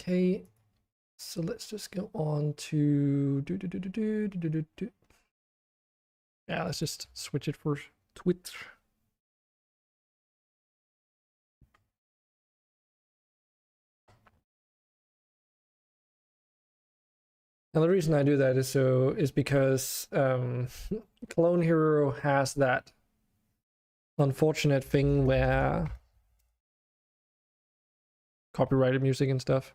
Okay, so let's just go on to yeah, let's just switch it for Twitch. And the reason I do that is because Clone Hero has that unfortunate thing where copyrighted music and stuff.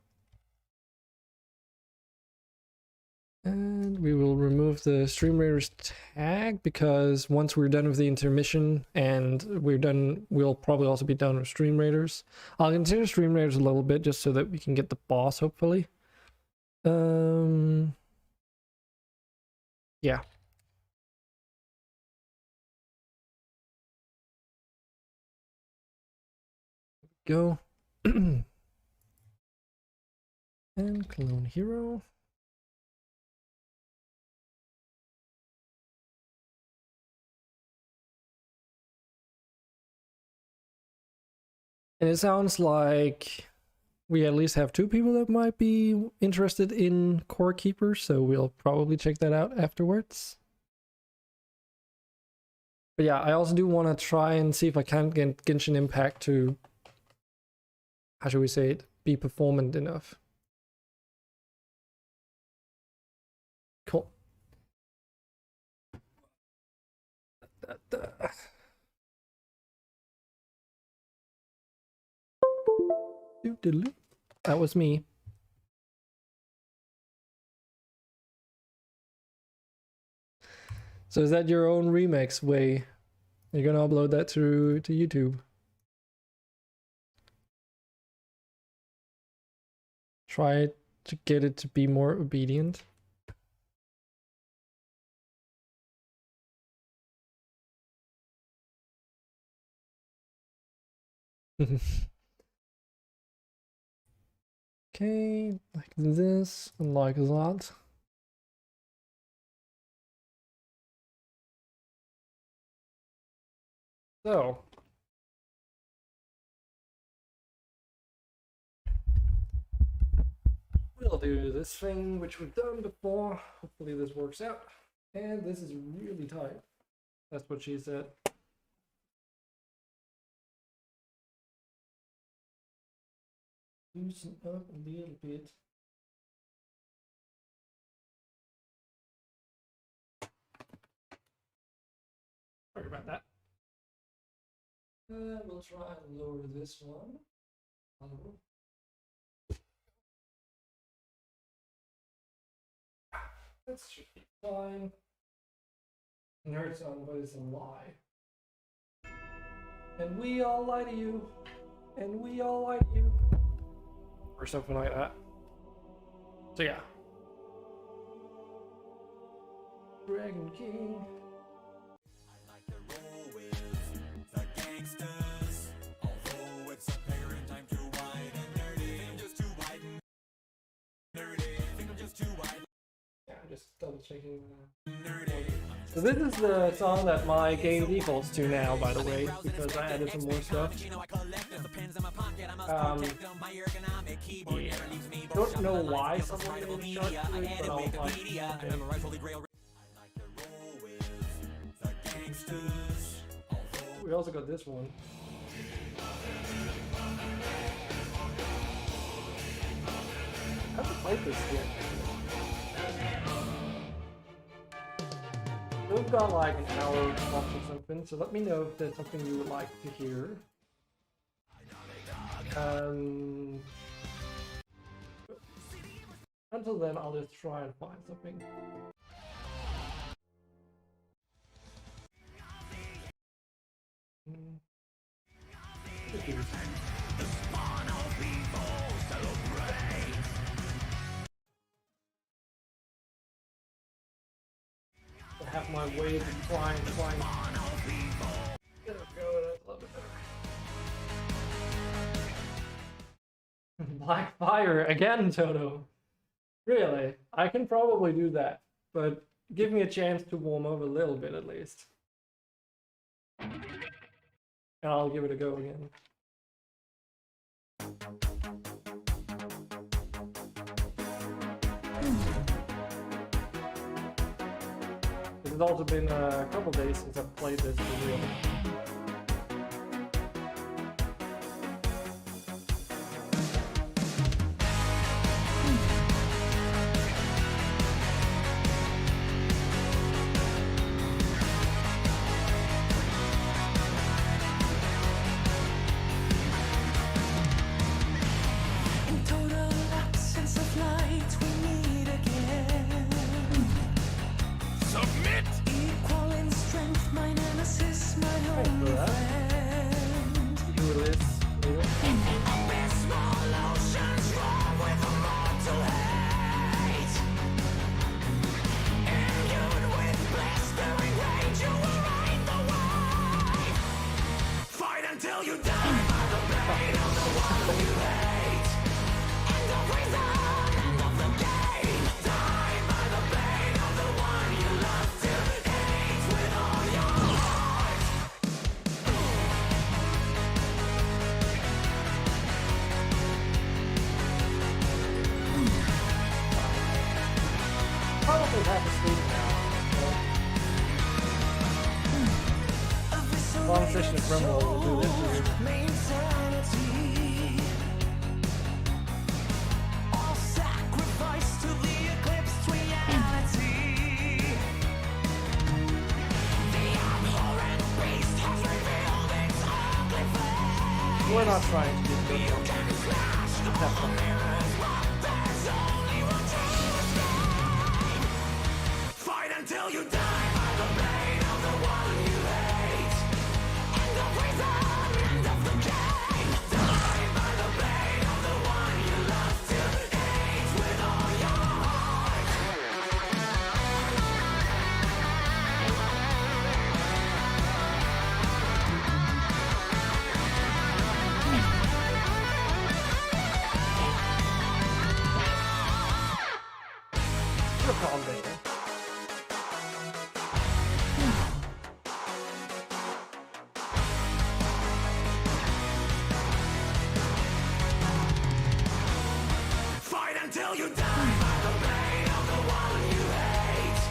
And we will remove the Stream Raiders tag because once we're done with the intermission and we're done, we'll probably also be done with Stream Raiders. I'll consider Stream Raiders a little bit just so that we can get the boss, hopefully. Yeah. Go. And Clone Hero. And it sounds like we at least have 2 people that might be interested in Core Keeper, so we'll probably check that out afterwards. But yeah, I also do want to try and see if I can get Genshin Impact to, how should we say it, be performant enough. Cool. That was me. So is that your own remix way? You're gonna upload that to YouTube? Try to get it to be more obedient. Okay, like this and like that. So we'll do this thing which we've done before. Hopefully this works out. And this is really tight. That's what she said. Loosen up a little bit. Sorry about that. We'll try and lower this one. That should be fine. Nerd song, but it's a lie. And we all lie to you. And we all lie to you. Or something like that. So yeah. Dragon King. I like to roll with the gangsters. Although it's apparent I'm too wide and nerdy. I'm just too wide and nerdy. I think I'm just too wide. Yeah, just double checking. So this is the song that my game defaults to now, by the way, because I added some more stuff. Yeah. Don't know why someone made a shot to it, but I was like, okay. We also got this one. I have to fight this yet. We've got like an hour left or something, so let me know if there's something you would like to hear. Until then, I'll just try and find something. I have my way to try and find. There we go, that's a little bit better. Black Fire again, Toto. Really? I can probably do that, but give me a chance to warm up a little bit at least. And I'll give it a go again. It has also been a couple days since I've played this for real. In total absence of light, we meet again. Submit! Equal in strength, my nemesis, my Thanks for only that. friend. You can release later. Abysmal oceans roar with a mortal hate. Imbued with blistering rage, you will ride the wave. Fight until you die by the pain of the one you hate. End of reason, end of the game. Die by the pain of the one you love to hate with all your heart. Probably have to sleep now. Long session of Rumble will do this for you. Main sanity. All sacrifice to the eclipsed reality. The abhorrent beast has revealed its ugly face. We're not trying to do good. You can smash the Have fun. mirrors, but there's only one true escape. Fight until you die by the pain of the one you hate. End of reason, end of the game. Die by the pain of the one you love to hate with all your heart. You're calm down. Fight until you die by the pain of the one you hate.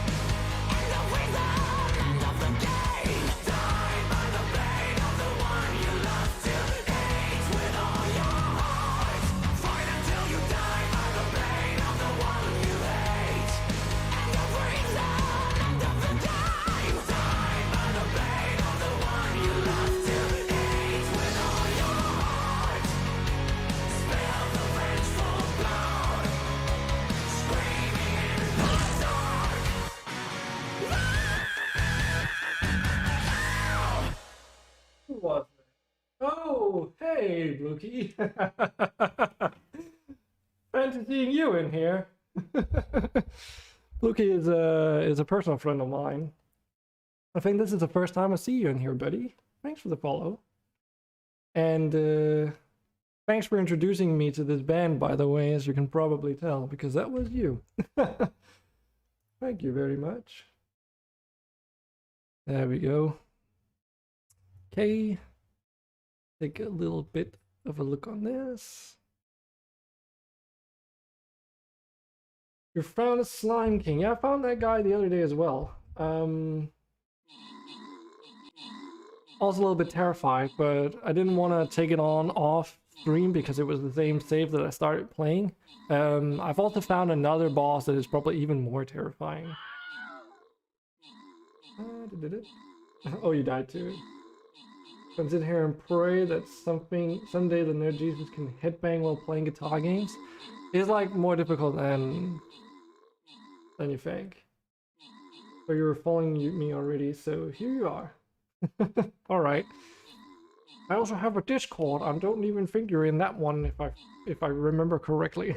End of reason, end of the game. Die by the pain of the one you love to hate with all your heart. Fight until you die by the pain of the one you hate. End of reason, end of the game. Die by the pain of the one you love to hate with all your heart. Spill the vengeful blood, screaming in the dark. Who was it? Oh, hey, Blukey. Fancy seeing you in here. Blukey is a personal friend of mine. I think this is the first time I see you in here, buddy. Thanks for the follow. And thanks for introducing me to this band, by the way, as you can probably tell, because that was you. Thank you very much. There we go. Okay. Take a little bit of a look on this. You found a Slime King. Yeah, I found that guy the other day as well. Also a little bit terrified, but I didn't want to take it on off stream because it was the same save that I started playing. I've also found another boss that is probably even more terrifying. Oh, you died too. Come sit here and pray that someday the nerd Jesus can headbang while playing guitar games. It's like more difficult than you think. But you were following me already, so here you are. Alright. I also have a Discord. I don't even think you're in that one if I remember correctly.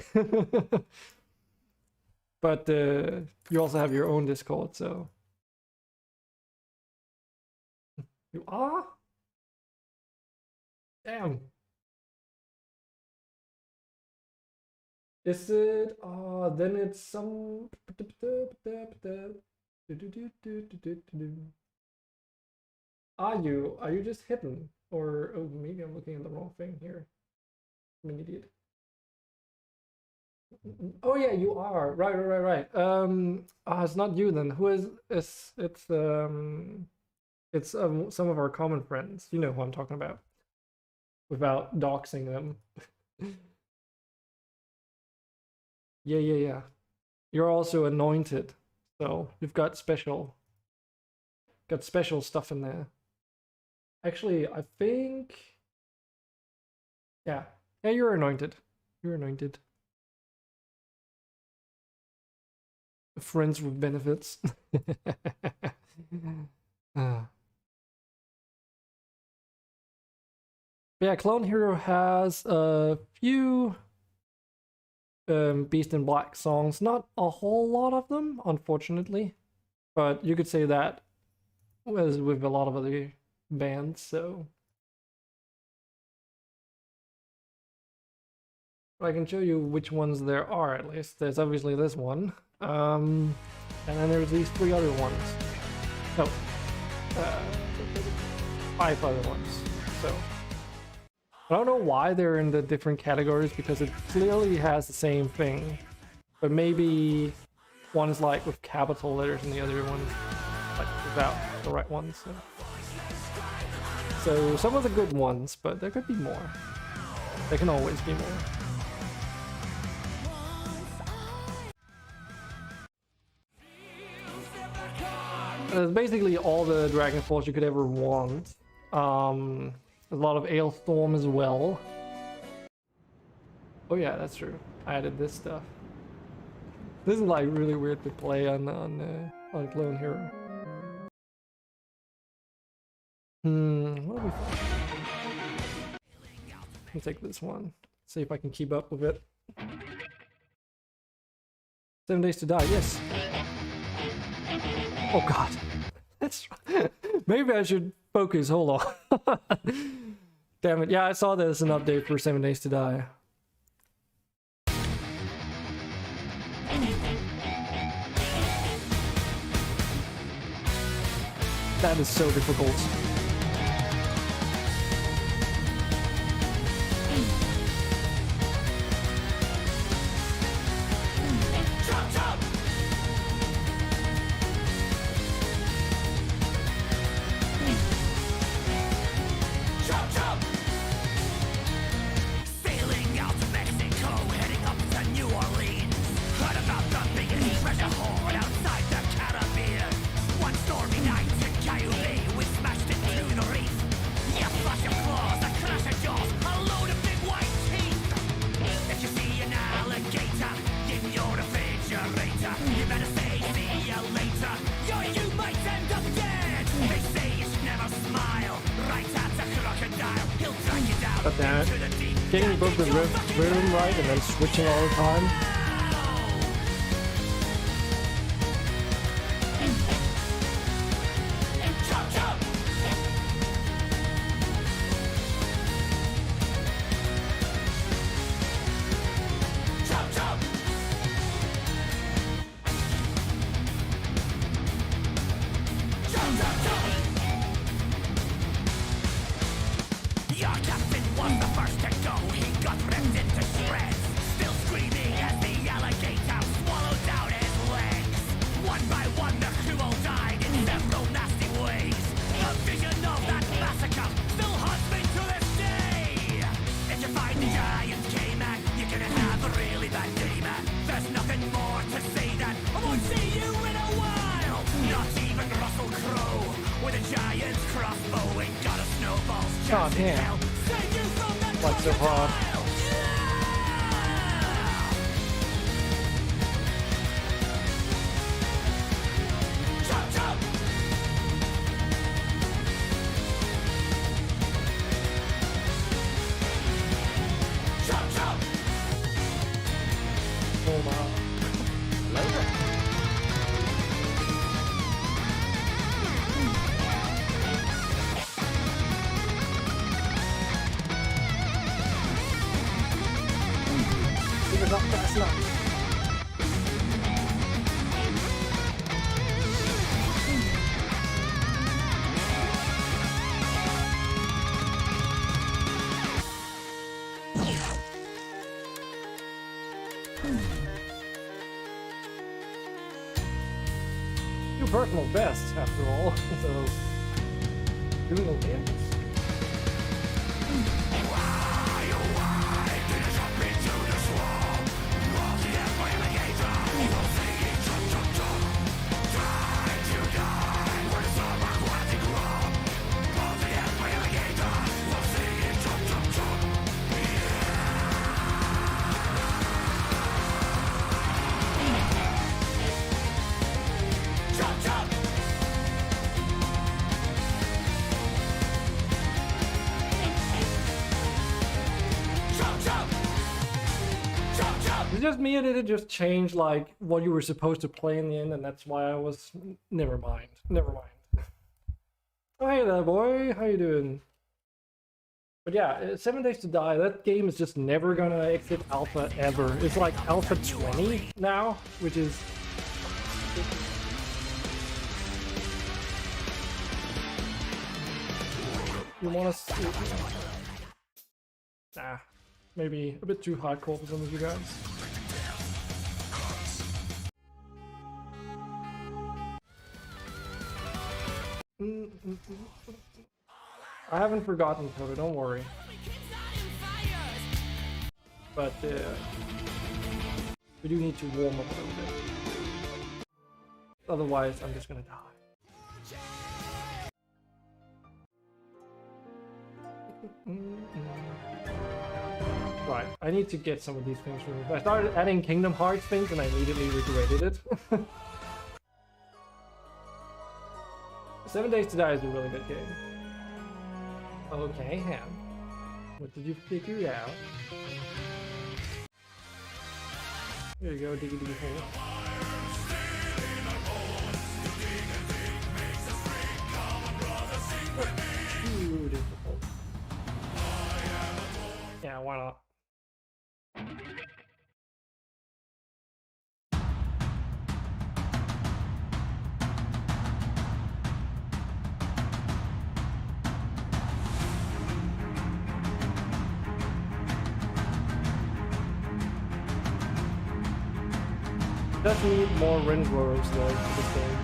But you also have your own Discord, so you are? Damn. Is it? Then it's some. Are you just hidden? Or oh, maybe I'm looking at the wrong thing here. I'm an idiot. Oh yeah, you are. Right. It's not you then. Who is it's some of our common friends. You know who I'm talking about. Without doxing them. Yeah. You're also anointed. So you've got special stuff in there. Actually, I think yeah. Yeah, you're anointed. You're anointed. Friends with benefits. Ah. Yeah, Clone Hero has a few Beast in Black songs. Not a whole lot of them, unfortunately. But you could say that as with a lot of other bands, so I can show you which ones there are at least. There's obviously this one. And then there's these 3 other ones. No. Uh, 5 other ones. So I don't know why they're in the different categories because it clearly has the same thing. But maybe one is like with capital letters and the other one like without the right ones. So some of the good ones, but there could be more. There can always be more. That's basically all the Dragon Force you could ever want. A lot of Ailstorm as well. Oh yeah, that's true. I added this stuff. This is like really weird to play on Clone Hero. What do we find? I'll take this one. See if I can keep up with it. 7 Days to Die, yes. Oh god. That's maybe I should focus, hold on. Damn it. Yeah, I saw this an update for 7 Days to Die. That is so difficult. But that getting both the rhythm right and then switching all the time. Oh damn. Like so hard. Oh wow. Not fast enough. Two personal bests, after all, so doing okay. It's just me, or did it just change like what you were supposed to play in the end, and that's why I was. Never mind. Never mind. Oh hey there, boy. How you doing? But yeah, 7 Days to Die. That game is just never gonna exit alpha ever. It's like alpha 20 now, which is. You wanna see? Nah, maybe a bit too hardcore for some of you guys. I haven't forgotten, Toto, don't worry. But we do need to warm up a little bit. Otherwise, I'm just gonna die. Right, I need to get some of these things removed. I started adding Kingdom Hearts things and I immediately regretted it. 7 Days to Die is a really good game. Okay, Ham. What did you figure out? Here you go, diggy diggy hole. Too difficult. Yeah, why not? Does need more rainbows though for this game.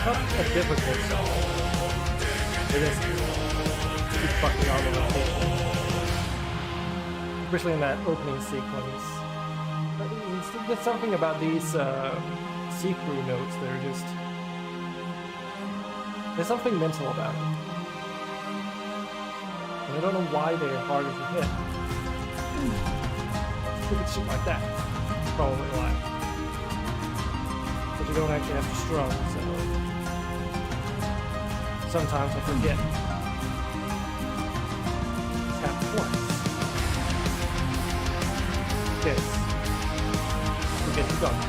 not a difficult song. It just keeps fucking all over the table. Especially in that opening sequence. But there's something about these see-through notes that are just... There's something mental about it. And I don't know why they're harder to hit. Stupid shit like that. Probably why. But you don't actually have to strum, so... Sometimes I forget. Tap twice. This. To get you done.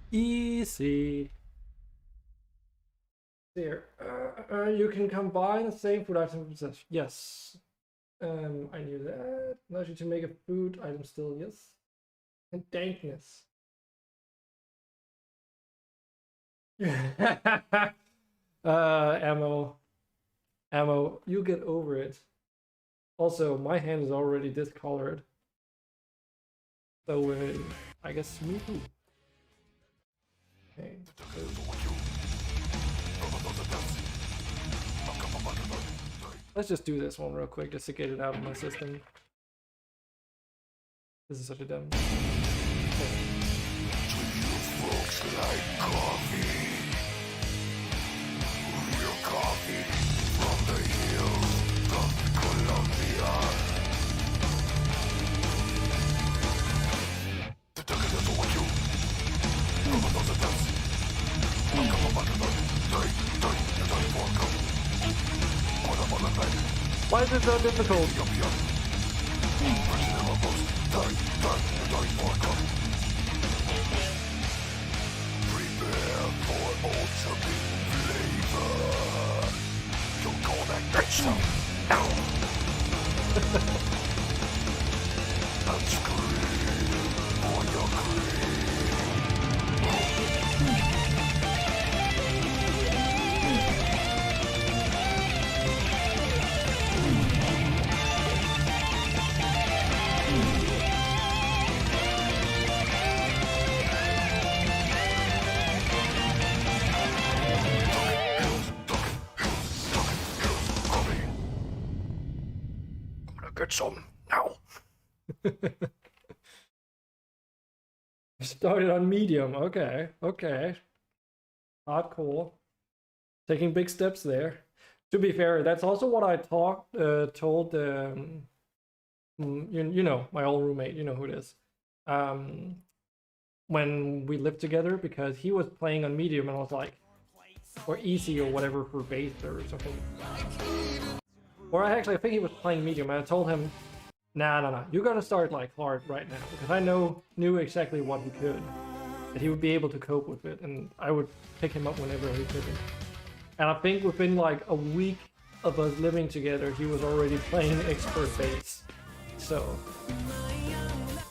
Easy. There. You can combine the same food items. Yes. I knew that. Allows you to make a food item still. Yes. And dankness. Ammo. You get over it. Also, my hand is already discolored. So, I guess me too. Okay. Let's just do this one real quick just to get it out of my system. This is such a dumb. Folks like coffee, real coffee from the hills of Colombia. The target is over you. Come on, the dance. Come on, why is it so difficult? Prepare for ultimate flavor. You'll call that bitch some now. And scream for your cream. Get some now. Started on medium. Okay. Hardcore. Taking big steps there. To be fair, that's also what I told you know, my old roommate, you know who it is. When we lived together, because he was playing on medium and I was like, or easy or whatever for base or something. Or I think he was playing medium and I told him, nah, you gotta start like hard right now, because I knew exactly what he could, that he would be able to cope with it, and I would pick him up whenever he couldn't. And I think within like a week of us living together, he was already playing expert base. So,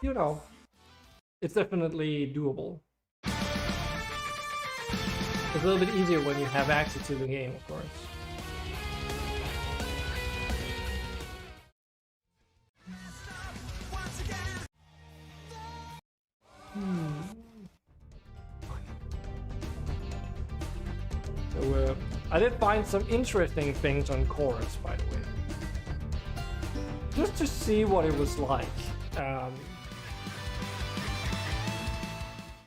you know, it's definitely doable. It's a little bit easier when you have access to the game, of course. So I did find some interesting things on Chorus, by the way. Just to see what it was like.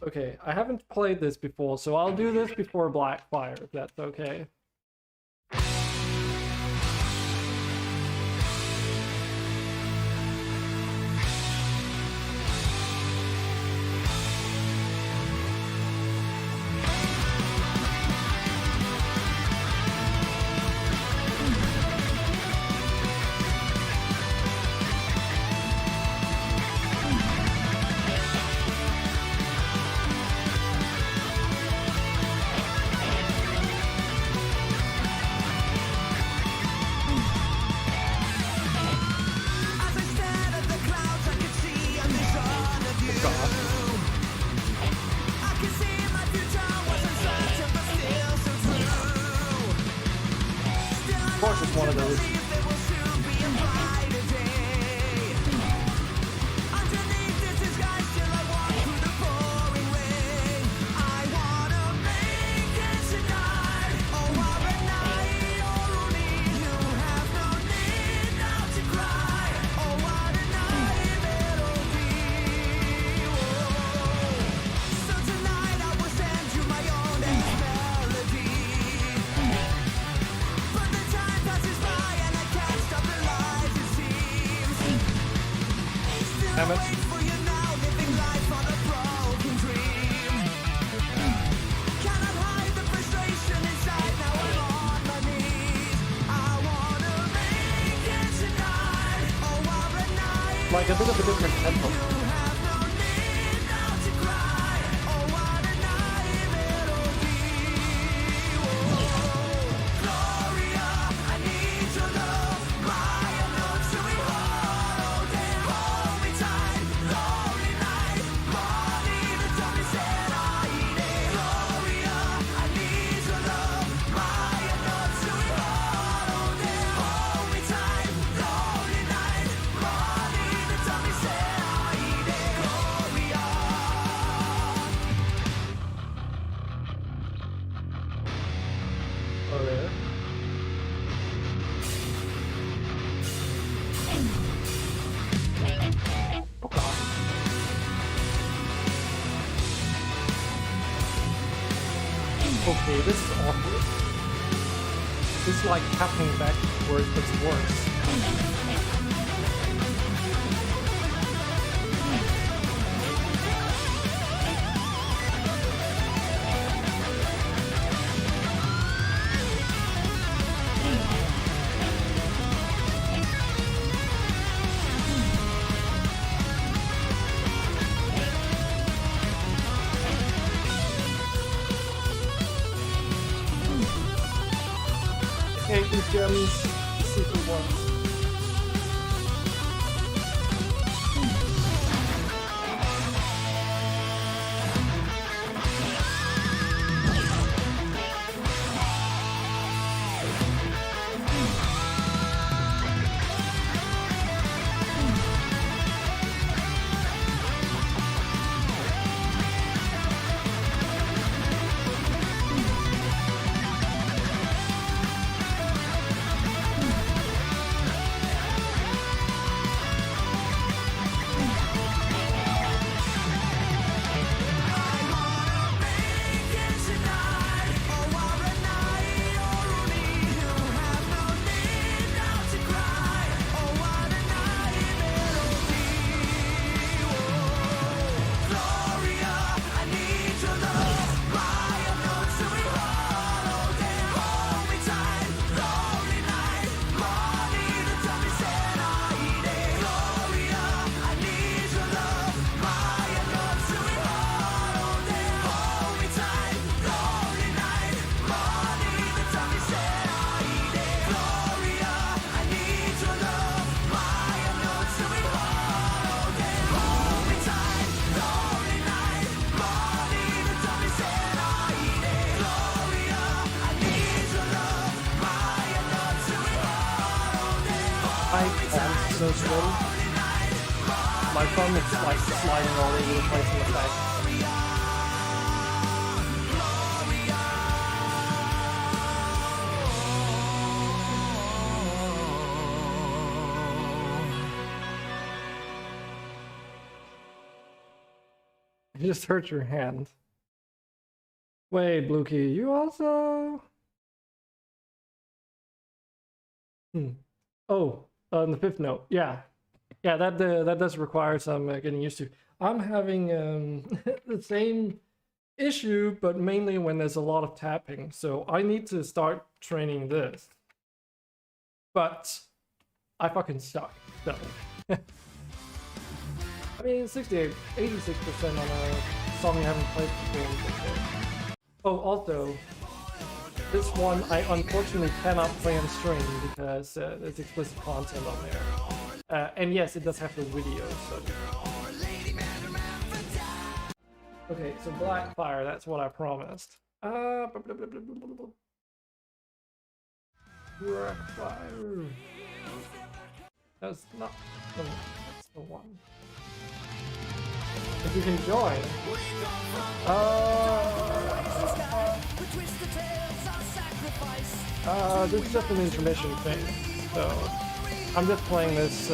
Okay, I haven't played this before, so I'll do this before Blackfire, if that's okay. Of course, it's one of those. Damn it. Like a bit of a different tempo. Oh, there. Oh, God. Okay, this is awkward. This is like happening backwards, but it's worse. Okay, these gems, secret ones. ready. My thumb is like sliding all over the place in the back. You just hurt your hand. Wait, Blue Key, you also? Oh, on the fifth note, yeah. Yeah, that does require some getting used to. I'm having the same issue, but mainly when there's a lot of tapping. So I need to start training this. But I fucking suck. So. I mean, 86% on a song you haven't played before. Oh, also, this one I unfortunately cannot play on stream because there's explicit content on there. And yes, it does have the video, so... Okay, so Blackfire, that's what I promised. Blackfire... That's not... That's the one. If you can join... this is just an intermission thing, so I'm just playing this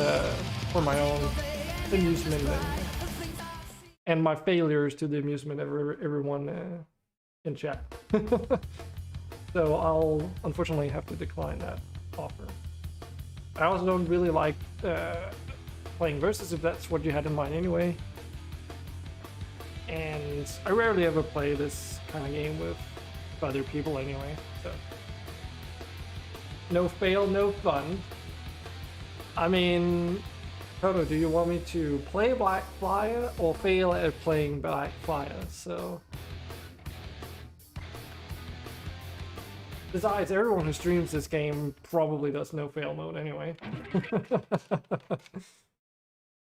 for my own amusement and my failures to the amusement of everyone in chat. So I'll unfortunately have to decline that offer. I also don't really like playing versus if that's what you had in mind anyway. And I rarely ever play this kind of game with other people anyway, so. No fail, no fun. I mean, Toto, do you want me to play Blackfire or fail at playing Blackfire? So. Besides, everyone who streams this game probably does no fail mode anyway.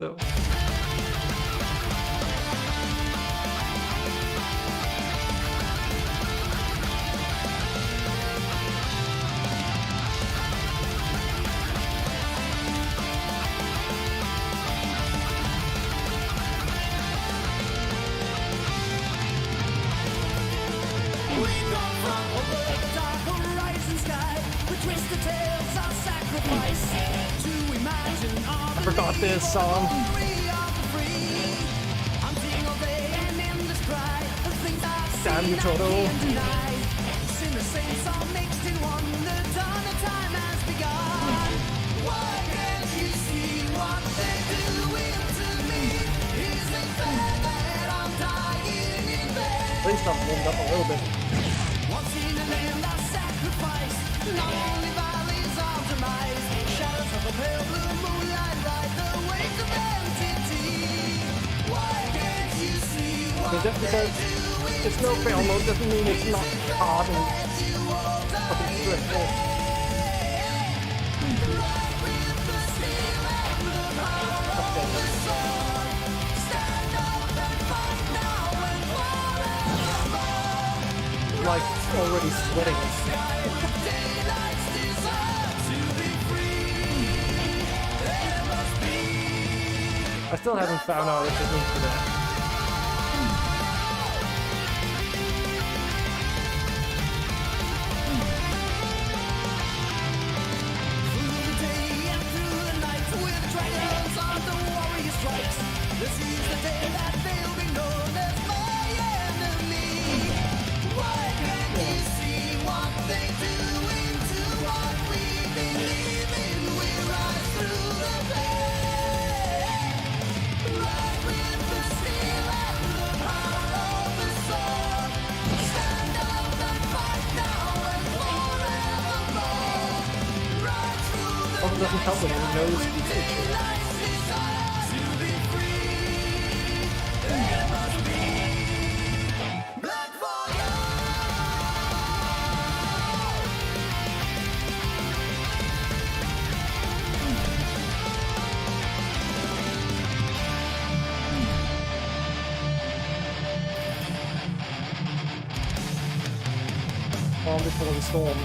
So. I forgot this song. Damn you, Toto. Please stop warmed up a little bit. Just because it's no fail mode doesn't mean it's not hard and fucking stressful. Like already sweating. I still haven't found out if it means for that. Also doesn't help when your nose keeps itching. Calm before the storm.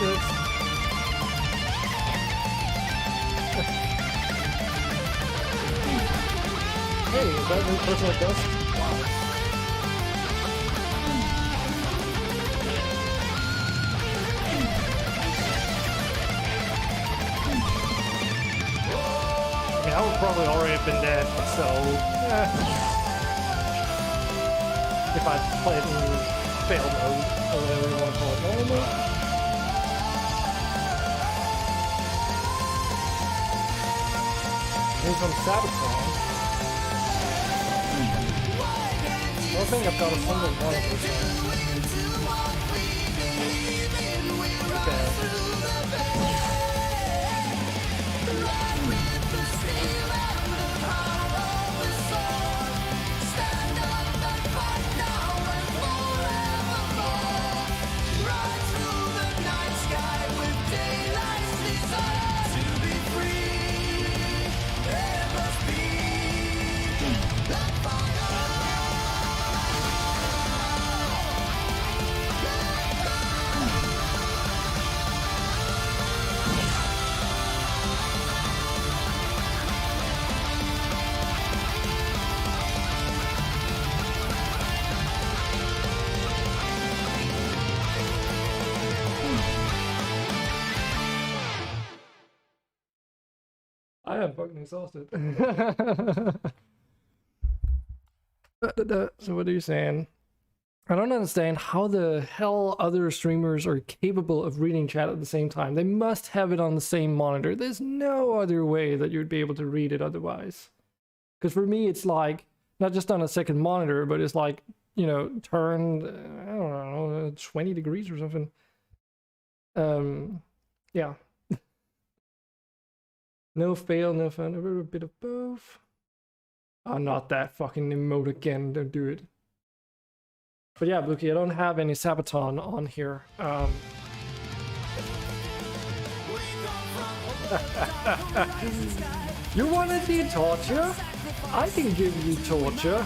good. Hey, is that new personal best? I mean, I would probably already have been dead, so if I played in fail mode, or whatever you want to call it, normal mode. Here's some Sabaton. I don't think I've got a single one of those songs. I am fucking exhausted. So what are you saying? I don't understand how the hell other streamers are capable of reading chat at the same time. They must have it on the same monitor. There's no other way that you'd be able to read it otherwise. Because for me, it's like, not just on a second monitor, but it's like, you know, turned, I don't know, 20 degrees or something. Yeah. No fail, no fun, a little bit of both. Oh, not that fucking emote again, don't do it. But yeah, Bluky, I don't have any Sabaton on here. You wanna see torture? I can give you torture.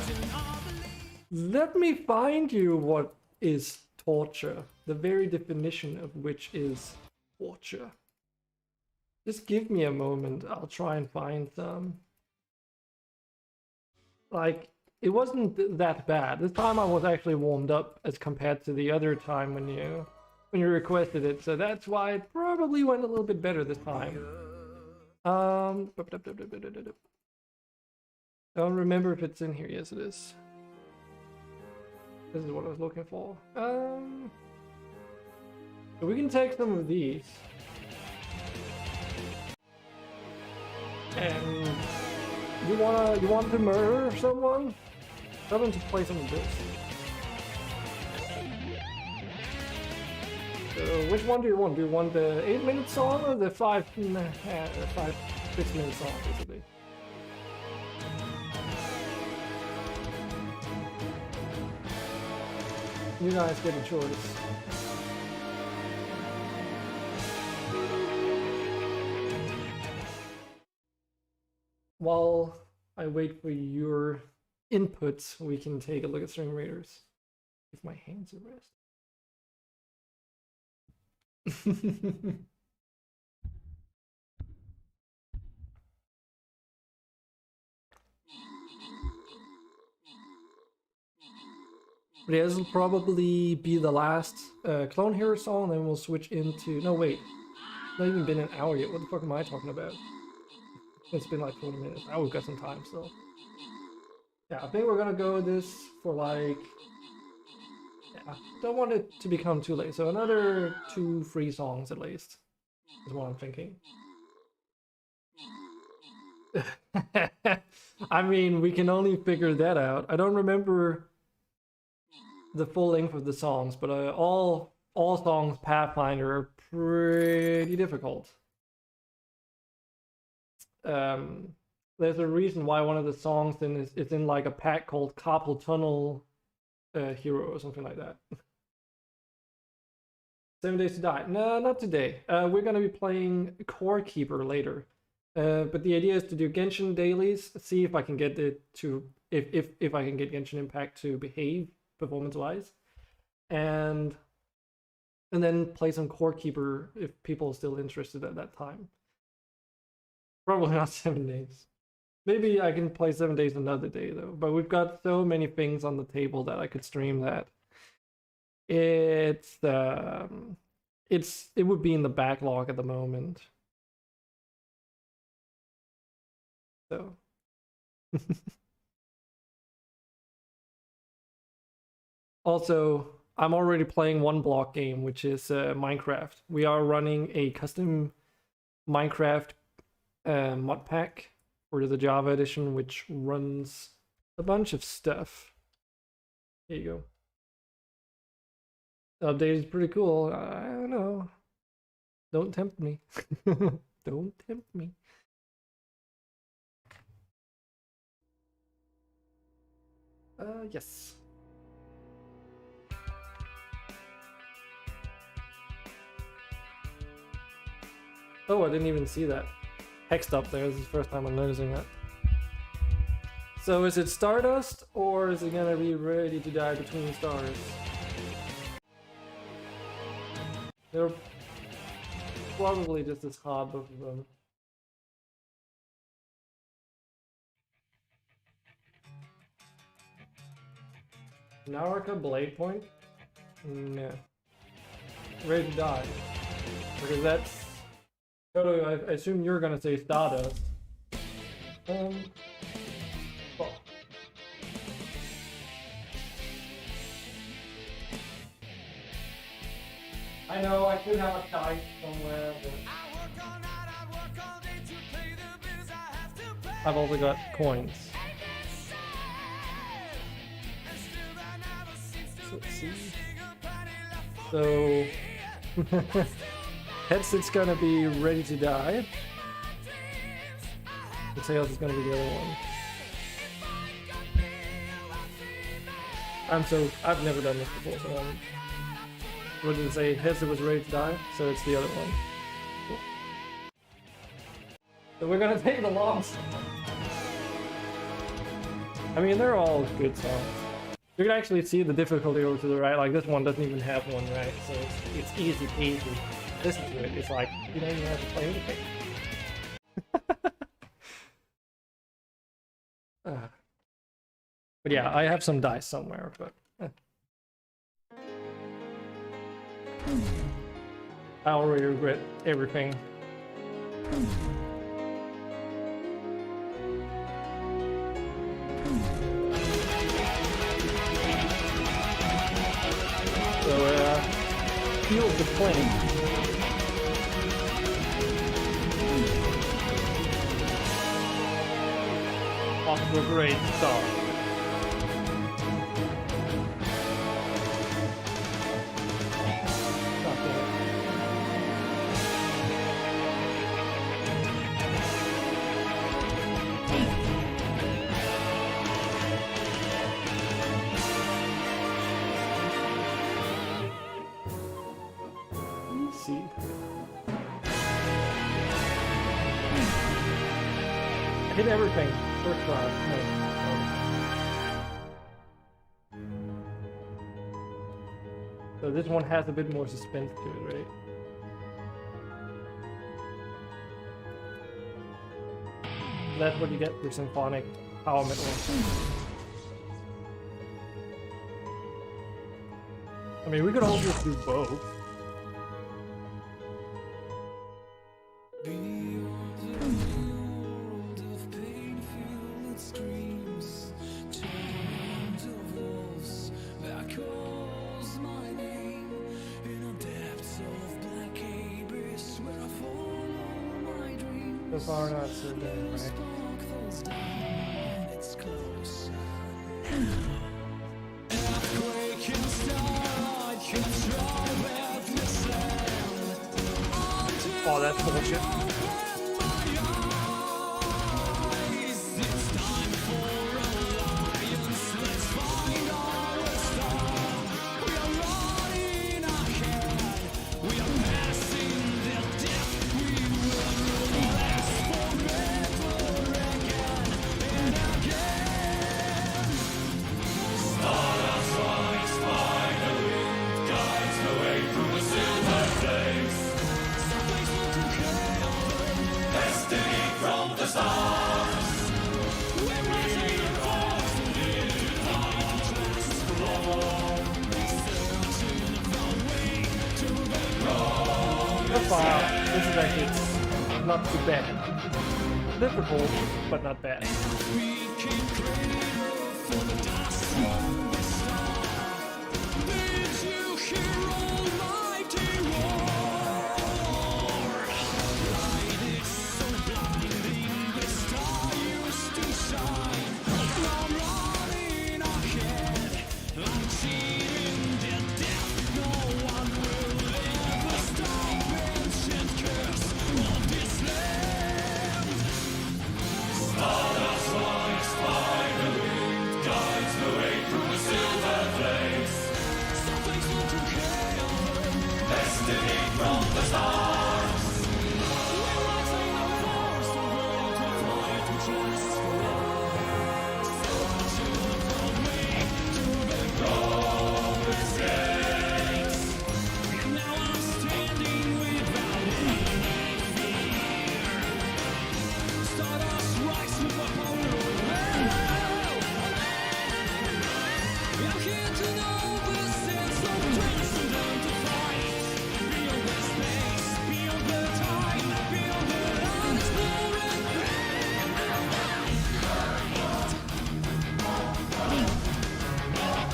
Let me find you what is torture. The very definition of which is torture. Just give me a moment, I'll try and find some. Like, it wasn't that bad. This time I was actually warmed up as compared to the other time when you requested it, so that's why it probably went a little bit better this time. Don't remember if it's in here. Yes, it is. This is what I was looking for. So we can take some of these. And you want to murder someone? Tell them to play some of this. So which one do you want? Do you want the 8-minute song or the 6-minute song, basically? You guys get a choice. While I wait for your inputs, we can take a look at String Raiders. Give my hands a rest. But yeah, this will probably be the last Clone Hero song, then we'll switch into... No, wait. It's not even been an hour yet. What the fuck am I talking about? It's been like 40 minutes. I would got some time still. Yeah, I think we're gonna go with this for like... Yeah, don't want it to become too late. So another 2 free songs at least is what I'm thinking. I mean, we can only figure that out. I don't remember the full length of the songs, but all songs Pathfinder are pretty difficult. There's a reason why one of the songs is in like a pack called Carpal Tunnel Hero or something like that. 7 Days to Die. No, not today. We're gonna be playing Core Keeper later. But the idea is to do Genshin dailies, see if I can get it to if I can get Genshin Impact to behave performance-wise, and and then play some Core Keeper if people are still interested at that time. Probably not 7 days. Maybe I can play 7 days another day though. But we've got so many things on the table that I could stream that it would be in the backlog at the moment. So also, I'm already playing one block game, which is Minecraft. We are running a custom Minecraft mod pack for the Java edition, which runs a bunch of stuff. Here you go. The update is pretty cool. I don't know. Don't tempt me. Don't tempt me. Yes. Oh, I didn't even see that text up there. This is the first time I'm noticing that. So is it Stardust, or is it gonna be ready to die between stars? They're probably just as hard, both of them. Naraka Blade Point? No. Ready to die. Because that's... Totally, I assume you're gonna say Stardust. Oh. I know, I could have a dice somewhere, but... I've also got coins. So let's see. So... Headset's gonna be ready to die. The tails is gonna be the other one. I've never done this before, so what did it say? Headset was ready to die, so it's the other one. Cool. So we're gonna take the loss. I mean, they're all good songs. You can actually see the difficulty over to the right, like this one doesn't even have one right, so it's easy peasy. Listen to it, it's like, you don't even have to play anything. But yeah, I have some dice somewhere, but... I already regret everything. So, feel the flame. Off to a great start. Hit everything. First try. No. So this one has a bit more suspense to it, right? That's what you get for symphonic power metal. I mean, we could all just do both. So far, not so bad, right? Oh, that's bullshit. Stardust flies by the wind, guides the way through the sea. So far, this is actually not too bad. Difficult, but not bad.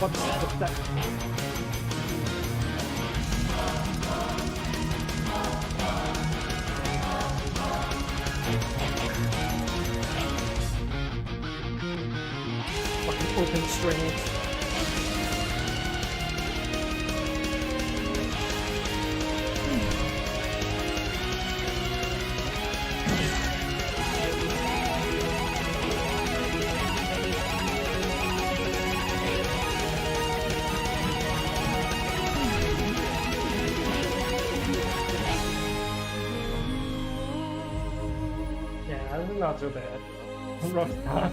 What's that? Fucking open strings. Not so bad. Rough start.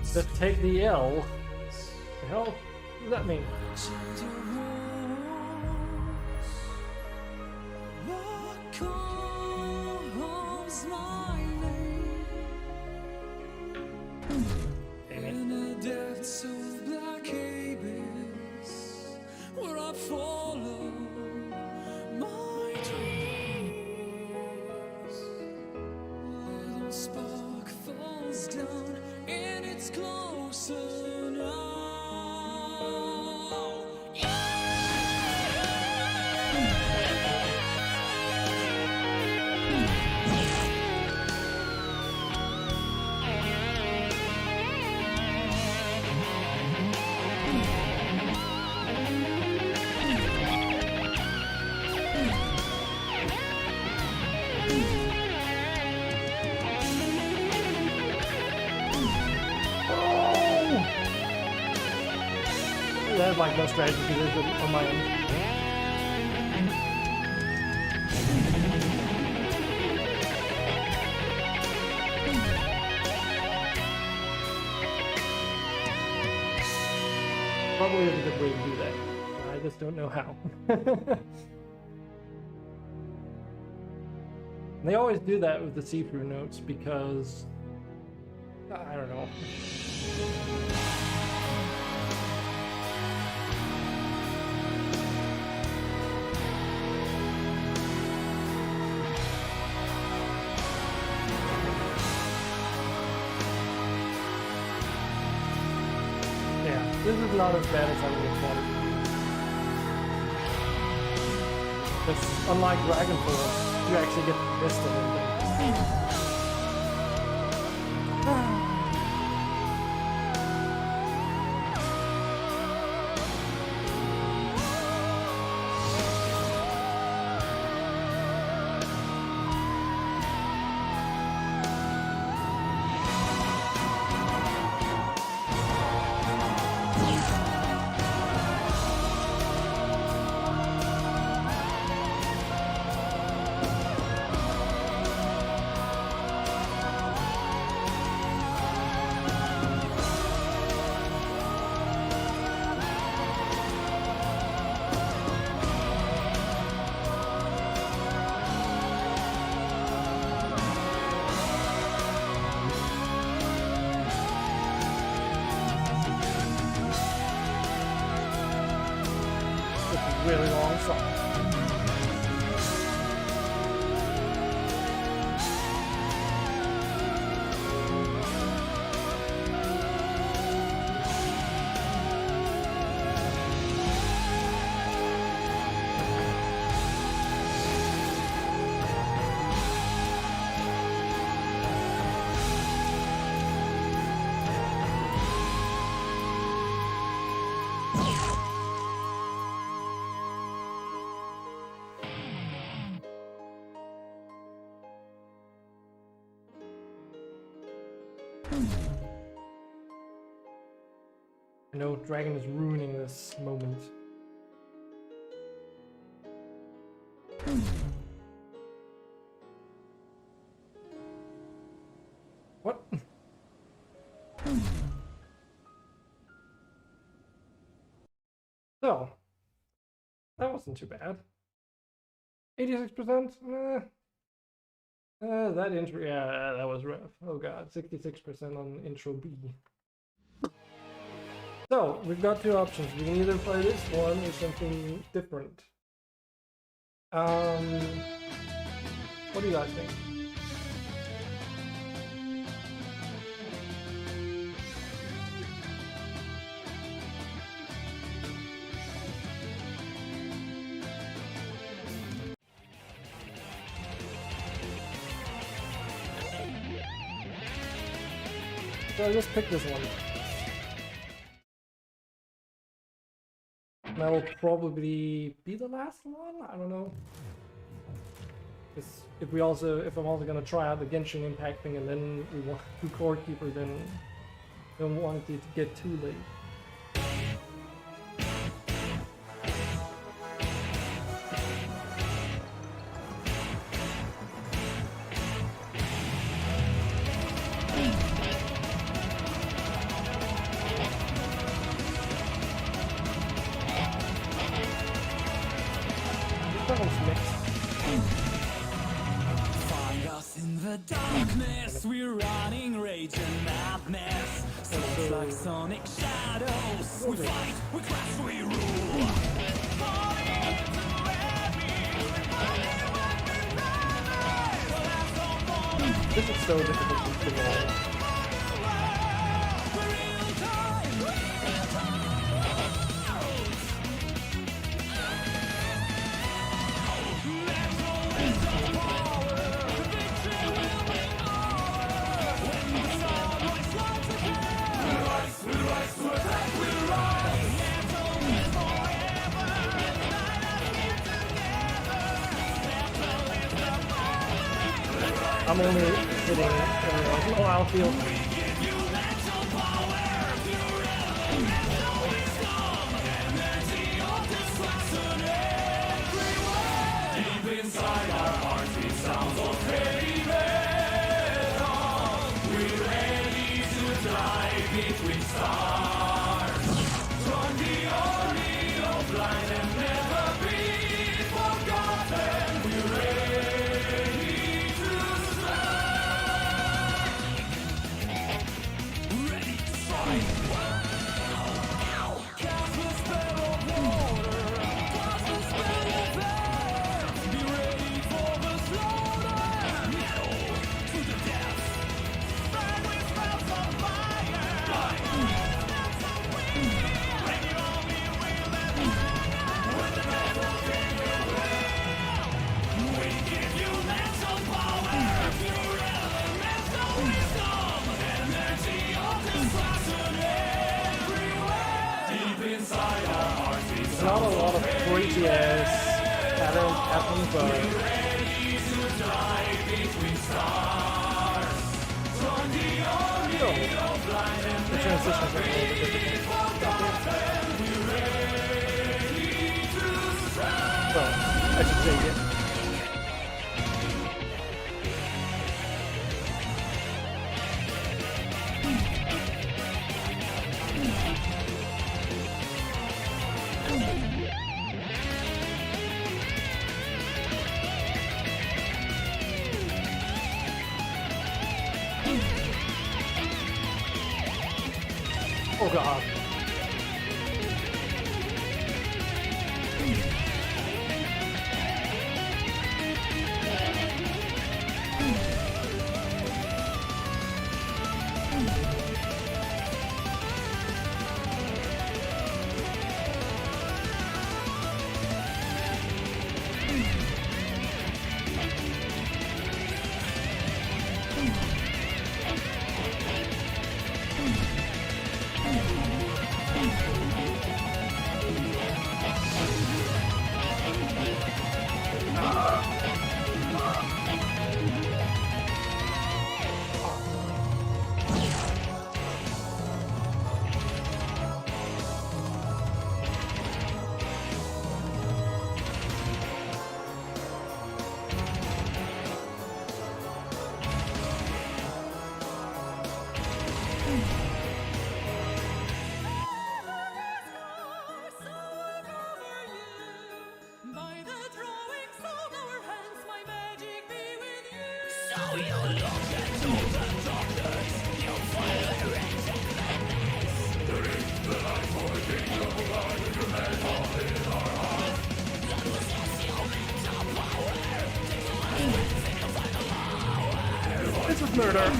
Just take the L. The hell does that mean? In the depths of black abyss, where I follow my dreams, little spark falls down and it's closer now. I have like no strategy on my end. Probably is a good way to do that. I just don't know how. They always do that with the see-through notes because I don't know. This is not as bad as I would have thought it would be. Because unlike Dragon Force, you actually get to miss them and things. really long song. I know Dragon is ruining this moment. What? So, that wasn't too bad. 86%? That intro, yeah, that was rough. Oh god, 66% on intro B. So, we've got two options. We can either play this one or something different. What do you guys think? So I just picked this one. That'll probably be the last one. I don't know. If I'm also gonna try out the Genshin Impact thing and then we want to Core Keeper, then don't want it to get too late. Find us in the darkness, we're running rage and madness. Souls like sonic shadows, we fight, we crash, we rule. Falling into every This is so difficult to roll. I'm only hitting oh, I'll feel. deep inside our hearts, it sounds okay. We're ready to dive between stars. Join the army of light and never be forgotten. We're ready to strike. Ready to strike. Cast the spell of water. Cast the spell of air. Be ready for the slaughter. Metal to the depths. Stand with spells of fire. Spells of wind. Bring it on me, wind and fire. With the metal in your will. We give you mental power. Pure elemental wisdom. Energy of destruction everywhere. Deep inside our hearts, it's Not a lot of crazy ass patterns happening, but ready to dive between stars. Join the army of light and the transitions are a little bit difficult. we're ready to strike. So, I should say it. Oh god. murder.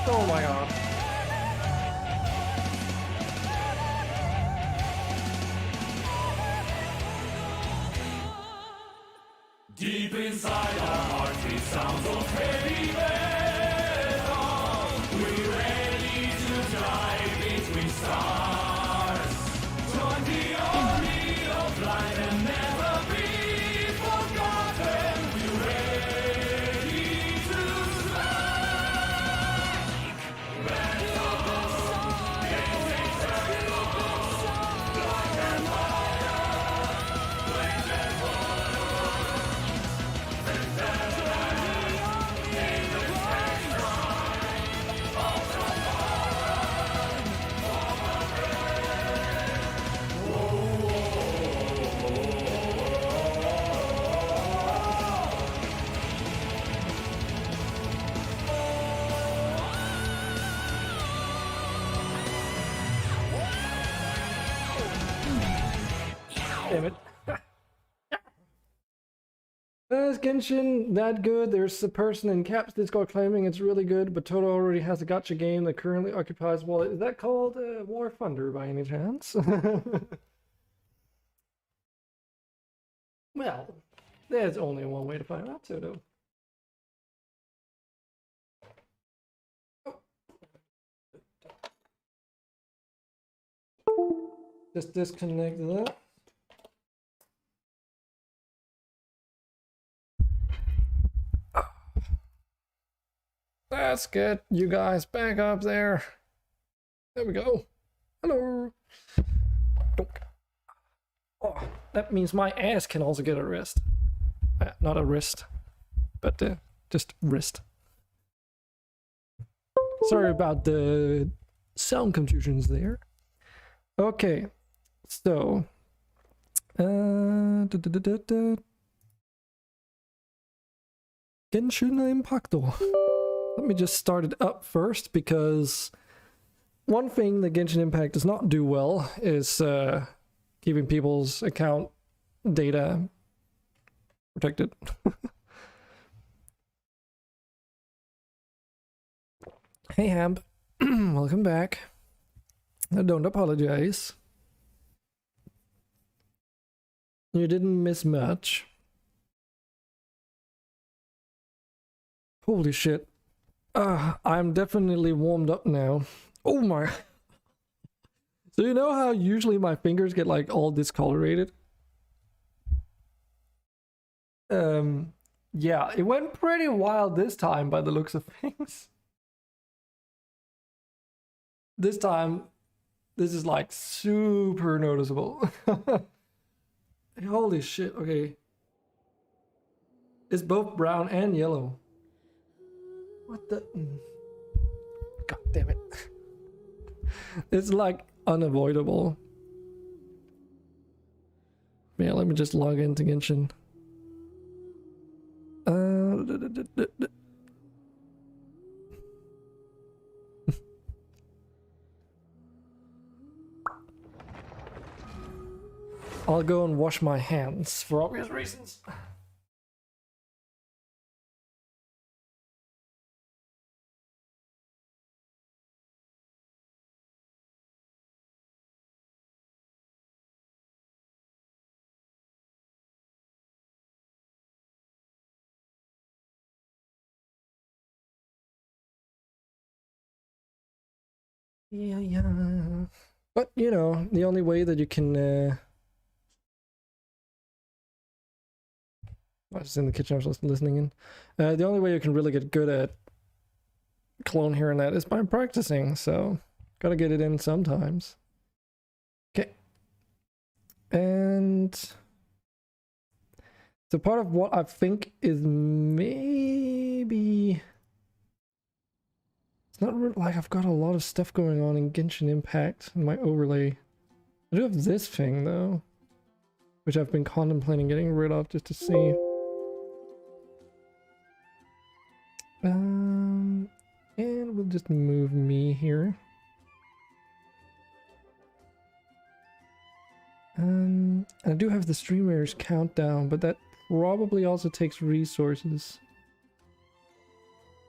Oh my god. Deep inside our hearts, it sounds of heavy metal. We're ready to dive between stars. Join the army of light and never be forgotten. We're ready to strike. Metal, it's eternal. Like and fire, flames and water. Damn it. Is Genshin that good? There's a person in Caps Discord claiming it's really good, but Toto already has a gacha game that currently occupies wallet. Is that called War Thunder by any chance? Well, there's only one way to find out, Toto. Just disconnect that. Let's get you guys back up there. There we go. Hello. Oh, that means my ass can also get a rest. Not a wrist, but just wrist. Sorry about the sound confusions there. Okay, so Genshin Impact. Let me just start it up first, because one thing that Genshin Impact does not do well is keeping people's account data protected. Hey Hamp, welcome back. Don't apologize. You didn't miss much. Holy shit. I'm definitely warmed up now. Oh my. So you know how usually my fingers get like all discolorated? Yeah, it went pretty wild this time by the looks of things. This time, this is like super noticeable. Holy shit, okay. It's both brown and yellow. What the? God damn it. It's like unavoidable. Yeah, let me just log into Genshin. I'll go and wash my hands for obvious reasons. Yeah. But, you know, the only way that you can... I was in the kitchen, I was just listening in. The only way you can really get good at clone here and that is by practicing, so gotta get it in sometimes. Okay. And... so part of what I think is maybe... not like I've got a lot of stuff going on in Genshin Impact in my overlay. I do have this thing though, which I've been contemplating getting rid of just to see. And we'll just move me here. And I do have the streamers countdown, but that probably also takes resources.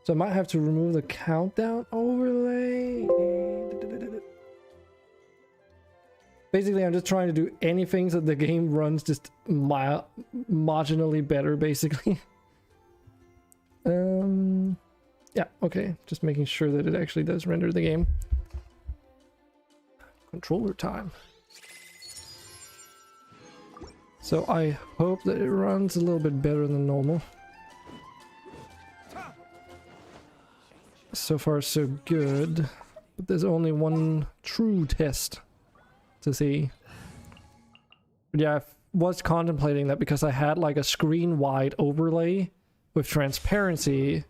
So I might have to remove the countdown overlay. Basically, I'm just trying to do anything so the game runs just marginally better, basically. Yeah, okay. Just making sure that it actually does render the game. Controller time. So I hope that it runs a little bit better than normal. So far so good. But there's only one true test to see. But yeah, I was contemplating that because I had like a screen wide overlay with transparency.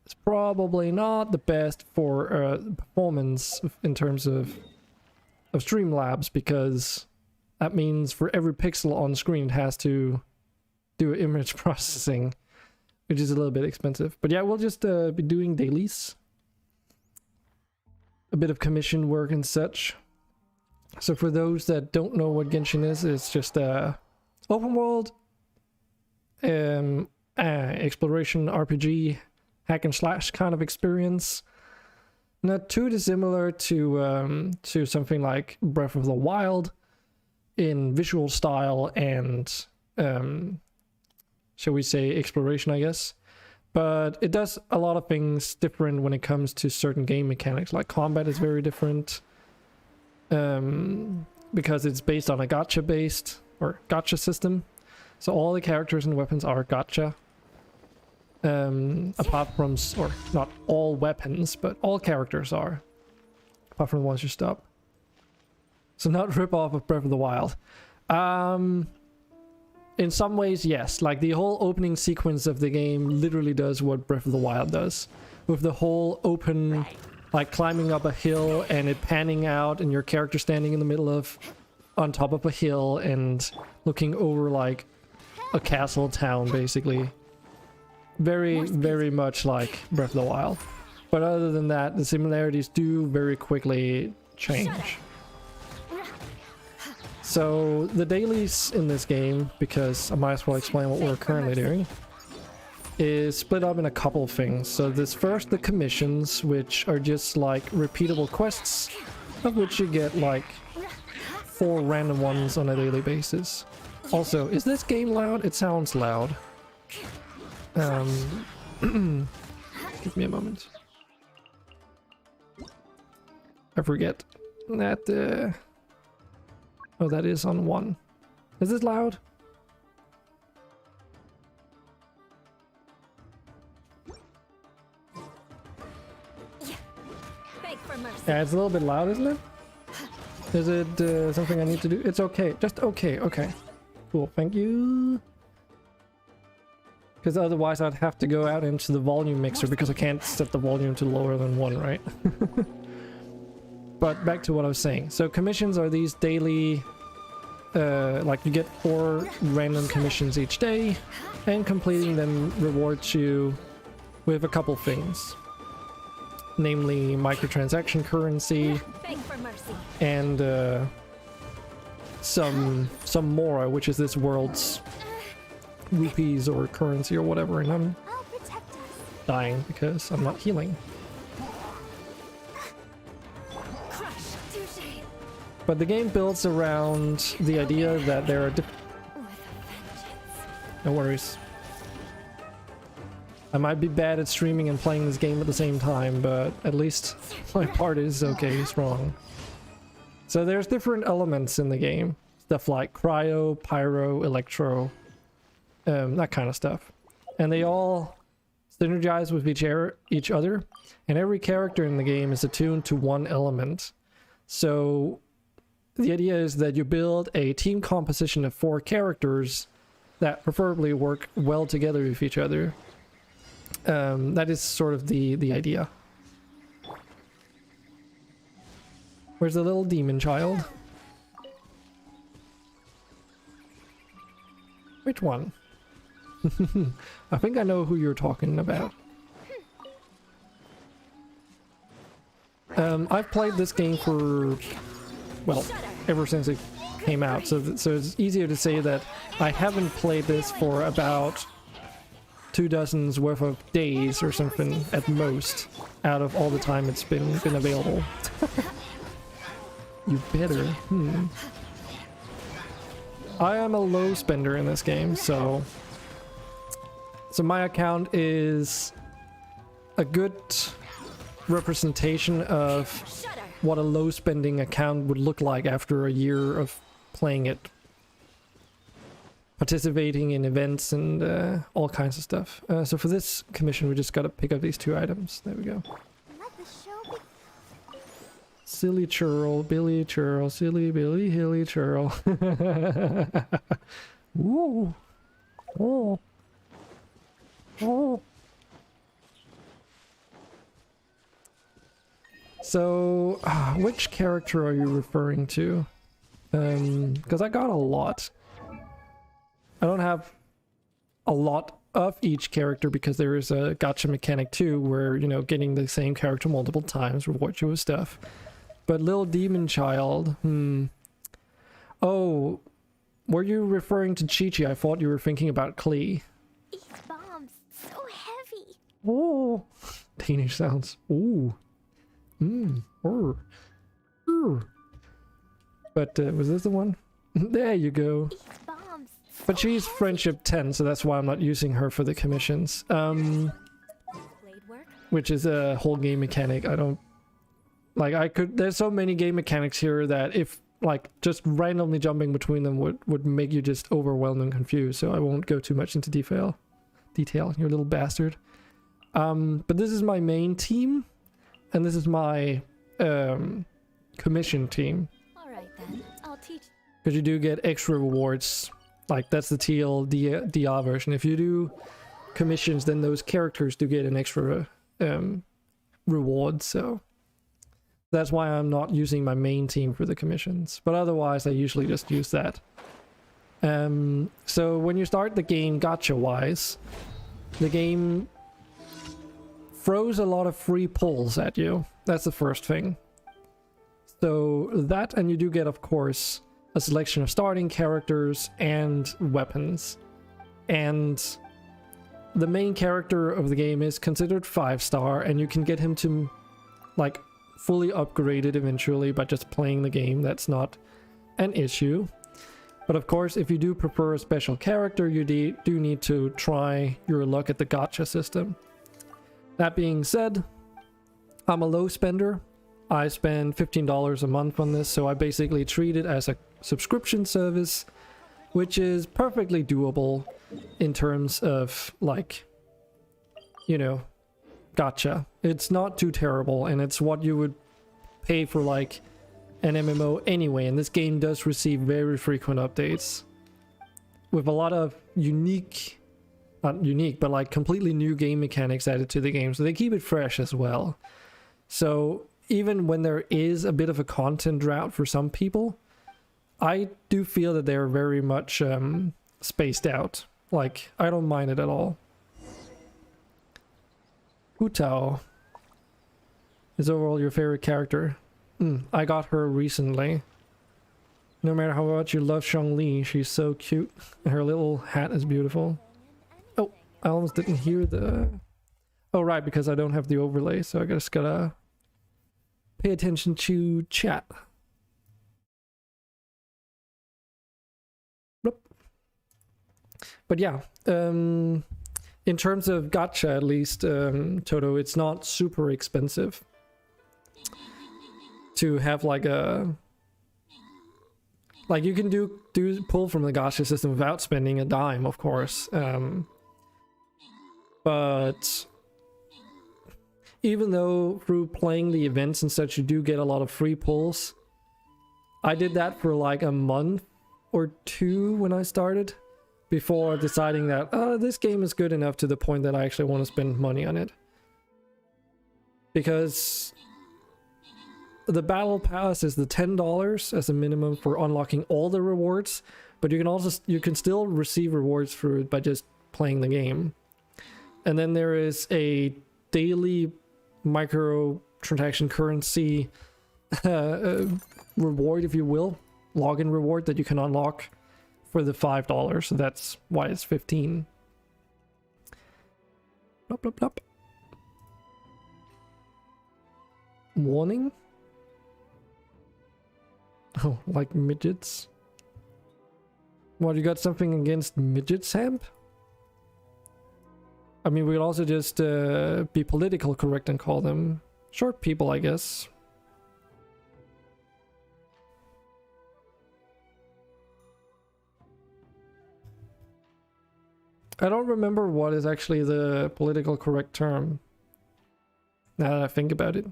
It's probably not the best for performance in terms of Streamlabs, because that means for every pixel on screen it has to do image processing, which is a little bit expensive. But yeah, we'll just be doing dailies, a bit of commission work and such. So for those that don't know what Genshin is, it's just a open world exploration RPG hack and slash kind of experience. Not too dissimilar to something like Breath of the Wild in visual style and shall we say exploration, I guess. But it does a lot of things different when it comes to certain game mechanics. Like combat is very different because it's based on a gacha system. So all the characters and weapons are gacha. Apart from, or not all weapons, but all characters are, apart from the ones you stop. So not rip off of Breath of the Wild. In some ways, yes. Like the whole opening sequence of the game literally does what Breath of the Wild does, with the whole open, like climbing up a hill and it panning out, and your character standing in the middle of, on top of a hill and looking over like a castle town, basically. Very, very much like Breath of the Wild. But other than that, the similarities do very quickly change. So the dailies in this game, because I might as well explain what we're currently doing, is split up in a couple of things. So there's first the commissions, which are just like repeatable quests, of which you get like 4 random ones on a daily basis. Also, is this game loud? It sounds loud. Give me a moment. I forget that oh, that is on 1. Is this loud? Yeah, it's a little bit loud, isn't it? Is it something I need to do? It's okay. Just okay. Okay. Cool. Thank you. Because otherwise I'd have to go out into the volume mixer, because I can't set the volume to lower than 1, right? But back to what I was saying. So commissions are these daily, like you get 4 random commissions each day, and completing them rewards you with a couple things. Namely microtransaction currency and some mora, which is this world's rupees or currency or whatever, and I'm dying because I'm not healing. But the game builds around the idea that there are no worries. I might be bad at streaming and playing this game at the same time, but at least my part is okay, strong. So there's different elements in the game. Stuff like cryo, pyro, electro, that kind of stuff. And they all synergize with each other. And every character in the game is attuned to one element. So the idea is that you build a team composition of 4 characters that preferably work well together with each other. That is sort of the idea. Where's the little demon child? Which one? I think I know who you're talking about. I've played this game for, well, ever since it came out. So it's easier to say that I haven't played this for about 2 dozens worth of days or something at most out of all the time it's been available. You better. I am a low spender in this game, so my account is a good representation of what a low spending account would look like after a year of playing it, participating in events and all kinds of stuff. So for this commission we just gotta pick up these 2 items. There we go. Silly churl, Billy churl, silly Billy hilly churl. Ooh. Oh. Oh. So, which character are you referring to? Because I got a lot. I don't have a lot of each character because there is a gacha mechanic too, where, you know, getting the same character multiple times rewards you with stuff. But Little Demon Child, Oh, were you referring to Chi-Chi? I thought you were thinking about Klee. These bombs, so heavy. Oh, Danish sounds. Ooh. But was this the one? There you go. These bombs, so But she's friendship 10, so that's why I'm not using her for the commissions. blade work. Which is a whole game mechanic. I don't like. There's so many game mechanics here that if like just randomly jumping between them would make you just overwhelmed and confused. So I won't go too much into detail. You little bastard. But this is my main team, and this is my commission team. All right then, I'll teach. Because you do get extra rewards. Like, that's the TLDR version. If you do commissions, then those characters do get an extra reward. So that's why I'm not using my main team for the commissions. But otherwise, I usually just use that. So when you start the game gacha-wise, the game throws a lot of free pulls at you. That's the first thing. So that, and you do get, of course, a selection of starting characters and weapons. And the main character of the game is considered 5-star, and you can get him to like fully upgraded eventually by just playing the game. That's not an issue. But of course, if you do prefer a special character, you do need to try your luck at the gacha system. That being said, I'm a low spender. I spend $15 a month on this, so I basically treat it as a subscription service, which is perfectly doable in terms of, like, you know, gacha. It's not too terrible, and it's what you would pay for, like, an MMO anyway, and this game does receive very frequent updates with a lot of unique, not unique, but like completely new game mechanics added to the game, so they keep it fresh as well. So even when there is a bit of a content drought for some people, I do feel that they're very much spaced out. Like, I don't mind it at all. Hu Tao is overall your favorite character. I got her recently. No matter how much you love Zhongli, she's so cute. And her little hat is beautiful. Oh, I almost didn't hear the... Oh, right, because I don't have the overlay, so I just gotta pay attention to chat. Nope. But yeah, in terms of gacha, at least, Toto, it's not super expensive to have like a... Like, you can do pull from the gacha system without spending a dime, of course. But even though through playing the events and such, you do get a lot of free pulls. I did that for like a month or two when I started, before deciding that this game is good enough to the point that I actually want to spend money on it. Because the battle pass is the $10 as a minimum for unlocking all the rewards, but you can still receive rewards for it by just playing the game. And then there is a daily micro transaction currency reward, if you will, login reward that you can unlock for the $5. So that's why it's 15. Blop, blop, blop. Warning? Oh, like midgets? What, you got something against midgets, Hemp? I mean, we could also just be political correct and call them short people, I guess. I don't remember what is actually the political correct term, now that I think about it.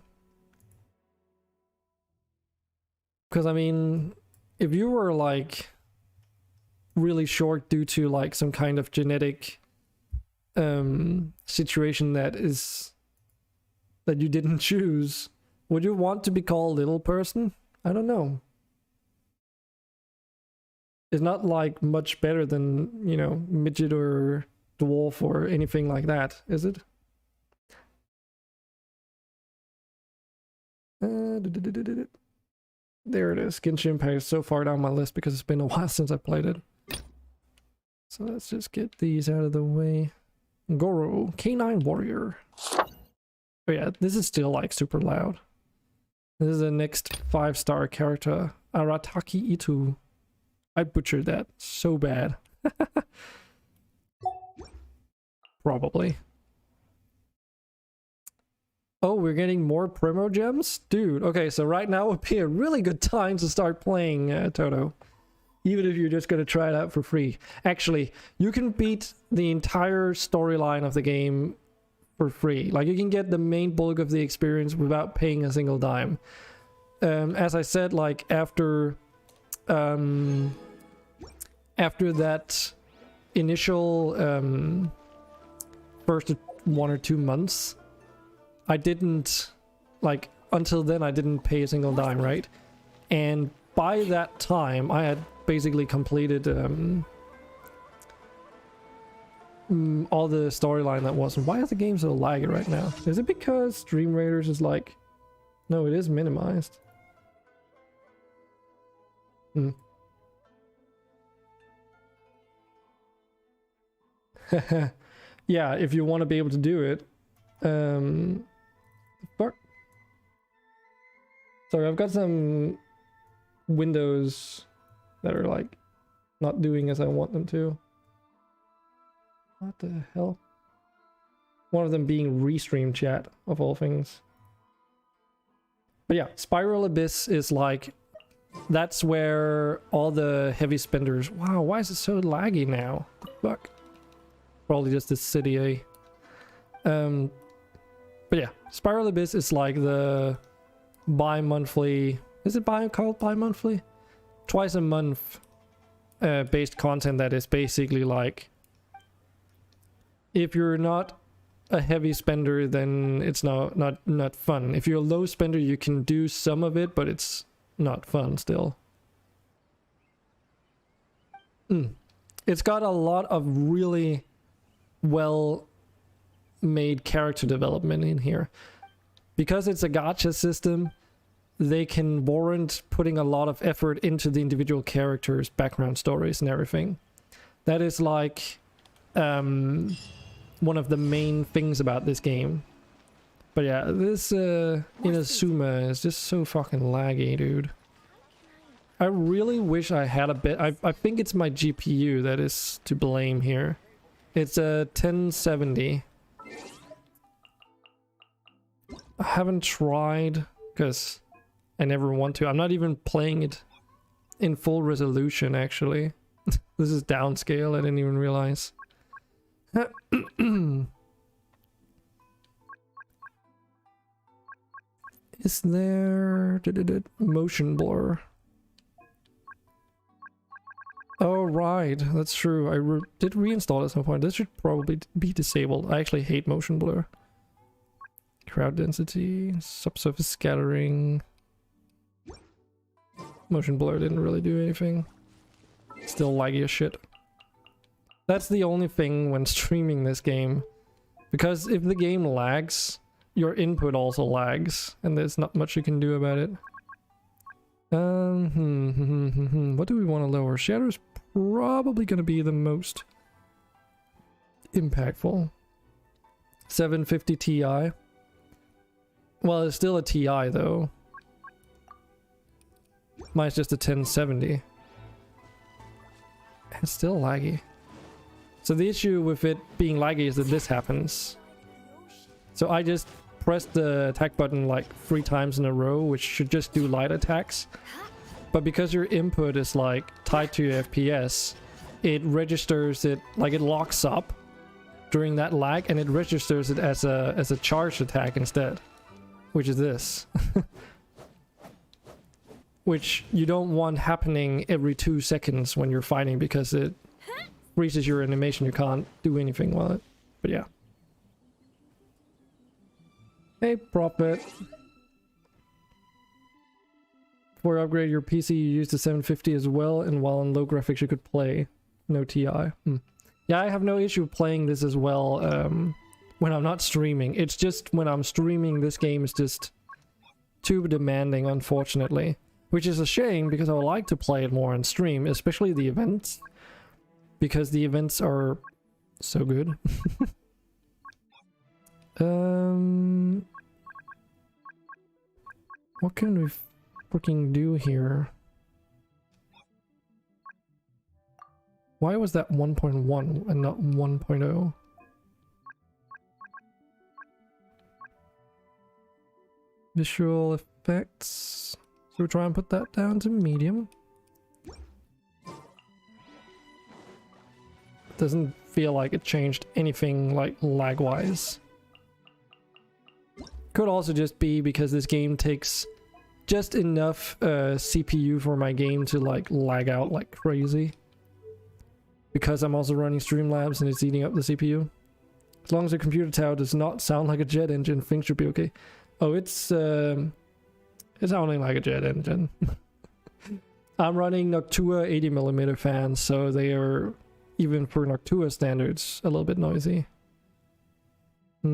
Because, I mean, if you were, like, really short due to, like, some kind of genetic situation that you didn't choose, would you want to be called little person? I don't know. It's not like much better than, you know, midget or dwarf or anything like that, is it? There it is. Genshin Impact is so far down my list because it's been a while since I played it. So let's just get these out of the way. Goro, K9 Warrior. Oh yeah, this is still like super loud. This is the next 5-star character, Arataki Itu. I butchered that so bad. Probably. Oh, we're getting more Primo Gems? Dude, okay, so right now would be a really good time to start playing Toto. Even if you're just gonna try it out for free. Actually, you can beat the entire storyline of the game for free. Like, you can get the main bulk of the experience without paying a single dime. As I said, like, after that initial first 1 or 2 months, I didn't, like, until then I didn't pay a single dime, right? And by that time I had basically completed all the storyline that was. Why is the game so laggy right now? Is it because Stream Raiders is like, no, it is minimized. Yeah, if you want to be able to do it. Fuck. Sorry, I've got some windows that are like not doing as I want them to. What the hell? One of them being restream chat, of all things. But yeah, Spiral Abyss is like, that's where all the heavy spenders... Wow, why is it so laggy now? The fuck? Probably just the city, eh? But yeah, Spiral Abyss is like the bi-monthly... Is it called bi-monthly? Twice a month based content that is basically like, if you're not a heavy spender, then it's not fun. If you're a low spender, you can do some of it, but it's not fun still. It's got a lot of really well made character development in here. Because it's a gacha system, they can warrant putting a lot of effort into the individual characters' background stories and everything. That is like one of the main things about this game. But yeah, this Inazuma is just so fucking laggy, dude. I really wish I had a bit... I think it's my GPU that is to blame here. It's a 1070. I haven't tried because I never want to. I'm not even playing it in full resolution, actually. This is downscale, I didn't even realize. Is there... motion blur? Oh, right, that's true. I did reinstall at some point. This should probably be disabled. I actually hate motion blur. Crowd density, subsurface scattering. Motion blur didn't really do anything. Still laggy as shit. That's the only thing when streaming this game. Because if the game lags, your input also lags, and there's not much you can do about it. What do we want to lower? Shadow's probably going to be the most impactful. 750 Ti. Well, it's still a Ti though. Mine's just a 1070. It's still laggy. So the issue with it being laggy is that this happens. So I just pressed the attack button like 3 times in a row, which should just do light attacks. But because your input is like tied to your FPS, it registers it, like it locks up during that lag, and it registers it as a charged attack instead, which is this. Which you don't want happening every 2 seconds when you're fighting, because it freezes your animation. You can't do anything with it. But yeah. Hey, Prophet. Before you upgrade your PC, you use the 750 as well, and while on low graphics you could play. No TI. Yeah, I have no issue playing this as well when I'm not streaming. It's just when I'm streaming, this game is just too demanding, unfortunately. Which is a shame, because I would like to play it more on stream, especially the events. Because the events are so good. What can we freaking do here? Why was that 1.1 and not 1.0? Visual effects. So we try and put that down to medium. Doesn't feel like it changed anything like lag-wise. Could also just be because this game takes just enough CPU for my game to like lag out like crazy. Because I'm also running Streamlabs and it's eating up the CPU. As long as the computer tower does not sound like a jet engine, things should be okay. Oh, it's sounding like a jet engine. I'm running Noctua 80mm fans, so they are, even for Noctua standards, a little bit noisy. I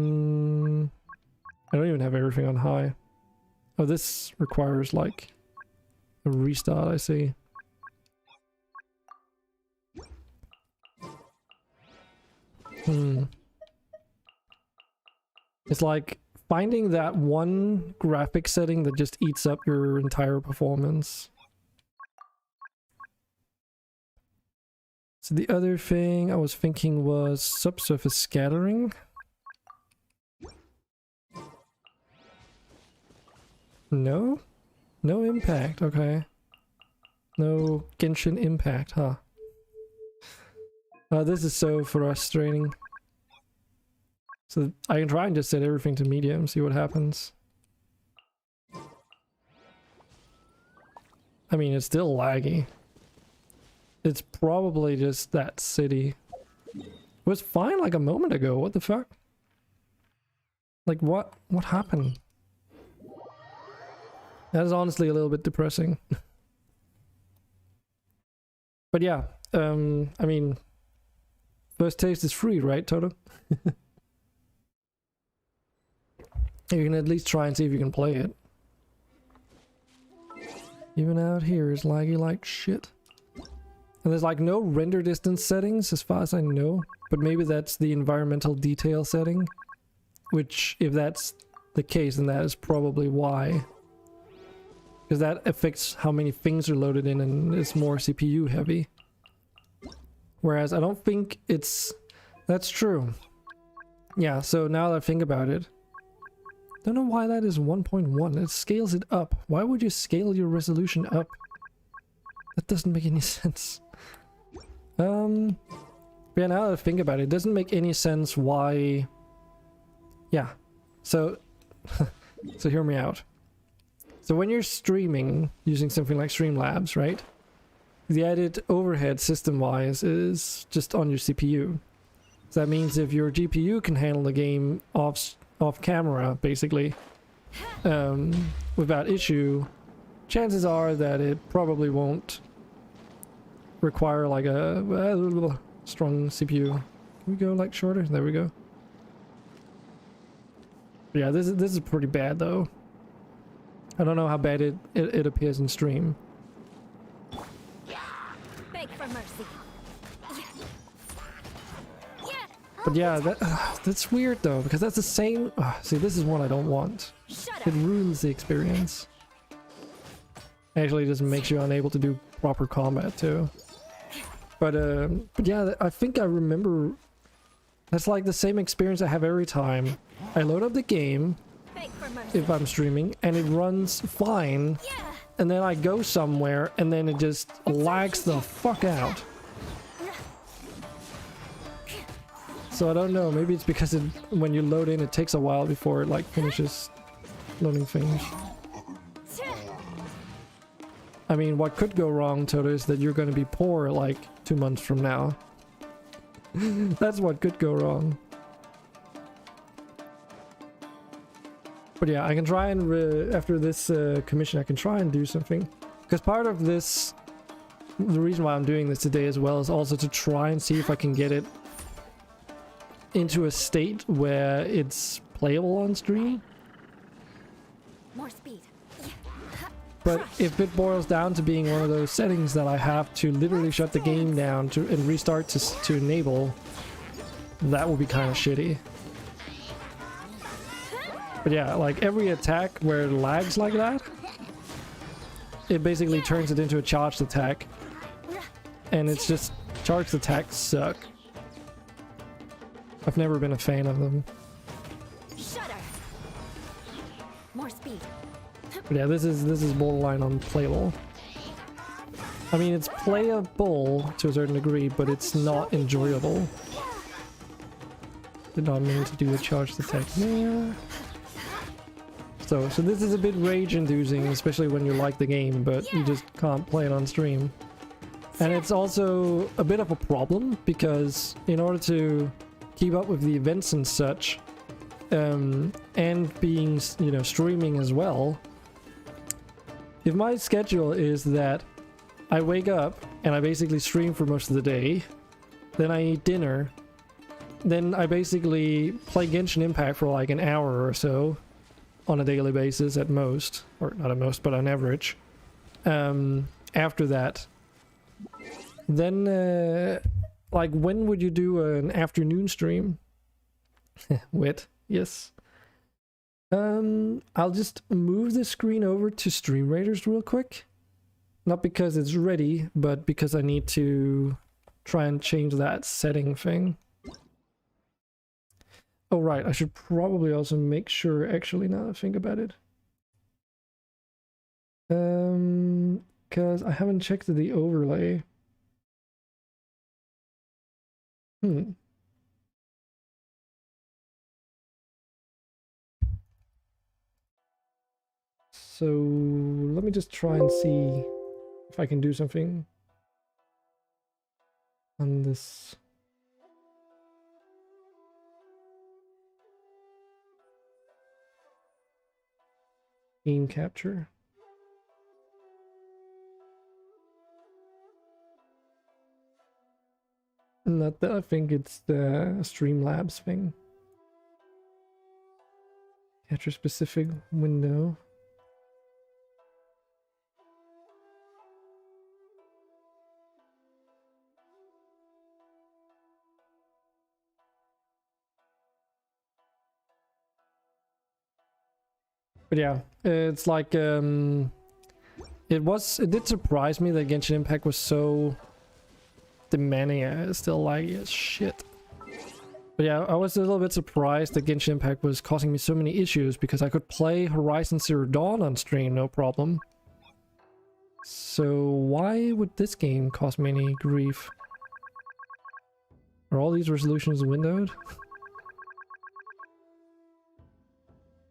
don't even have everything on high. Oh, this requires like a restart, I see. It's like finding that one graphic setting that just eats up your entire performance. So the other thing I was thinking was subsurface scattering. No? No impact, okay. No Genshin Impact, huh? This is so frustrating. So I can try and just set everything to medium, see what happens. I mean, it's still laggy. It's probably just that city. It was fine like a moment ago, what the fuck? Like what happened? That is honestly a little bit depressing. But yeah, I mean, first taste is free, right, Toto? You can at least try and see if you can play it. Even out here is laggy like shit. And there's like no render distance settings as far as I know, but maybe that's the environmental detail setting. Which, if that's the case, then that is probably why. Because that affects how many things are loaded in and it's more CPU heavy. Whereas I don't think that's true. Yeah, so now that I think about it, don't know why that is 1.1. It scales it up. Why would you scale your resolution up? That doesn't make any sense. Yeah, now that I think about it, it doesn't make any sense why... Yeah, so... so hear me out. So when you're streaming using something like Streamlabs, right? The added overhead system-wise is just on your CPU. So that means if your GPU can handle the game off camera, basically, without issue, chances are that it probably won't require like a strong CPU. Can we go like shorter? There we go. Yeah, this is pretty bad though. I don't know how bad it appears in stream. Beg for mercy. But yeah, that's weird though, because that's the same... see, this is what I don't want. Shut It ruins the experience. Actually, it just makes you unable to do proper combat too. But yeah, I think I remember... That's like the same experience I have every time. I load up the game, Beg for mercy. if I'm streaming, and it runs fine. Yeah. And then I go somewhere, and then it just lags the fuck out. So I don't know, maybe it's because when you load in, it takes a while before it like finishes loading things. I mean, what could go wrong, Toto, is that you're going to be poor like 2 months from now. That's what could go wrong. But yeah, I can try and, after this commission, I can try and do something. Because part of this, the reason why I'm doing this today as well, is also to try and see if I can get it into a state where it's playable on stream. More speed. But if it boils down to being one of those settings that I have to literally shut the game down and restart to enable, that would be kind of shitty. But yeah, like every attack where it lags like that, it basically turns it into a charged attack. And it's just, charged attacks suck. I've never been a fan of them. Shudder. More speed. But yeah, this is borderline unplayable. I mean, it's playable to a certain degree, but it's not enjoyable. Did not mean to do a charged attack there. So this is a bit rage-inducing, especially when you like the game, but you just can't play it on stream. And it's also a bit of a problem, because in order to keep up with the events and such, and being, you know, streaming as well, if my schedule is that I wake up and I basically stream for most of the day, then I eat dinner, then I basically play Genshin Impact for like an hour or so on a daily basis at most, or not at most, but on average. After that, then like when would you do an afternoon stream? Wit, yes. I'll just move the screen over to Stream Raiders real quick. Not because it's ready, but because I need to try and change that setting thing. Oh right, I should probably also make sure, actually, now that I think about it. Because I haven't checked the overlay. So let me just try and see if I can do something on this. Game capture. Not that I think it's the Streamlabs thing. Capture specific window. But yeah, it's like it did surprise me that Genshin Impact was so demanding. I still like it as shit. But yeah, I was a little bit surprised that Genshin Impact was causing me so many issues, because I could play Horizon Zero Dawn on stream, no problem. So why would this game cause me any grief? Are all these resolutions windowed?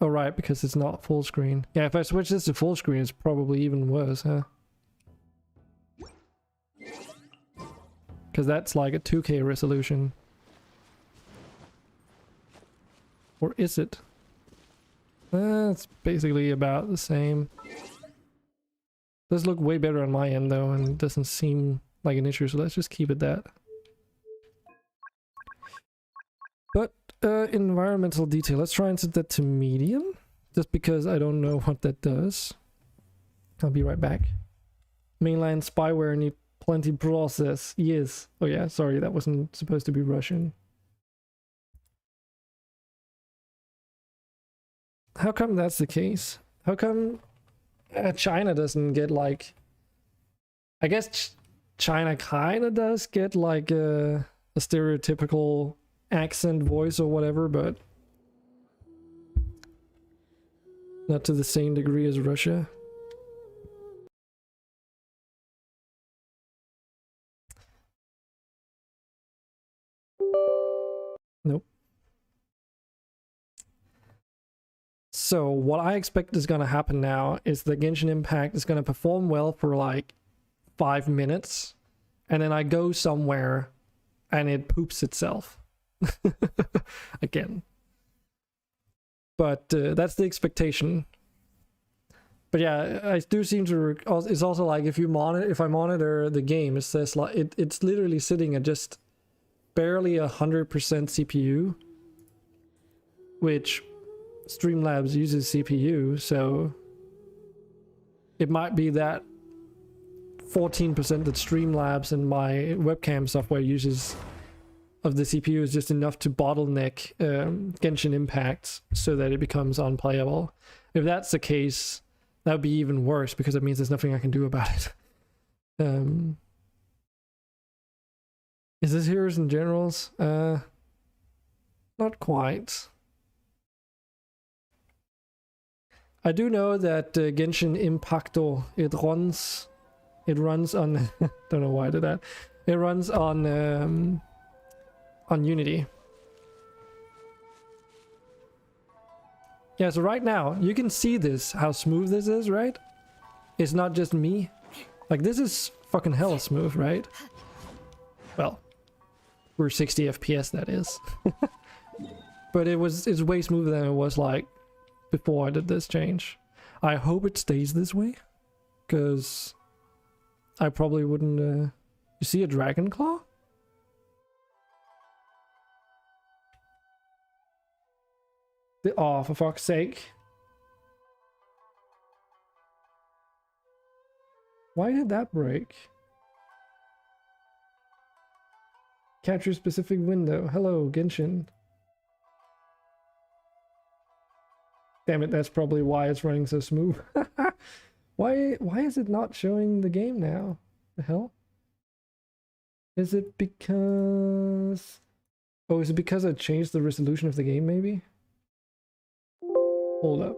Oh right, because it's not full screen. Yeah, if I switch this to full screen, it's probably even worse, huh? Because that's like a 2K resolution. Or is it? It's basically about the same. Does look way better on my end though, and doesn't seem like an issue, so let's just keep it that. But environmental detail, let's try and set that to medium. just because I don't know what that does. I'll be right back. Mainland spyware need plenty process. Yes. Oh yeah, sorry, that wasn't supposed to be Russian. How come that's the case? How come China doesn't get like... I guess China kind of does get like a stereotypical accent voice or whatever, but not to the same degree as Russia. Nope. So what I expect is going to happen now is that Genshin Impact is going to perform well for like 5 minutes, and then I go somewhere and it poops itself again. But that's the expectation. But yeah, I do seem to. It's also like if I monitor the game, it says like it's literally sitting at just barely 100% CPU, which Streamlabs uses CPU, so it might be that 14% that Streamlabs and my webcam software uses of the CPU is just enough to bottleneck Genshin Impact so that it becomes unplayable. If that's the case, that would be even worse because it means there's nothing I can do about it. Is this Heroes and Generals? Not quite. I do know that Genshin Impacto, it runs on don't know why I did that. It runs on Unity. Yeah, so right now you can see this, how smooth this is, right? It's not just me. Like this is fucking hella smooth, right? Well, we're 60 FPS, that is. But it's way smoother than it was like before I did this change. I hope it stays this way, because I probably wouldn't... You see a dragon claw? Oh, for fuck's sake. Why did that break? Capture specific window. Hello, Genshin. Damn it, that's probably why it's running so smooth. Why is it not showing the game now? The hell? Is it because... Oh, is it because I changed the resolution of the game, maybe? Hold up.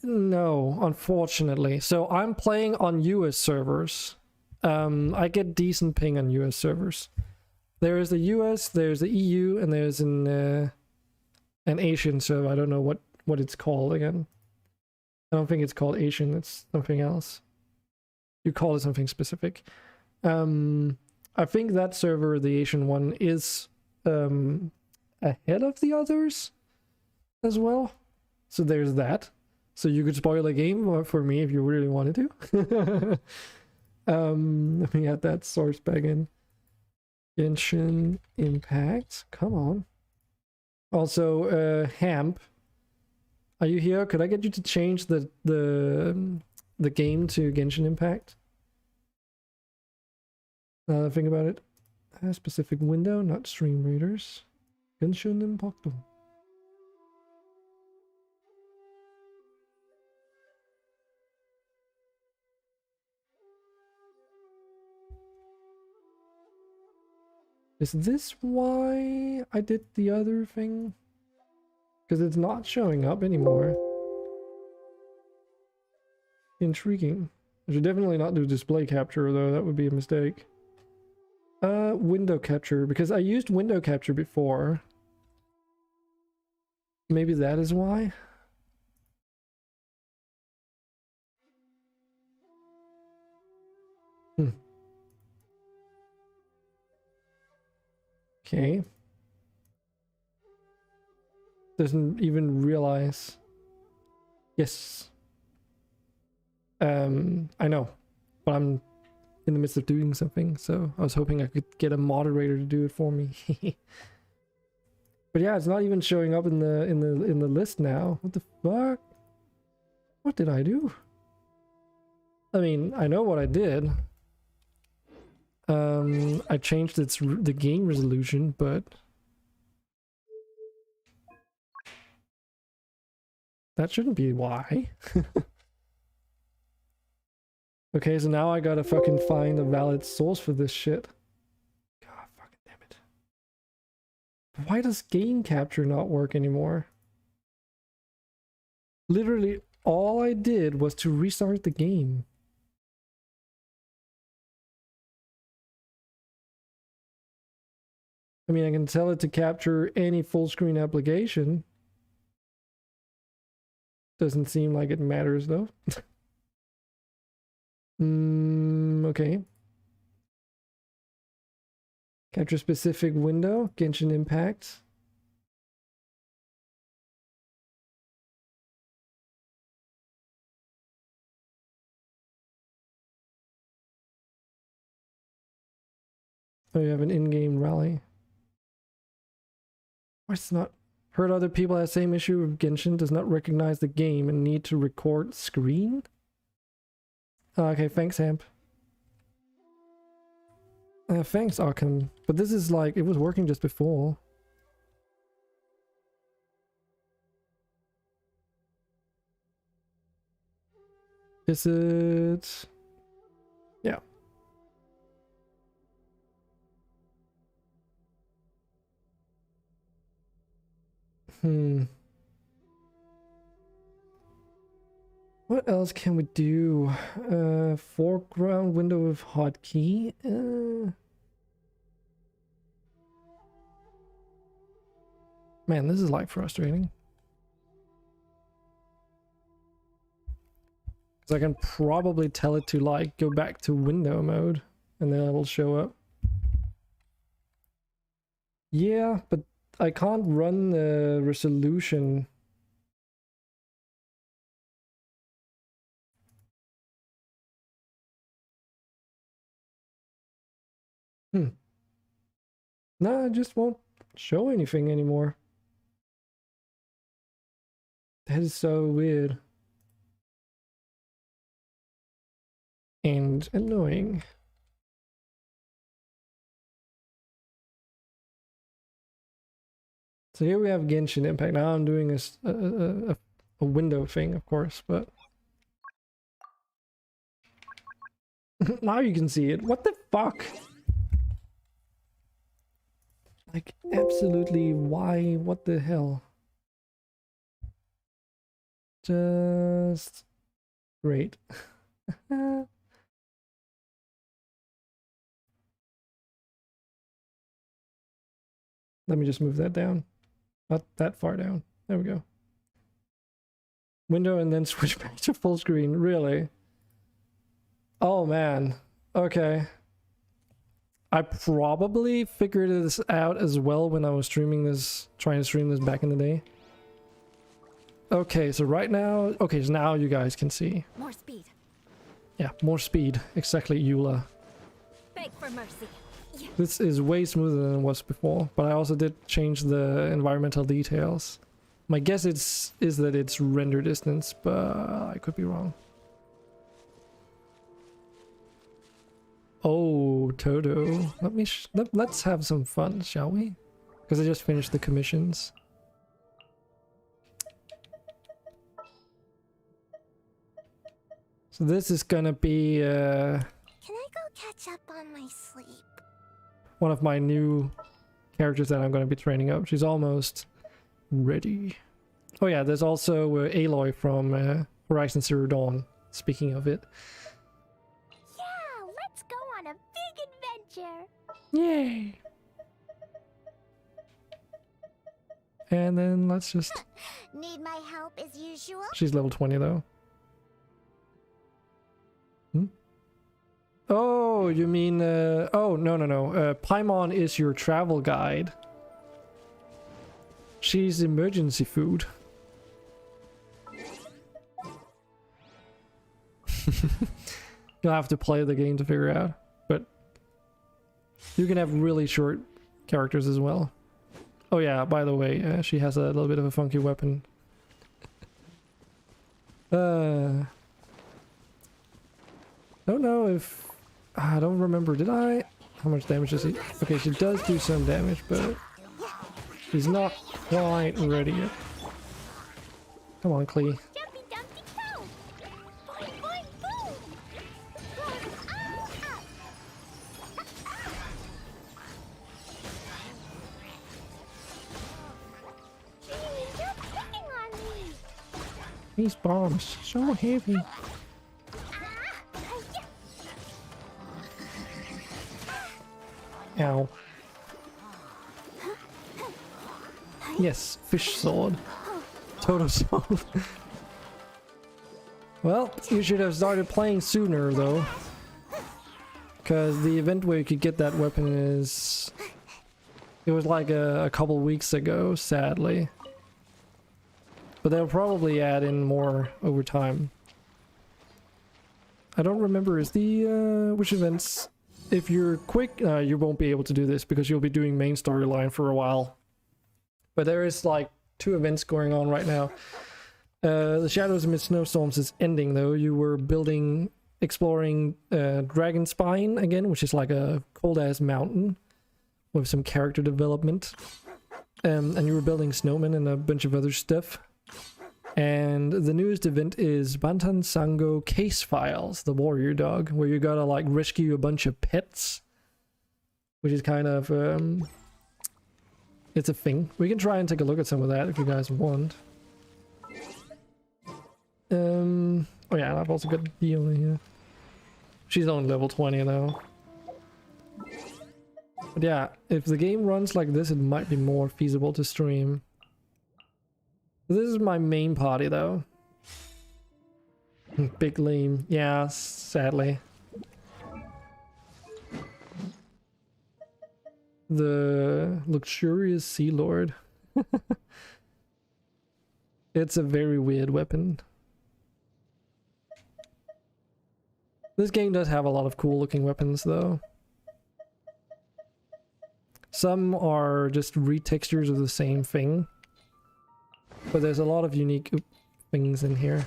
No, unfortunately. So I'm playing on US servers. I get decent ping on US servers. There is the US, there's the EU, and there's an Asian server. I don't know what it's called again. I don't think it's called Asian, it's something else. You call it something specific. I think that server, the Asian one, is ahead of the others as well. So there's that. So you could spoil a game for me if you really wanted to. Let me add that source back in. Genshin Impact. Come on. Also, Hamp. Are you here? Could I get you to change the game to Genshin Impact? Now that I think about it. A specific window, not stream readers. Genshin Impact. Is this why I did the other thing? Because it's not showing up anymore. Intriguing. I should definitely not do display capture though, that would be a mistake. Window capture, because I used window capture before. Maybe that is why? Okay. Doesn't even realize. Yes. I know, but I'm in the midst of doing something, so I was hoping I could get a moderator to do it for me. But yeah, it's not even showing up in the list now. What the fuck? What did I do? I mean, I know what I did. I changed the game resolution, but that shouldn't be why. Okay, so now I gotta fucking find a valid source for this shit. God fucking damn it. Why does game capture not work anymore? Literally all I did was to restart the game. I mean, I can tell it to capture any full screen application. Doesn't seem like it matters though. Okay. Capture specific window, Genshin Impact. Oh, you have an in-game rally. Why it's not? Heard other people have the same issue of Genshin does not recognize the game and need to record screen? Oh, okay, thanks, Hamp. Thanks, Arkham. But this is like, it was working just before. Is it? Yeah. What else can we do? Foreground window with hotkey. Man, this is like frustrating. Because I can probably tell it to like go back to window mode and then it'll show up. Yeah, but I can't run the resolution. No, it just won't show anything anymore. That is so weird. And annoying. So here we have Genshin Impact. Now I'm doing a window thing, of course, but now you can see it. What the fuck? Like, absolutely, why? What the hell? Just great. Let me just move that down. Not that far down. There we go. Window and then switch back to full screen. Really? Oh man. Okay. I probably figured this out as well when I was streaming this, trying to stream this back in the day. Okay, so right now, okay, so now you guys can see. More speed. Yeah, more speed. Exactly, Eula. Beg for mercy. Yeah. This is way smoother than it was before, but I also did change the environmental details. My guess is that it's render distance, but I could be wrong. Oh, Toto. Let's have some fun, shall we? Because I just finished the commissions. So this is gonna be Can I go catch up on my sleep? one of my new characters that I'm gonna be training up. She's almost ready. Oh yeah, there's also Aloy from Horizon Zero Dawn. Speaking of it. Yeah, let's go on a big adventure. Yay! And then let's just... Need my help as usual? She's level 20 though. Oh, you mean... oh, no. Paimon is your travel guide. She's emergency food. You'll have to play the game to figure out. But you can have really short characters as well. Oh yeah, by the way, she has a little bit of a funky weapon. Don't know if... I don't remember, did I? How much damage does he... Okay, she does do some damage, but... she's not quite ready yet. Come on, Klee. Jumpy dumpy go! Boing boing boom! Close all up! Jimmy, you're picking on me! These bombs, so heavy. Ow. Yes, fish sword. Total sword. Well, you should have started playing sooner though. Because the event where you could get that weapon is... it was like a couple weeks ago, sadly. But they'll probably add in more over time. I don't remember, is the... which events... if you're quick, you won't be able to do this because you'll be doing main storyline for a while. But there is like 2 events going on right now. The Shadows Amid Snowstorms is ending though. You were exploring Dragon Spine again, which is like a cold ass mountain with some character development. And you were building snowmen and a bunch of other stuff. And the newest event is Bantan Sango Case Files, the warrior dog, where you gotta like rescue a bunch of pets. Which is kind of, it's a thing. We can try and take a look at some of that if you guys want. Oh yeah, I've also got Diona here. She's on level 20 though. But yeah, if the game runs like this, it might be more feasible to stream. This is my main party though. Big lame. Yeah, sadly. The luxurious Sea Lord. It's a very weird weapon. This game does have a lot of cool looking weapons though. Some are just retextures of the same thing. But there's a lot of unique things in here.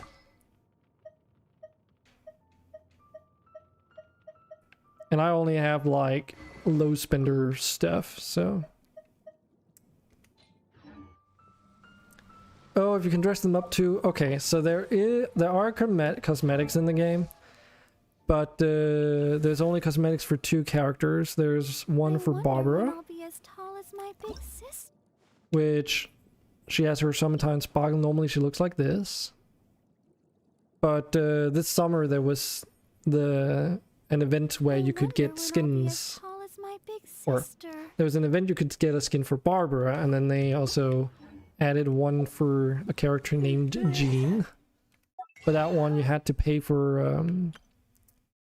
And I only have like low spender stuff, so... Oh, if you can dress them up too. Okay, so there are cosmetics in the game. But there's only cosmetics for 2 characters. There's one for Barbara. I'll be as tall as my big sister. Which... she has her summertime sparkle. Normally she looks like this. But this summer there was an event where you could get skins. Or there was an event you could get a skin for Barbara, and then they also added one for a character named Jean. But that one you had to pay for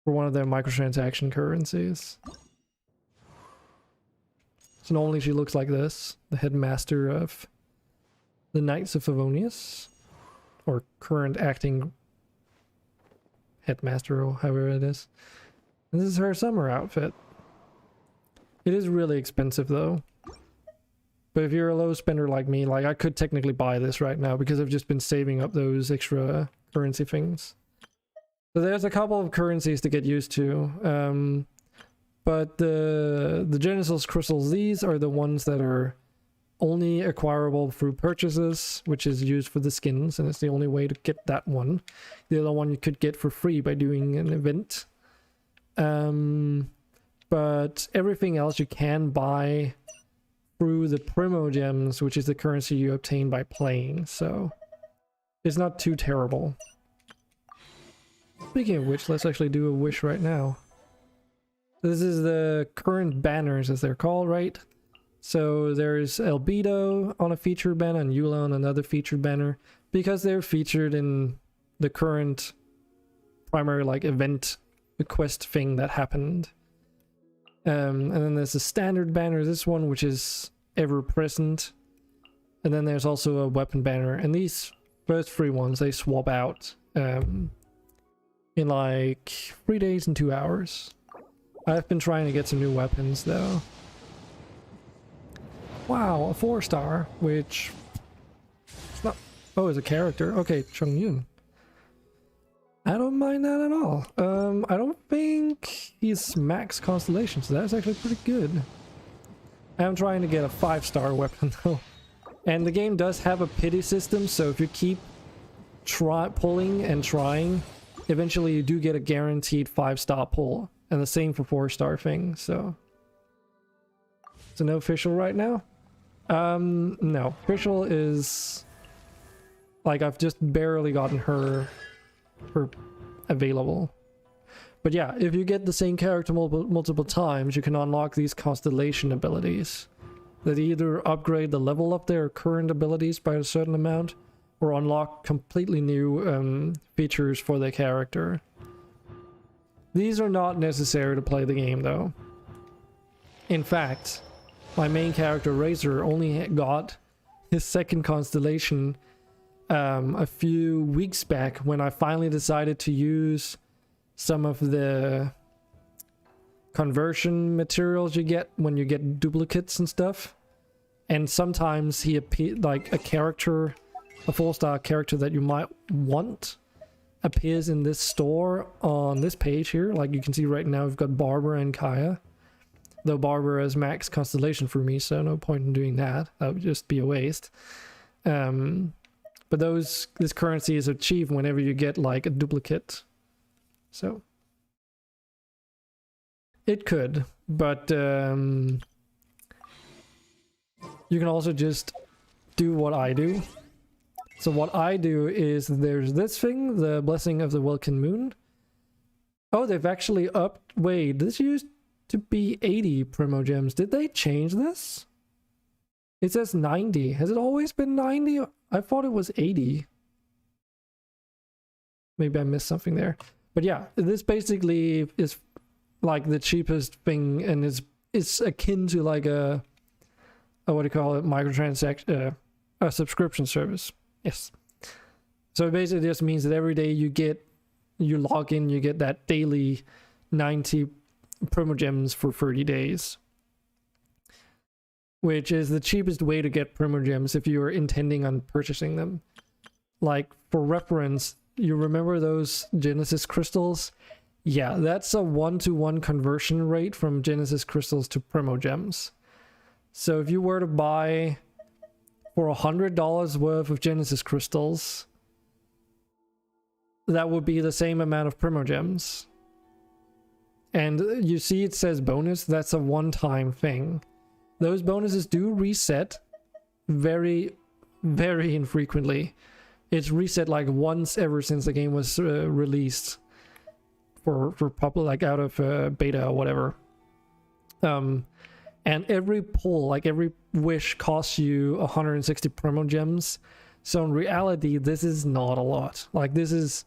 one of their microtransaction currencies. So normally she looks like this, the headmaster of the Knights of Favonius, or current acting headmaster, or however it is. And this is her summer outfit. It is really expensive though. But if you're a low spender like me, like I could technically buy this right now because I've just been saving up those extra currency things. So there's a couple of currencies to get used to. But the Genesis crystals, these are the ones that are only acquirable through purchases, which is used for the skins, and it's the only way to get that one. The other one you could get for free by doing an event. But everything else you can buy through the Primogems, which is the currency you obtain by playing, so it's not too terrible. Speaking of which, let's actually do a wish right now. This is the current banners, as they're called, right? So there's Albedo on a featured banner and Eula on another featured banner, because they're featured in the current primary like event quest thing that happened. And then there's a standard banner, this one, which is ever present. And then there's also a weapon banner, and these first 3 ones, they swap out in like 3 days and 2 hours. I've been trying to get some new weapons though. Wow, a 4-star, which it's not. Oh, it's a character. Okay, Chung Yun. I don't mind that at all. I don't think he's max constellation, so that's actually pretty good. I'm trying to get a 5-star weapon though. And the game does have a pity system, so if you keep pulling and trying, eventually you do get a guaranteed 5-star pull. And the same for 4-star thing, so. So no official right now? No. Official is like I've just barely gotten her available. But yeah, if you get the same character multiple times, you can unlock these constellation abilities that either upgrade the level of their current abilities by a certain amount or unlock completely new features for the character. These are not necessary to play the game though. In fact, my main character Razor only got his second constellation a few weeks back when I finally decided to use some of the conversion materials you get when you get duplicates and stuff. And sometimes he appears like a 4-star character that you might want appears in this store on this page here. Like you can see right now we've got Barbara and Kaya. Though Barbara is max constellation for me, so no point in doing that. That would just be a waste. But this currency is achieved whenever you get like a duplicate. So it could, but you can also just do what I do. So what I do is there's this thing, the Blessing of the Welkin Moon. Oh, they've actually upped. Wait, this used to be 80 Primo Gems. Did they change this? It says 90. Has it always been 90? I thought it was 80. Maybe I missed something there. But yeah, this basically is like the cheapest thing, and it's akin to like a what do you call it, microtransaction, a subscription service. Yes. So it basically just means that every day you log in, you get that daily 90 Primo Gems for 30 days. Which is the cheapest way to get Primo Gems if you are intending on purchasing them. Like, for reference, you remember those Genesis crystals? Yeah, that's a 1-to-1 conversion rate from Genesis crystals to Primo Gems. So if you were to buy for $100 worth of Genesis crystals, that would be the same amount of Primo Gems. And you see it says bonus, that's a one-time thing. Those bonuses do reset very, very infrequently. It's reset like once ever since the game was released for public, like out of beta or whatever. And every pull, like every wish, costs you 160 Primo Gems. So in reality, this is not a lot. Like this is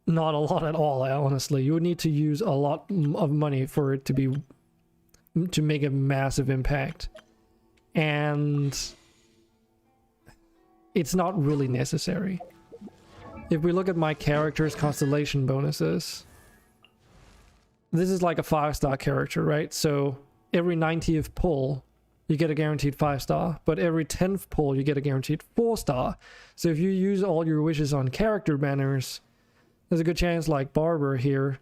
not a lot at all, honestly. You would need to use a lot of money for it to make a massive impact, and it's not really necessary. If we look at my character's constellation bonuses, this is like a 5-star character, right? So every 90th pull you get a guaranteed 5-star, but every 10th pull you get a guaranteed 4-star. So if you use all your wishes on character banners, there's a good chance, like Barber here,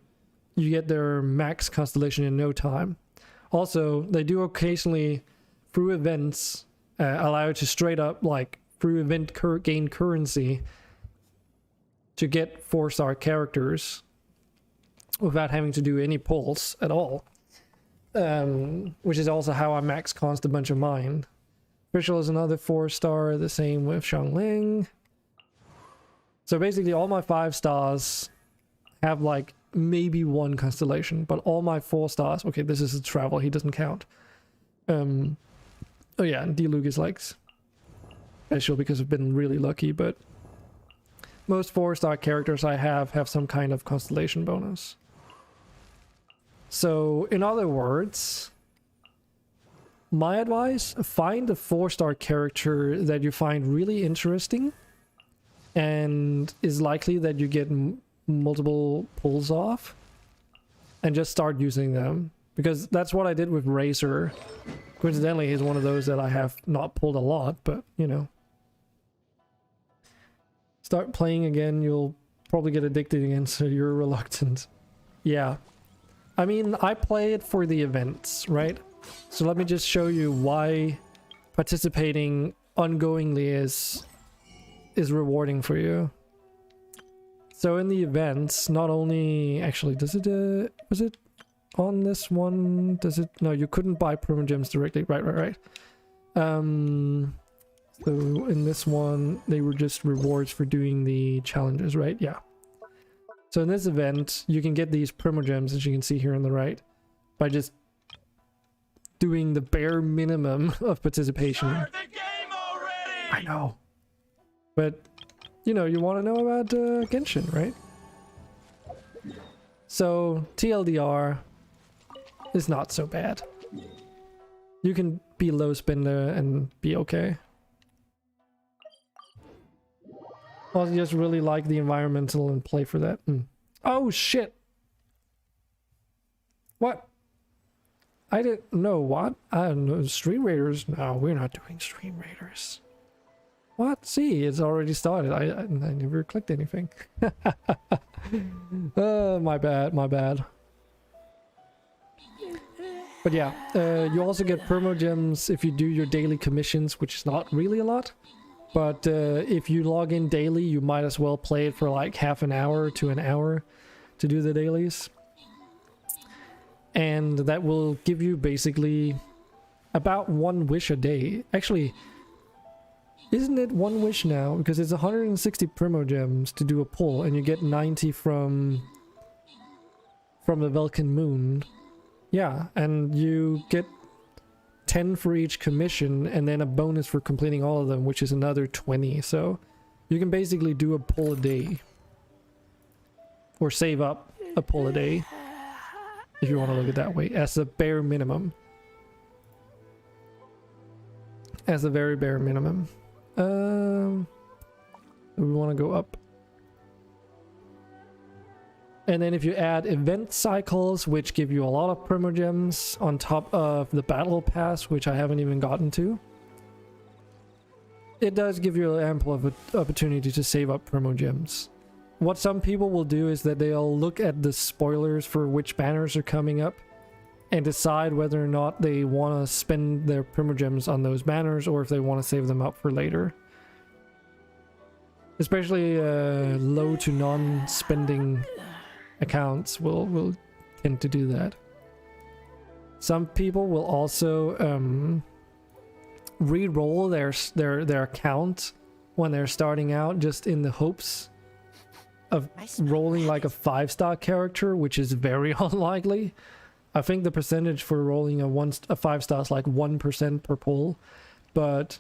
you get their max constellation in no time. Also, they do occasionally, through events, allow you to straight up, like, through event gain currency to get 4-star characters without having to do any pulls at all. Which is also how I max const a bunch of mine. Official is another 4-star, the same with Xiangling. So basically all my 5-stars have like maybe one constellation, but all my 4-stars, okay, this is a travel, he doesn't count. Oh yeah, and D-Luke is like special because I've been really lucky, but most 4-star characters I have some kind of constellation bonus. So in other words, my advice, find a 4-star character that you find really interesting and is likely that you get multiple pulls off, and just start using them. because that's what I did with Razor. Coincidentally, he's one of those that I have not pulled a lot, but you know. Start playing again, you'll probably get addicted again, so you're reluctant. Yeah. I mean, I play it for the events, right? So let me just show you why participating ongoingly is rewarding for you. So in the events, not only... Actually, does it... was it on this one? Does it... No, you couldn't buy Primogems directly. Right. So in this one, they were just rewards for doing the challenges, right? Yeah. So in this event, you can get these Primogems, as you can see here on the right, by just doing the bare minimum of participation. I know. But, you know, you want to know about Genshin, right? So, TLDR is not so bad. You can be low spender and be okay. I just really like the environmental and play for that. Oh shit! What? I didn't know what? I don't know. Stream Raiders? No, we're not doing Stream Raiders. What? See, it's already started. I never clicked anything. My bad. But yeah, you also get Primogems if you do your daily commissions, which is not really a lot. But if you log in daily, you might as well play it for like half an hour to an hour to do the dailies. And that will give you basically about 1 wish a day. Actually, isn't it 1 wish now? Because it's 160 Primogems to do a pull, and you get 90 from the Velkin Moon. Yeah, and you get 10 for each commission, and then a bonus for completing all of them, which is another 20. So you can basically do a pull a day, or save up a pull a day, if you want to look at it that way, as a bare minimum. As a very bare minimum. We want to go up. And then if you add event cycles, which give you a lot of Primogems on top of the battle pass, which I haven't even gotten to, it does give you an ample of opportunity to save up Primogems. What some people will do is that they'll look at the spoilers for which banners are coming up and decide whether or not they want to spend their Primogems on those banners or if they want to save them up for later. Especially low to non-spending accounts will tend to do that. Some people will also re-roll their account when they're starting out, just in the hopes of rolling like a 5-star character, which is very unlikely. I think the percentage for rolling a 5-star is like 1% per pull, but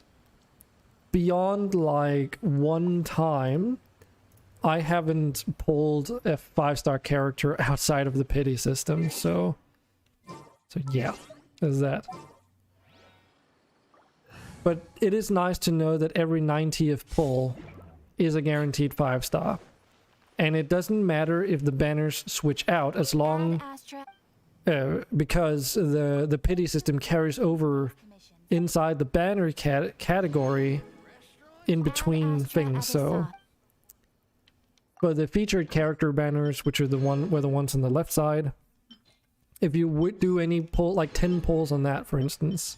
beyond like one time, I haven't pulled a 5-star character outside of the pity system, so yeah, there's that. But it is nice to know that every 90th pull is a guaranteed 5-star. And it doesn't matter if the banners switch out, as long because the pity system carries over inside the banner category in between things. So, but the featured character banners, which are the ones on the left side, if you would do any pull, like 10 pulls on that, for instance,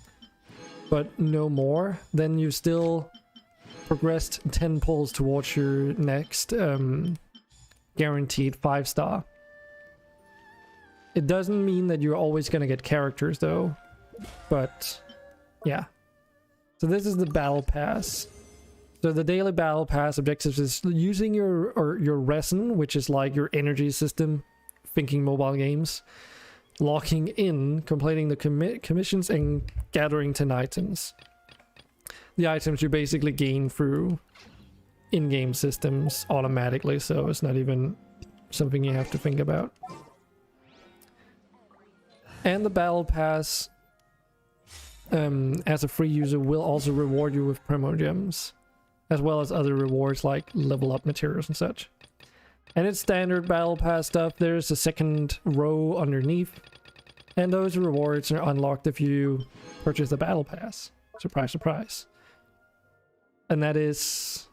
but no more, then you still progressed 10 pulls towards your next guaranteed 5-star. It doesn't mean that you're always going to get characters though, but yeah. So this is the battle pass. So the daily battle pass objectives is using your resin, which is like your energy system, thinking mobile games, locking in, completing the commissions, and gathering 10 items. The items you basically gain through in-game systems automatically, so it's not even something you have to think about. And the battle pass, as a free user, will also reward you with Primogems, as well as other rewards like level up materials and such. And it's standard battle pass stuff. There's a second row underneath And those rewards are unlocked if you purchase the battle pass. Surprise, surprise. And that is...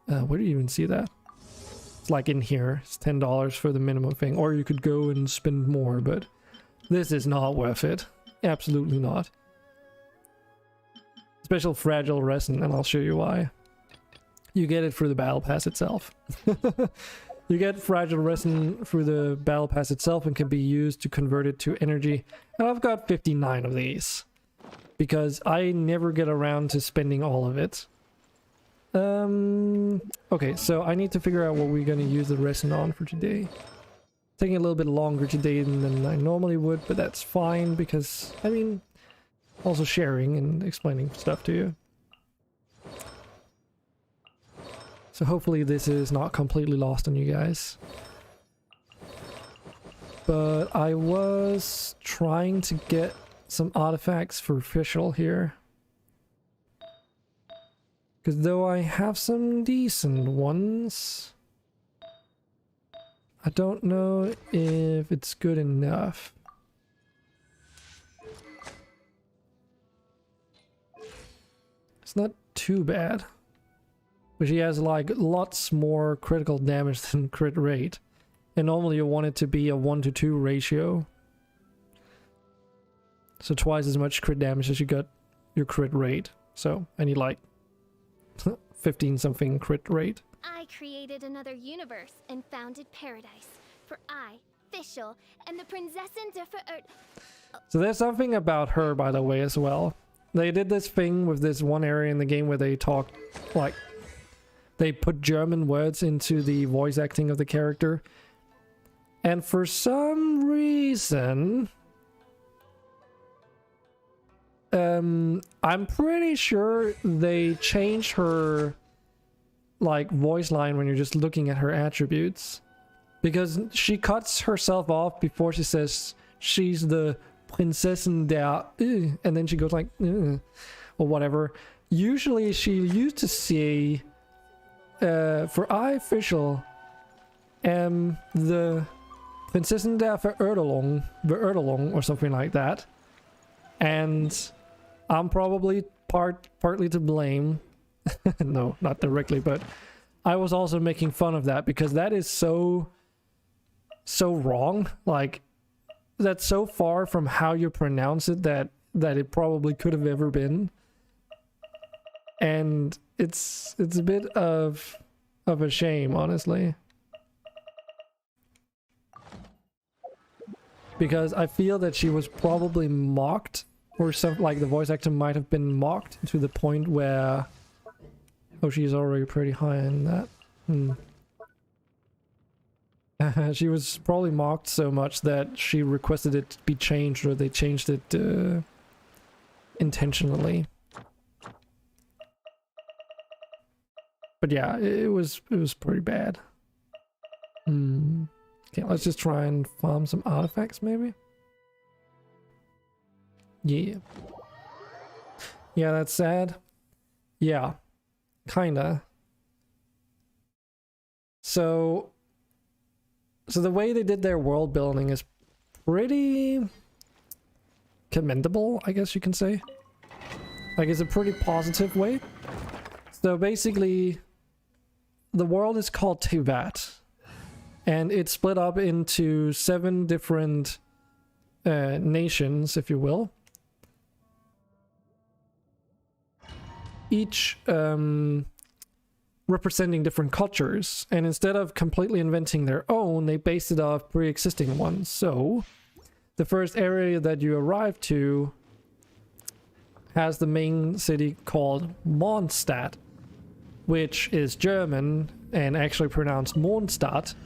where do you even see that? It's like in here. It's $10 for the minimum thing. Or you could go and spend more, but this is not worth it. Absolutely not. Special fragile resin, and I'll show you why. You get it through the battle pass itself. You get fragile resin through the battle pass itself and can be used to convert it to energy. And I've got 59 of these because I never get around to spending all of it. Okay, so I need to figure out what we're going to use the resin on for today. Taking a little bit longer today than I normally would, but that's fine because, I mean, also sharing and explaining stuff to you. So hopefully this is not completely lost on you guys. But I was trying to get some artifacts for official here. Because though I have some decent ones, I don't know if it's good enough. It's not too bad. But she has like lots more critical damage than crit rate. And normally you want it to be a 1-to-2 ratio. So twice as much crit damage as you got your crit rate. So I need like 15 something crit rate. I created another universe and founded paradise for I, Fischl, and the Prinzessin der Verirrt. So there's something about her, by the way, as well. They did this thing with this one area in the game where they talk like... They put German words into the voice acting of the character. And for some reason... I'm pretty sure they changed her like voice line when you're just looking at her attributes. Because she cuts herself off before she says she's the Prinzessin der... and then she goes like... or whatever. Usually she used to say... for I, Fischl, am the Prinzessin der Verirrung, or something like that. And I'm probably partly to blame. No, not directly, but I was also making fun of that because that is so wrong. Like, that's so far from how you pronounce it that it probably could have ever been. And it's a bit of a shame, honestly. Because I feel that she was probably mocked, or something, like the voice actor might have been mocked to the point where... Oh, she's already pretty high in that. She was probably mocked so much that she requested it to be changed, or they changed it intentionally. But yeah, it was pretty bad. Okay, let's just try and farm some artifacts, maybe? Yeah. Yeah, that's sad. Yeah. Kinda. So the way they did their world building is pretty commendable, I guess you can say. Like, it's a pretty positive way. So basically, the world is called Tevat, and it's split up into 7 different nations, if you will. Each representing different cultures, and instead of completely inventing their own, they based it off pre-existing ones. So the first area that you arrive to has the main city called Mondstadt, which is German and actually pronounced Mondstadt,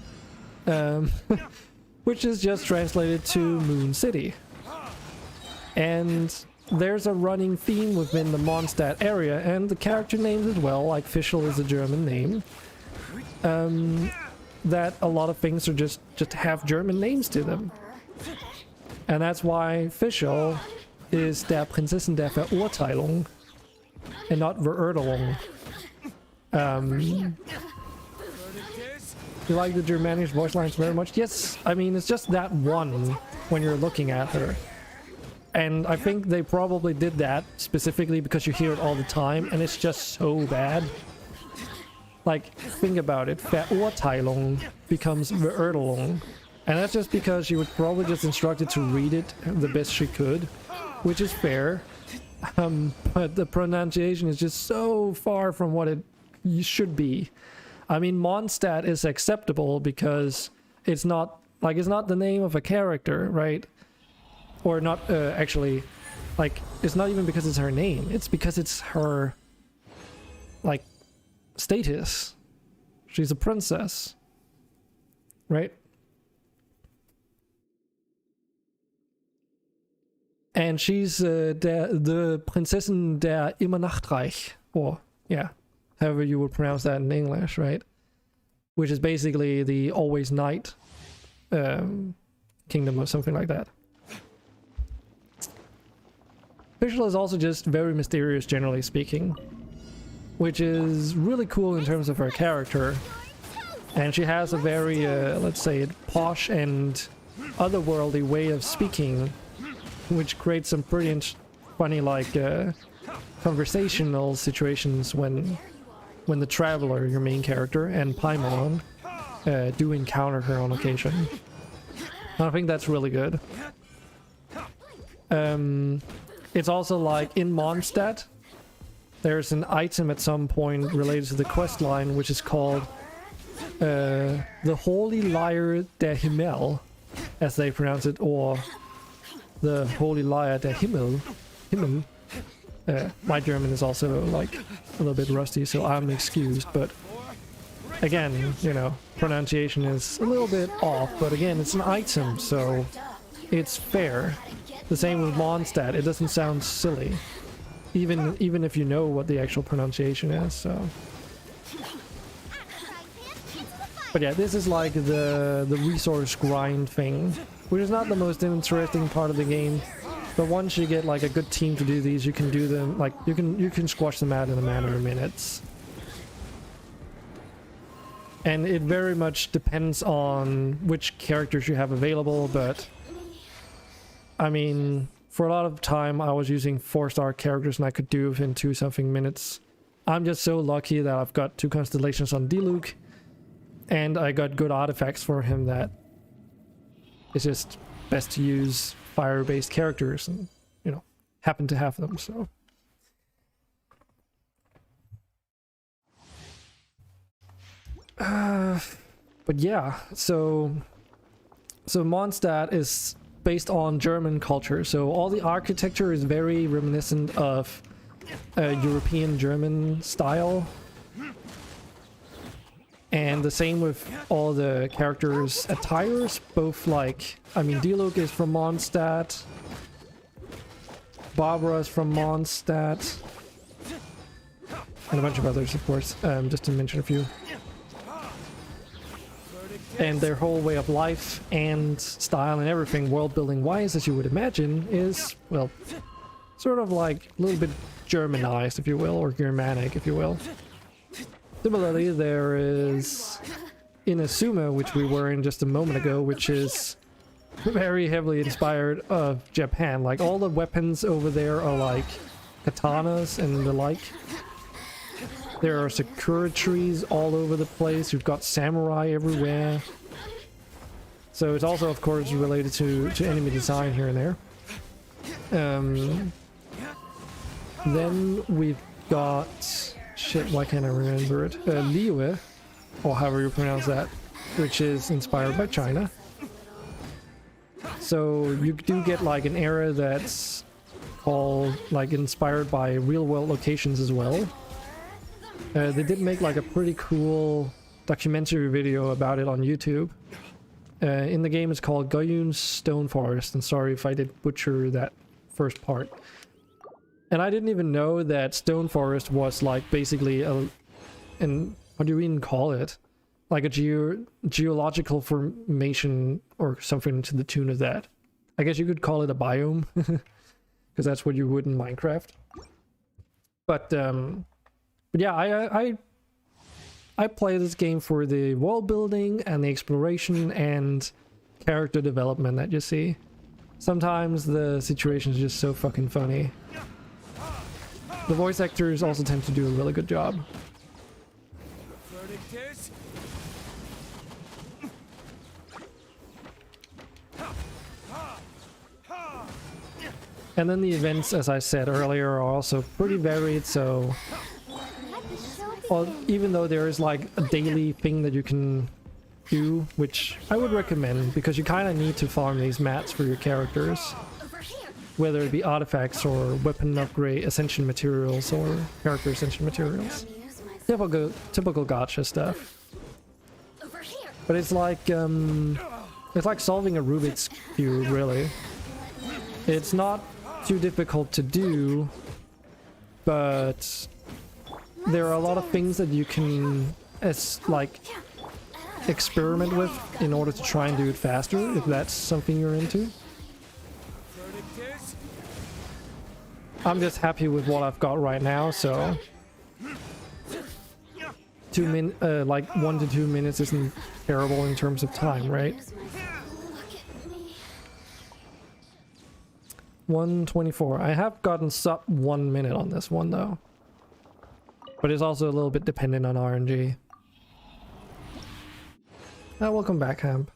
which is just translated to Moon City. And there's a running theme within the Mondstadt area, and the character names as well, like Fischl is a German name, that a lot of things are just have German names to them. And that's why Fischl is der Prinzessin der Verurteilung and not Verirrung. You like the Germanic voice lines very much? Yes, I mean, it's just that one when you're looking at her. And I think they probably did that specifically because you hear it all the time, and it's just so bad. Like, think about it. Verurteilung becomes Verurteilung. And that's just because she was probably just instructed to read it the best she could, which is fair. But the pronunciation is just so far from what it should be. I mean, Mondstadt is acceptable because it's not the name of a character, right? Or not actually, like, it's not even because it's her name. It's because it's her, like, status. She's a princess, right? And she's the Prinzessin der Immernachtreich, or yeah, however you would pronounce that in English, right? Which is basically the always night kingdom or something like that. Fischl is also just very mysterious, generally speaking, which is really cool in terms of her character. And she has a very, let's say, posh and otherworldly way of speaking, which creates some pretty funny, like, conversational situations when the Traveler, your main character, and Paimon do encounter her on occasion. And I think that's really good. It's also like in Mondstadt, there's an item at some point related to the quest line, which is called the Holy Lyre der Himmel, as they pronounce it, or the Holy Lyre der Himmel. My German is also like a little bit rusty, so I'm excused, but again, you know, pronunciation is a little bit off, but again, it's an item, so it's fair. The same with Mondstadt, it doesn't sound silly, even if you know what the actual pronunciation is, so. But yeah, this is like the resource grind thing, which is not the most interesting part of the game. But once you get like a good team to do these, you can do them, like you can squash them out in a matter of minutes. And it very much depends on which characters you have available, but I mean, for a lot of time I was using 4-star characters and I could do within 2-something minutes. I'm just so lucky that I've got 2 constellations on Diluc, and I got good artifacts for him that it's just best to use fire-based characters, and, you know, happen to have them, so. But yeah, so Mondstadt is based on German culture, so all the architecture is very reminiscent of European German style. And the same with all the characters' attires, both like, I mean, Diluc is from Mondstadt, Barbara is from Mondstadt, and a bunch of others, of course, just to mention a few. And their whole way of life and style and everything, world building wise, as you would imagine, is, well, sort of like a little bit Germanized, if you will, or Germanic, if you will. Similarly, there is Inazuma, which we were in just a moment ago, which is very heavily inspired of Japan. Like, all the weapons over there are like katanas and the like. There are sakura trees all over the place. You've got samurai everywhere. So it's also, of course, related to enemy design here and there. Then we've got... Shit, why can't I remember it? Liyue, or however you pronounce that, which is inspired by China. So you do get like an era that's called, like, inspired by real-world locations as well. They did make like a pretty cool documentary video about it on YouTube. In the game it's called Goyun's Stone Forest, and sorry if I did butcher that first part. And I didn't even know that Stone Forest was like basically what do you even call it? Like a geological formation or something to the tune of that. I guess you could call it a biome, because that's what you would in Minecraft. But yeah, I play this game for the world building and the exploration and character development that you see. Sometimes the situation is just so fucking funny. The voice actors also tend to do a really good job. Verdict is And then the events, as I said earlier, are also pretty varied, so well, even though there is like a daily thing that you can do, which I would recommend because you kind of need to farm these mats for your characters, whether it be artifacts or weapon upgrade, ascension materials, or character ascension materials. Typical gacha stuff. But it's like solving a Rubik's Cube, really. It's not too difficult to do, but there are a lot of things that you can experiment with in order to try and do it faster, if that's something you're into. I'm just happy with what I've got right now, so 1 to 2 minutes isn't terrible in terms of time, right? 1:24. I have gotten sub 1 minute on this one though, but it's also a little bit dependent on RNG. Welcome back, Hamp.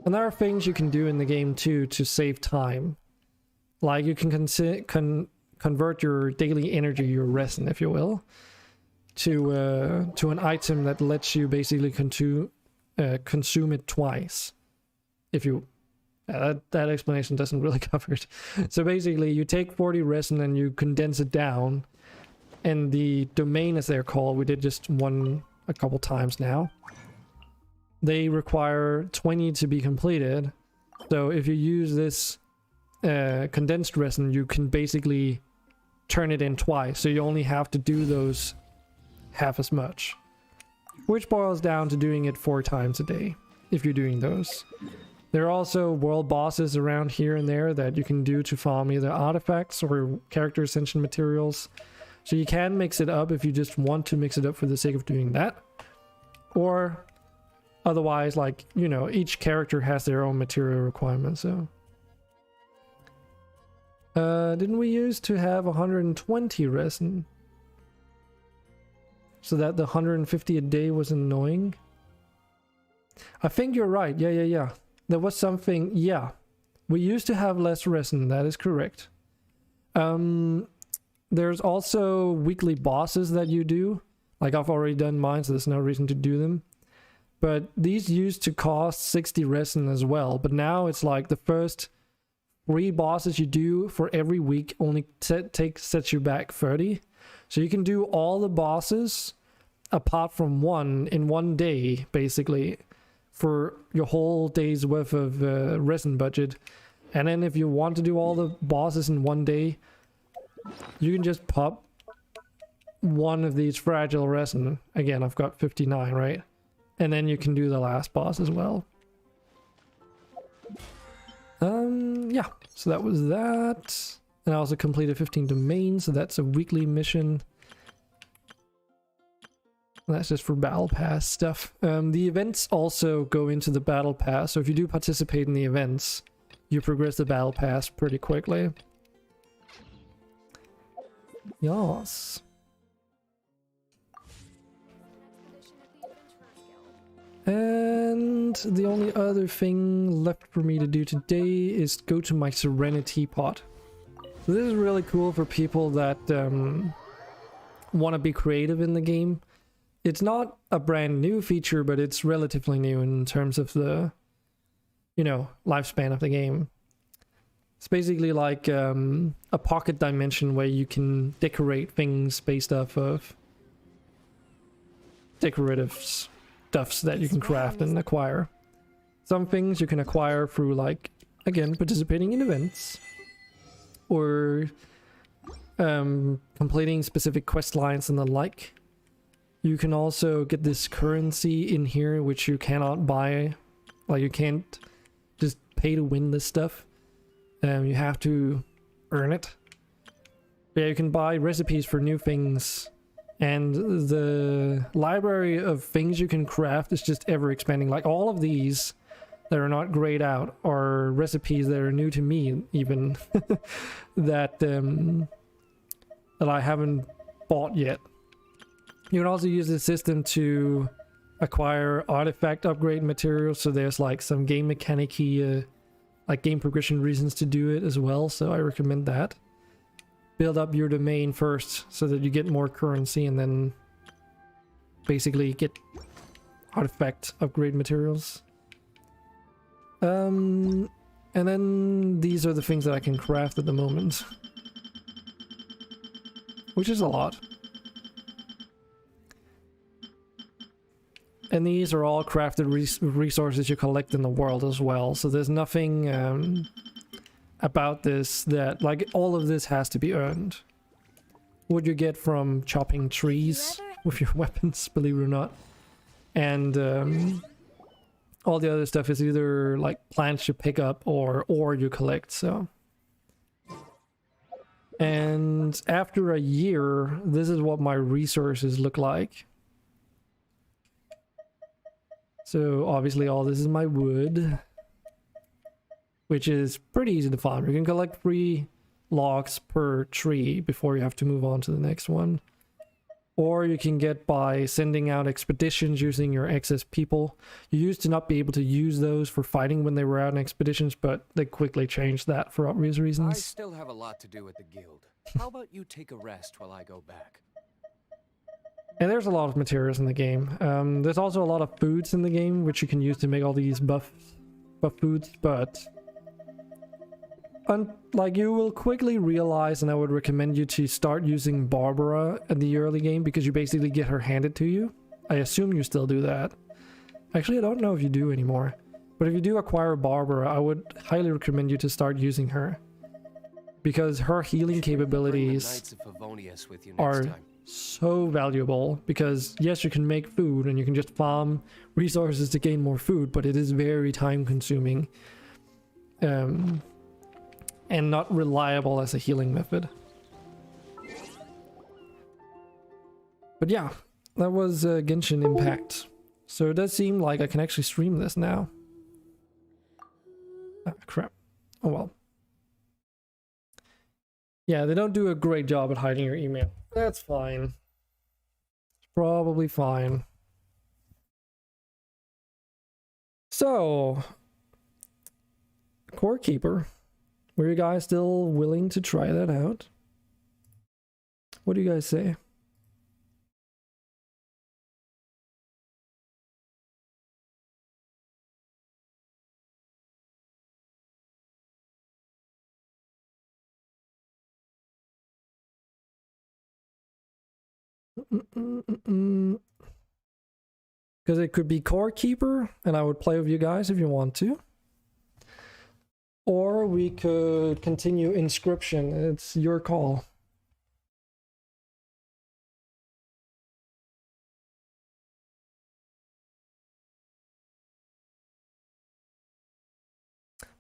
And there are things you can do in the game too to save time. Like you can convert your daily energy, your resin, if you will, to an item that lets you basically consume it twice. If you that explanation doesn't really cover it. So basically, you take 40 resin and you condense it down, and the domain, as they're called, we did just one a couple times now. They require 20 to be completed. So if you use this condensed resin, you can basically turn it in twice. So you only have to do those half as much, which boils down to doing it 4 times a day if you're doing those. There are also world bosses around here and there that you can do to farm either artifacts or character ascension materials. So you can mix it up if you just want to mix it up for the sake of doing that. Or otherwise, like, you know, each character has their own material requirements, so. Didn't we used to have 120 resin? So that the 150 a day was annoying? I think you're right, yeah. There was something, yeah. We used to have less resin, that is correct. There's also weekly bosses that you do. Like, I've already done mine, so there's no reason to do them. But these used to cost 60 resin as well. But now it's like the first 3 bosses you do for every week only sets you back 30. So you can do all the bosses apart from one in one day, basically, for your whole day's worth of resin budget. And then if you want to do all the bosses in one day, you can just pop one of these fragile resin. Again, I've got 59, right? And then you can do the last boss as well. Yeah, so that was that. And I also completed 15 domains, so that's a weekly mission. That's just for battle pass stuff. The events also go into the battle pass, so if you do participate in the events, you progress the battle pass pretty quickly. Yes. And the only other thing left for me to do today is go to my Serenity pot. So this is really cool for people that want to be creative in the game. It's not a brand new feature, but it's relatively new in terms of the, you know, lifespan of the game. It's basically like a pocket dimension where you can decorate things based off of decorative stuffs that you can craft and acquire. Some things you can acquire through, like, again, participating in events or completing specific quest lines and the like. You can also get this currency in here, which you cannot buy. Like, you can't just pay to win this stuff. You have to earn it. But yeah, you can buy recipes for new things And the library of things you can craft is just ever expanding. Like all of these that are not grayed out are recipes that are new to me even that that I haven't bought yet. You can also use this system to acquire artifact upgrade materials, so there's like some game mechanic-y like game progression reasons to do it as well, so I recommend that. Build up your domain first so that you get more currency and then basically get artifact upgrade materials. And then these are the things that I can craft at the moment, which is a lot. And these are all crafted resources you collect in the world as well, so there's nothing about this that, like, all of this has to be earned. What you get from chopping trees with your weapons, believe it or not. And all the other stuff is either like plants you pick up or ore you collect, so. And after a year, this is what my resources look like. So obviously all this is my wood, which is pretty easy to farm. You can collect 3 logs per tree before you have to move on to the next one. Or you can get by sending out expeditions using your excess people. You used to not be able to use those for fighting when they were out in expeditions, but they quickly changed that for obvious I reasons. still have a lot to do at the guild. How about you take a rest while I go back? And there's a lot of materials in the game. There's also a lot of foods in the game, which you can use to make all these buff foods, but like, you will quickly realize, and I would recommend you to start using Barbara in the early game, because you basically get her handed to you. I assume you still do that. Actually, I don't know if you do anymore. But if you do acquire Barbara, I would highly recommend you to start using her, because her healing capabilities are so valuable. Because yes, you can make food and you can just farm resources to gain more food, but it is very time consuming. And not reliable as a healing method. But yeah, that was Genshin Impact. So it does seem like I can actually stream this now. Ah, crap. Oh well. Yeah, they don't do a great job at hiding your email. That's fine. It's probably fine. So, Core Keeper. Were you guys still willing to try that out? What do you guys say? Because it could be Core Keeper, and I would play with you guys if you want to. Or we could continue Inscription. It's your call.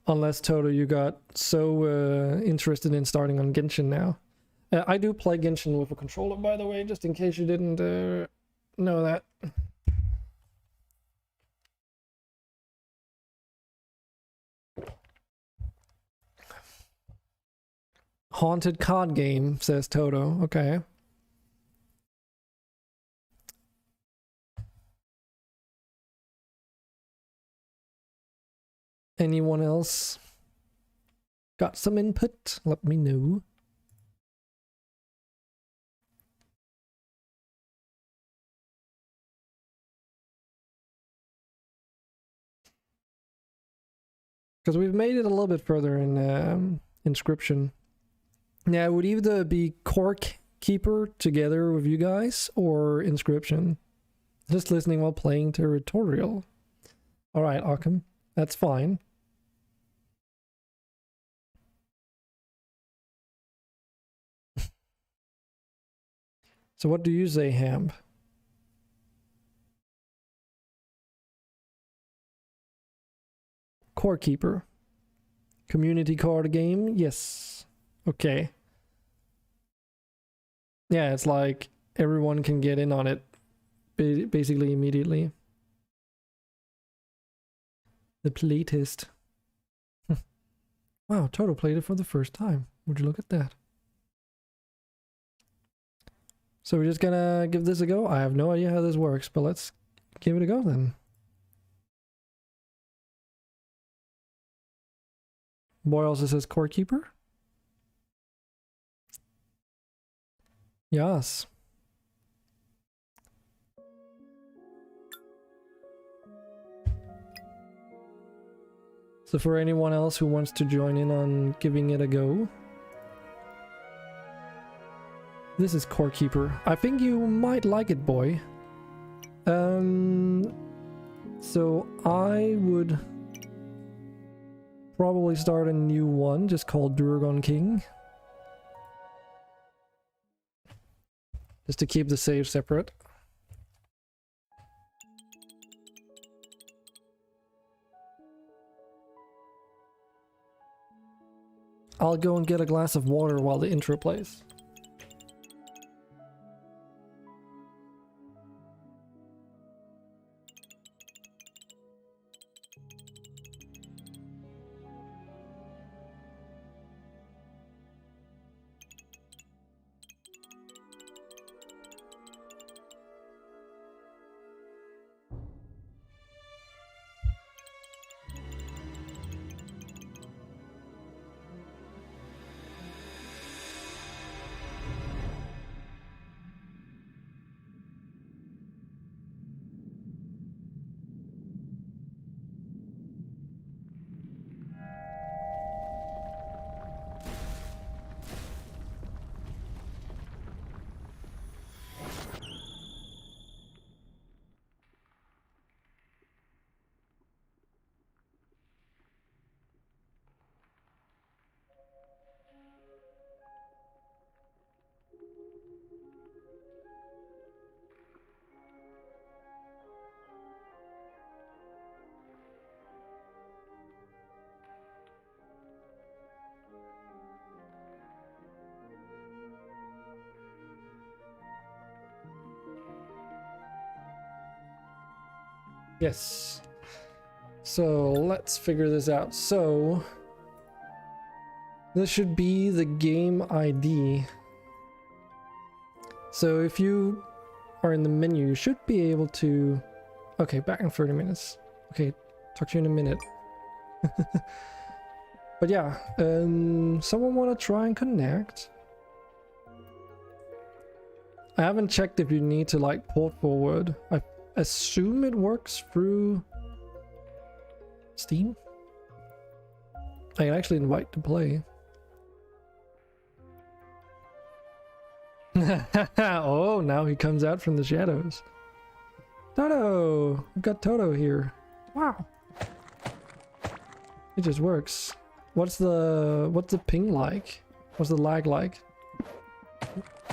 Unless, Toto, you got so interested in starting on Genshin now. I do play Genshin with a controller, by the way, just in case you didn't know that. Haunted card game, says Toto. Okay. Anyone else got some input? Let me know. Because we've made it a little bit further in Inscription. Yeah, it would either be Core Keeper together with you guys or Inscription. Just listening while playing Territorial. Alright, Occam. That's fine. So what do you say, Ham? Core Keeper. Community card game? Yes. Okay. Yeah, it's like everyone can get in on it basically immediately. The playtest. Wow, Toto played it for the first time. Would you look at that? So we're just gonna give this a go. I have no idea how this works, but let's give it a go then. Boy also says Core Keeper. Yes. So for anyone else who wants to join in on giving it a go, this is Core Keeper. I think you might like it, boy. So I would probably start a new one just called Durgon King. Just to keep the save separate. I'll go and get a glass of water while the intro plays. Yes. So let's figure this out. So this should be the game ID. So if you are in the menu, you should be able to... Okay, back in 30 minutes. Okay, talk to you in a minute. But yeah, someone want to try and connect? I haven't checked if you need to like port forward. I assume it works through Steam. I can actually invite to play. Oh, now he comes out from the shadows. Toto! We've got Toto here. Wow. It just works. What's the ping like? What's the lag like?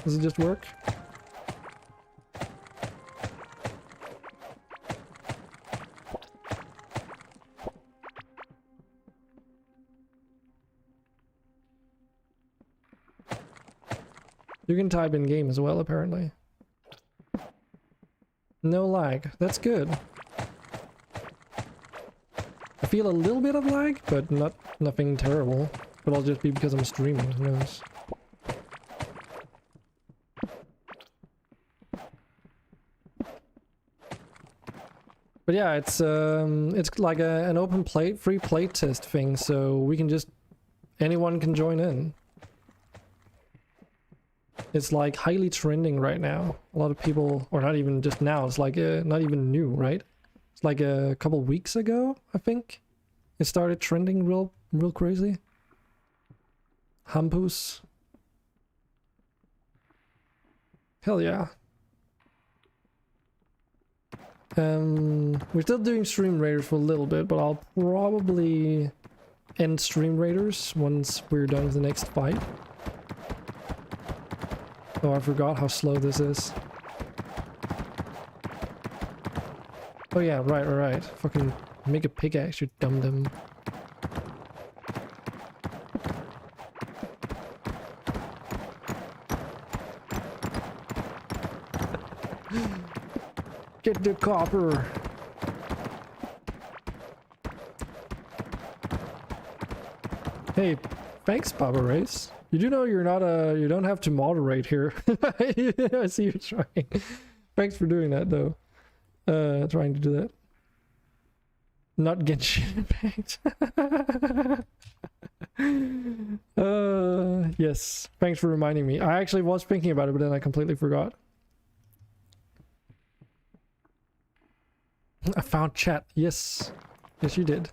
Does it just work? You can type in game as well, apparently. No lag. That's good. I feel a little bit of lag, but nothing terrible. But I'll just be because I'm streaming, who knows. But yeah, it's like an open free playtest thing, so we can just... anyone can join in. It's like highly trending right now. A lot of people, or not even just now, it's like not even new, right? It's like a couple weeks ago, I think. It started trending real crazy. Hampus. Hell yeah. We're still doing Stream Raiders for a little bit, but I'll probably end Stream Raiders once we're done with the next fight. Oh, I forgot how slow this is. Oh yeah, right. Fucking make a pickaxe, you dum-dum. Get the copper. Hey, thanks, Baba Race. You do know you're not you don't have to moderate here. I see you trying. Thanks for doing that though. Trying to do that. Not Genshin Impact. Yes. Thanks for reminding me. I actually was thinking about it, but then I completely forgot. I found chat. Yes. Yes, you did.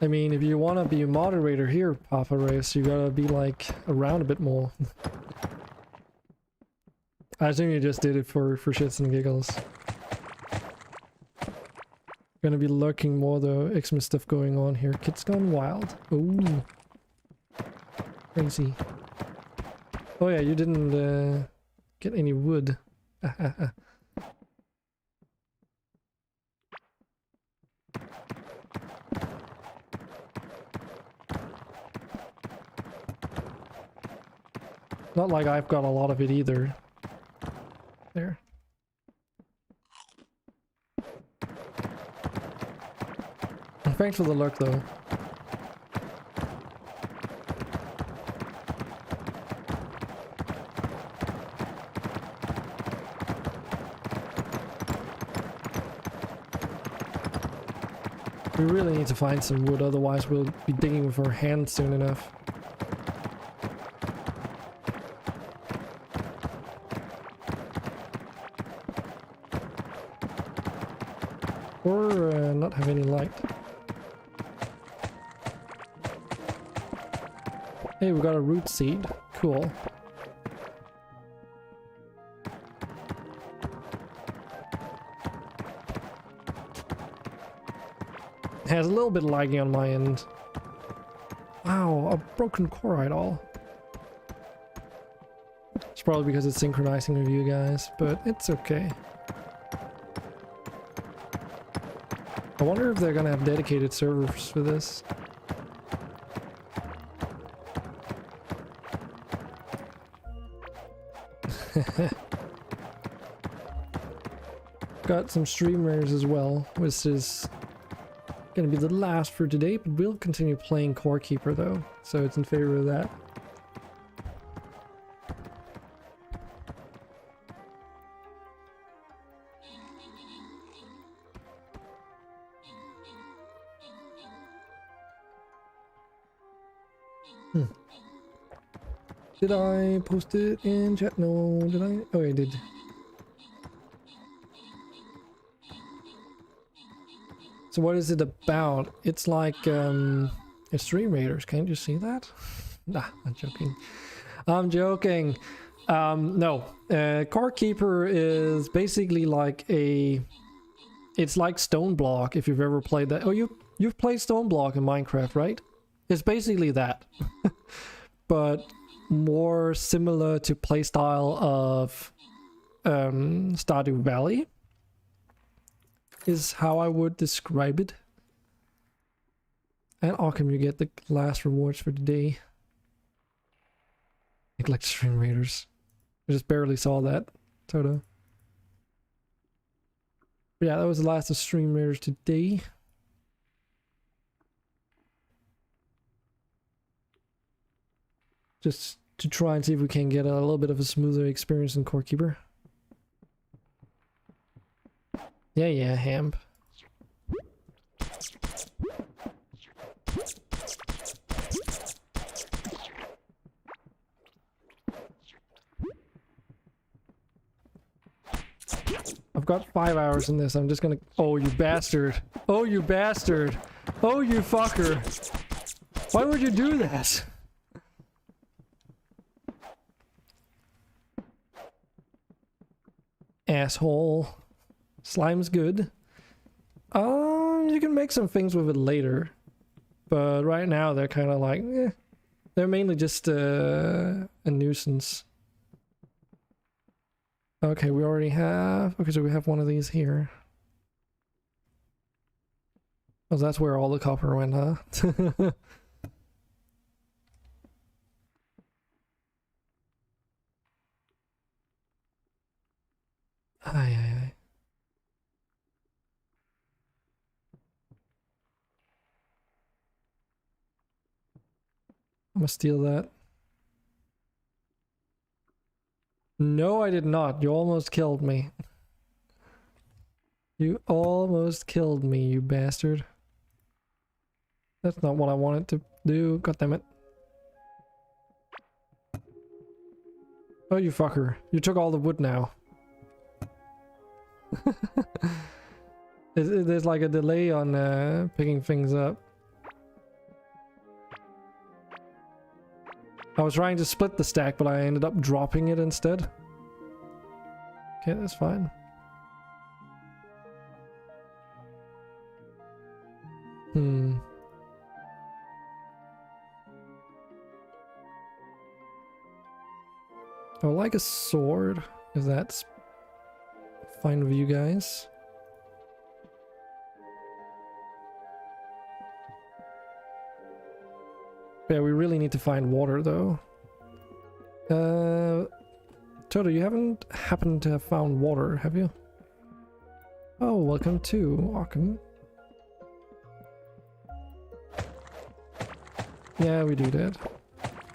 I mean, if you want to be a moderator here, Papa Race, you gotta be like around a bit more. I assume you just did it for shits and giggles. Gonna be lurking more though. Xmas stuff going on here. Kids Gone Wild. Ooh. Crazy. Oh yeah, you didn't get any wood. Not like I've got a lot of it either. There. Thanks for the lurk though. We really need to find some wood, otherwise we'll be digging with our hands soon enough. Or not have any light. Hey, we got a root seed. Cool. It has a little bit of lagging on my end. Wow, a broken core idol. It's probably because it's synchronizing with you guys, but it's okay. I wonder if they're gonna have dedicated servers for this. Got some streamers as well, which is gonna be the last for today, but we'll continue playing Core Keeper though, so it's in favor of that. Did I post it in chat? No, did I? Oh, I did. So what is it about? It's like it's Stream Raiders. Can't you see that? Nah, I'm joking. I'm joking. No, Core Keeper is basically like it's like Stone Block if you've ever played that. Oh, you've played Stone Block in Minecraft, right? It's basically that, but more similar to playstyle of Stardew Valley is how I would describe it. And Arkham, you get the last rewards for the day. Neglect Stream Raiders. I just barely saw that. Toto. But yeah, that was the last of Stream Raiders today. Just to try and see if we can get a little bit of a smoother experience in Core Keeper. Yeah, Ham. I've got 5 hours in this. I'm just gonna... Oh, you bastard. Oh, you bastard. Oh, you fucker. Why would you do that? Asshole. Slime's good. You can make some things with it later. But right now they're kind of like, eh. They're mainly just a nuisance. Okay, we already have... Okay, so we have one of these here. Oh, that's where all the copper went, huh? Aye, aye, aye. I'm gonna steal that. No, I did not. You almost killed me. You almost killed me, you bastard. That's not what I wanted to do. God damn it. Oh, you fucker. You took all the wood now. There's like a delay on picking things up. I was trying to split the stack, but I ended up dropping it instead. Okay, that's fine. Hmm. I would like a sword, if that's fine with you guys. Yeah, we really need to find water though. Toto, you haven't happened to have found water, have you? Oh, welcome to Arkham. Yeah, we do that.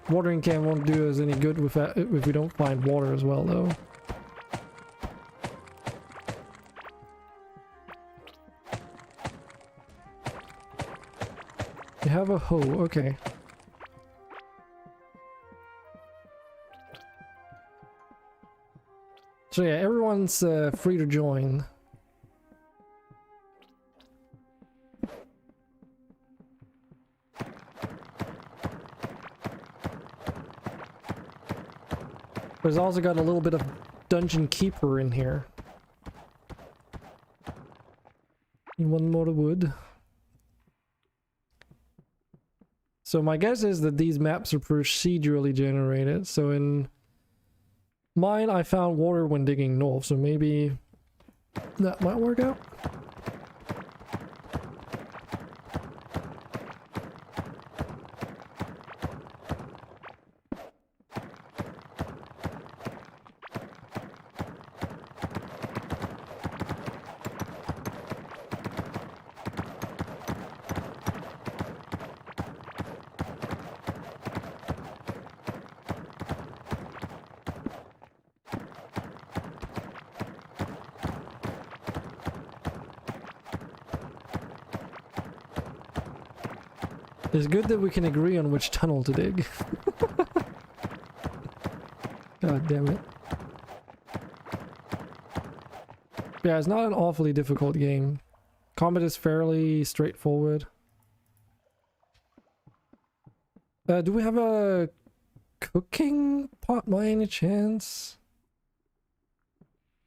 Watering can won't do us any good with that if we don't find water as well, though. You have a hoe, okay. So yeah, everyone's free to join. There's also got a little bit of Dungeon Keeper in here. Need one more wood. So my guess is that these maps are procedurally generated. So in mine, I found water when digging north, so maybe that might work out. It's good that we can agree on which tunnel to dig. God damn it. Yeah, it's not an awfully difficult game. Combat is fairly straightforward. Do we have a cooking pot by any chance?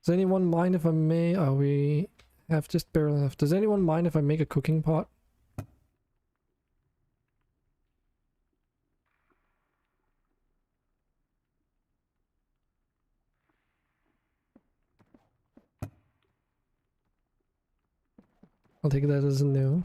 Does anyone mind if I may? Oh, we have just barely enough. Does anyone mind if I make a cooking pot? I'll take that as a no.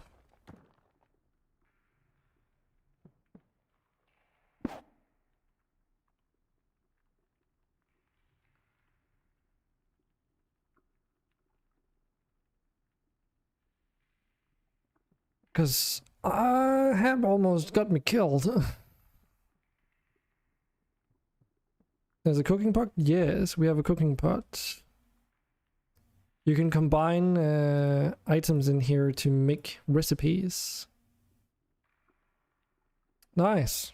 Because I have almost got me killed. There's a cooking pot? Yes, we have a cooking pot. You can combine items in here to make recipes. Nice.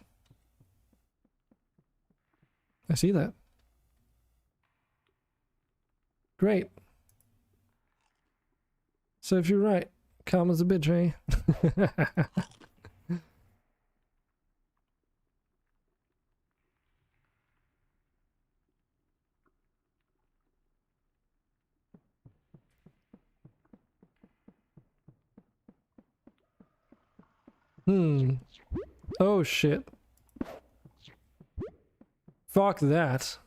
I see that. Great. So if you're right, calm as a bitch, eh? Oh shit. Fuck that.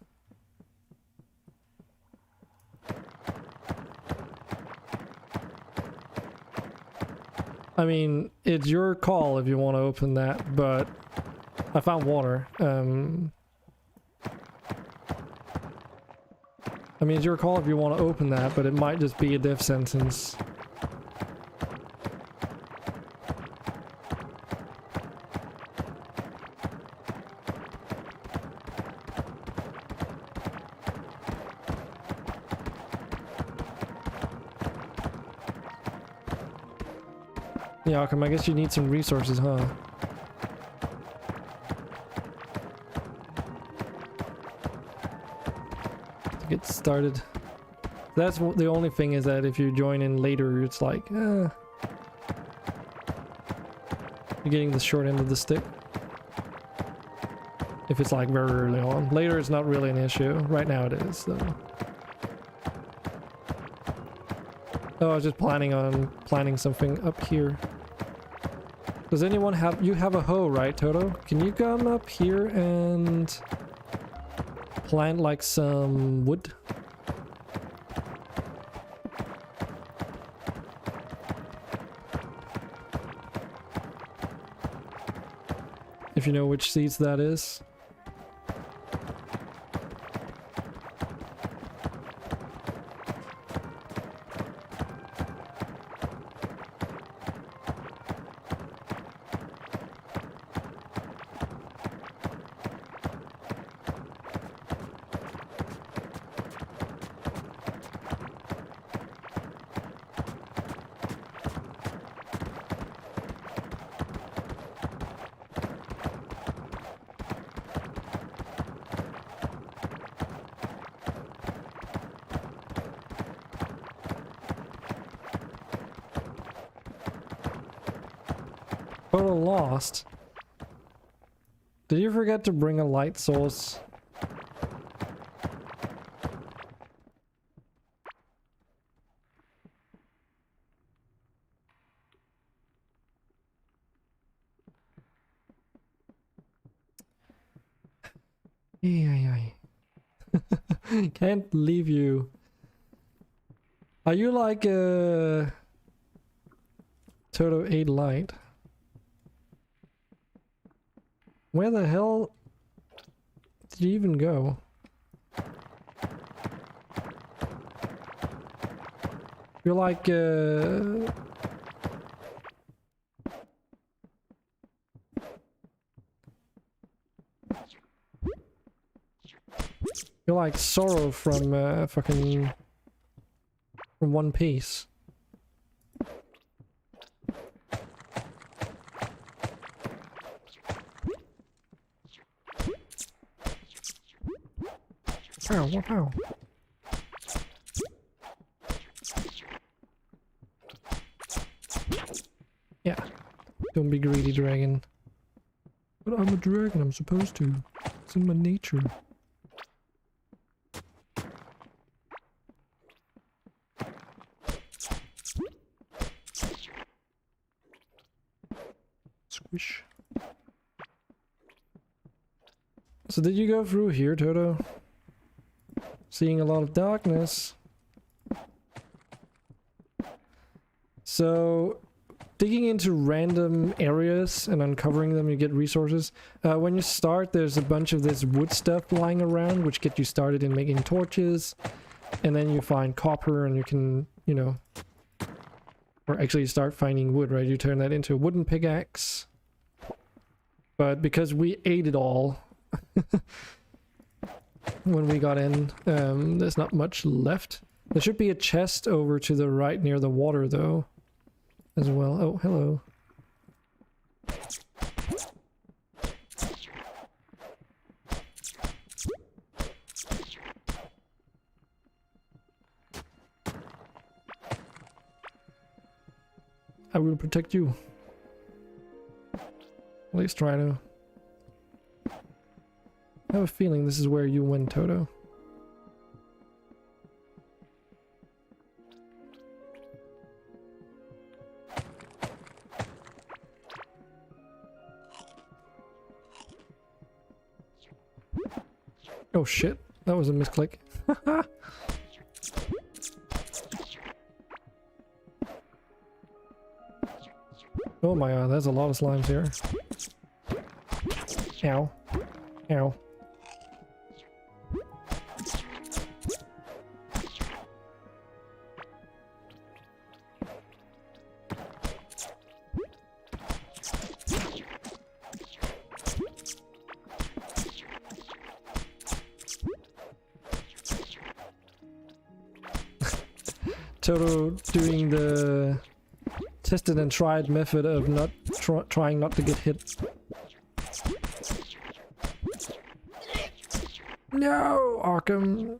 I mean, it's your call if you want to open that, but I found water. I mean, it's your call if you want to open that, but it might just be a death sentence. Yeah, Arkham, I guess you need some resources, huh? To get started. That's the only thing, is that if you join in later, it's like, you're getting the short end of the stick. If it's like very early on. Later it's not really an issue. Right now it is, though. Oh, I was just planning something up here. Does anyone have... You have a hoe, right, Toto? Can you come up here and plant like some wood? If you know which seeds that is. Total lost. Did you forget to bring a light source? Can't leave you. Are you like Toto 8 light? Where the hell did you even go? You're like you're like Sorrow from fucking from One Piece. Wow, wow. Yeah. Don't be greedy, dragon. But I'm a dragon, I'm supposed to. It's in my nature. Squish. So did you go through here, Toto? Seeing a lot of darkness. So, digging into random areas and uncovering them, you get resources. When you start, there's a bunch of this wood stuff lying around, which get you started in making torches. And then you find copper and you can, you know... Or actually you start finding wood, right? You turn that into a wooden pickaxe. But because we ate it all... when we got in, there's not much left. There should be a chest over to the right near the water, though, as well. Oh, hello. I will protect you. At least try to. I have a feeling this is where you went, Toto. Oh shit, that was a misclick. Oh my god, there's a lot of slimes here. Ow. Ow. Toto doing the tested and tried method of not trying not to get hit. No, Arkham.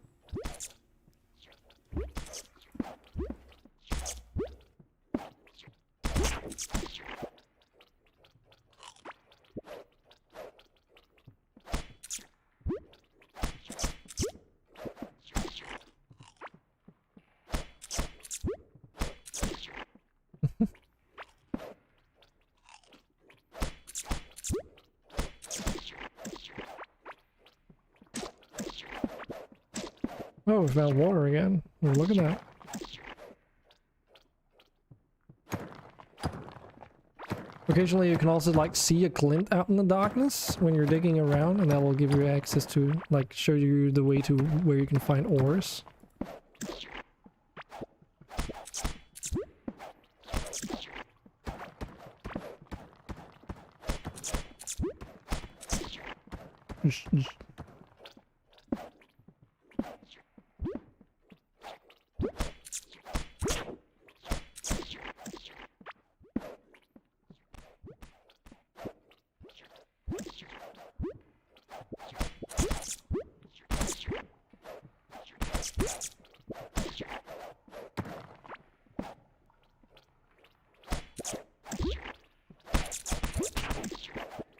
Oh, we found water again. Look at that. Occasionally you can also like see a glint out in the darkness when you're digging around, and that will give you access to like show you the way to where you can find ores.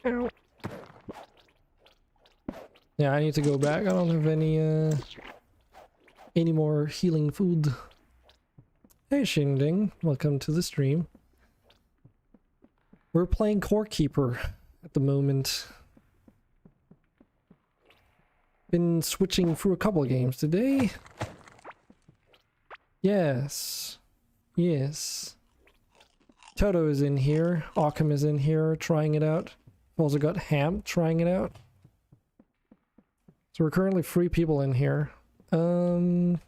Ow. Yeah, I need to go back. I don't have any more healing food. Hey Shinding, welcome to the stream. We're playing Core Keeper at the moment. Been switching through a couple of games today. Yes. Yes. Toto is in here. Occam is in here trying it out. We've also got Ham trying it out. So we're currently 3 people in here. That's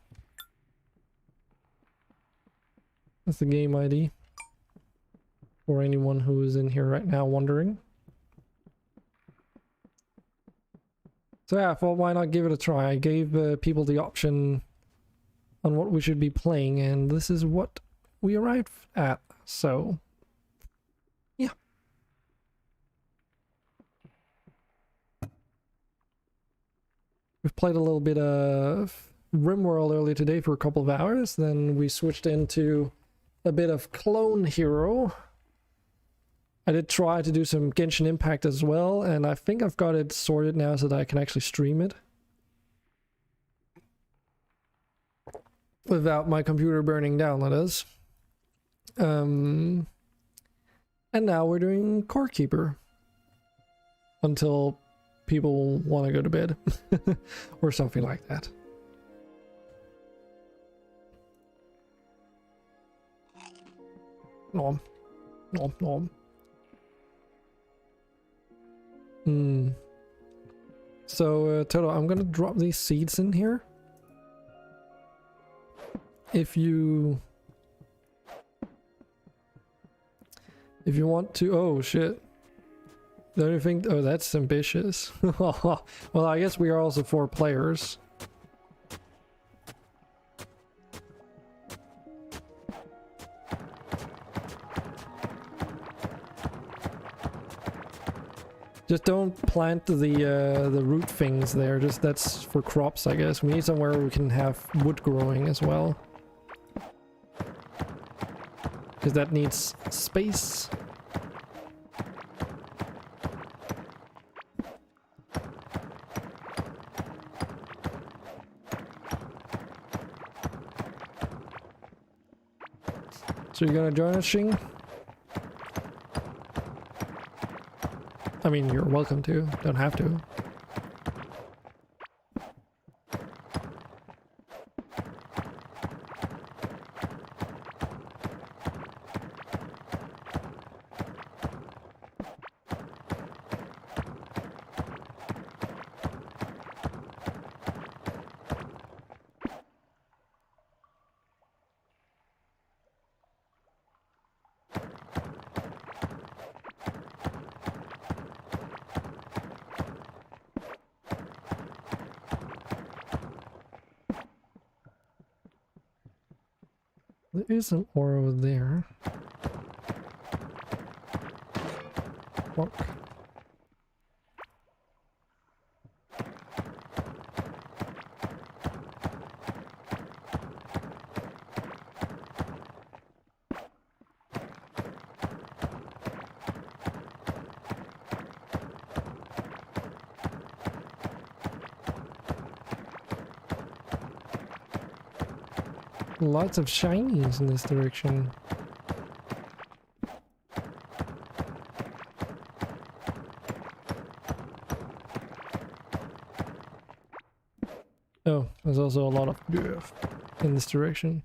the game ID. For anyone who is in here right now wondering. So yeah, I thought why not give it a try. I gave people the option on what we should be playing, and this is what we arrived at. So, yeah. We've played a little bit of RimWorld earlier today for a couple of hours, then we switched into a bit of Clone Hero. I did try to do some Genshin Impact as well, and I think I've got it sorted now so that I can actually stream it. Without my computer burning down, that is. And now we're doing Core Keeper. Until people want to go to bed. Or something like that. Nom. Nom nom. So, Toto, I'm gonna drop these seeds in here. If you want to... Oh, shit. Don't you think... Oh, that's ambitious. Well, I guess we are also 4 players. Just don't plant the root things there. Just that's for crops, I guess. We need somewhere where we can have wood growing as well. Because that needs space. So you're gonna join us, Shing? I mean, you're welcome to. Don't have to. There is some ore over there. Walk. Lots of shinies in this direction. Oh, there's also a lot of dirt in this direction.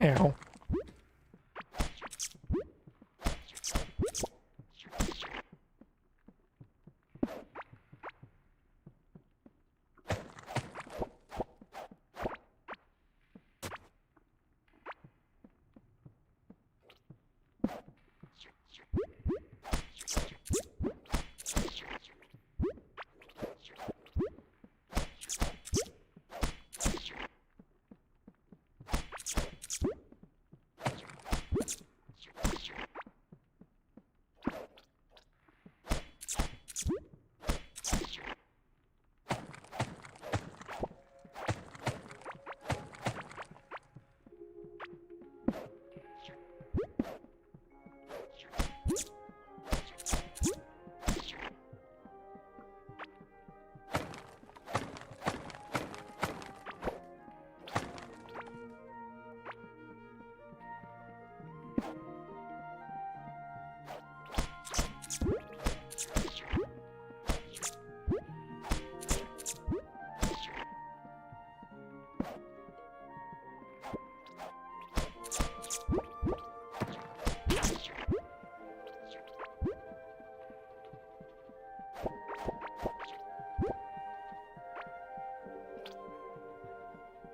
Ow.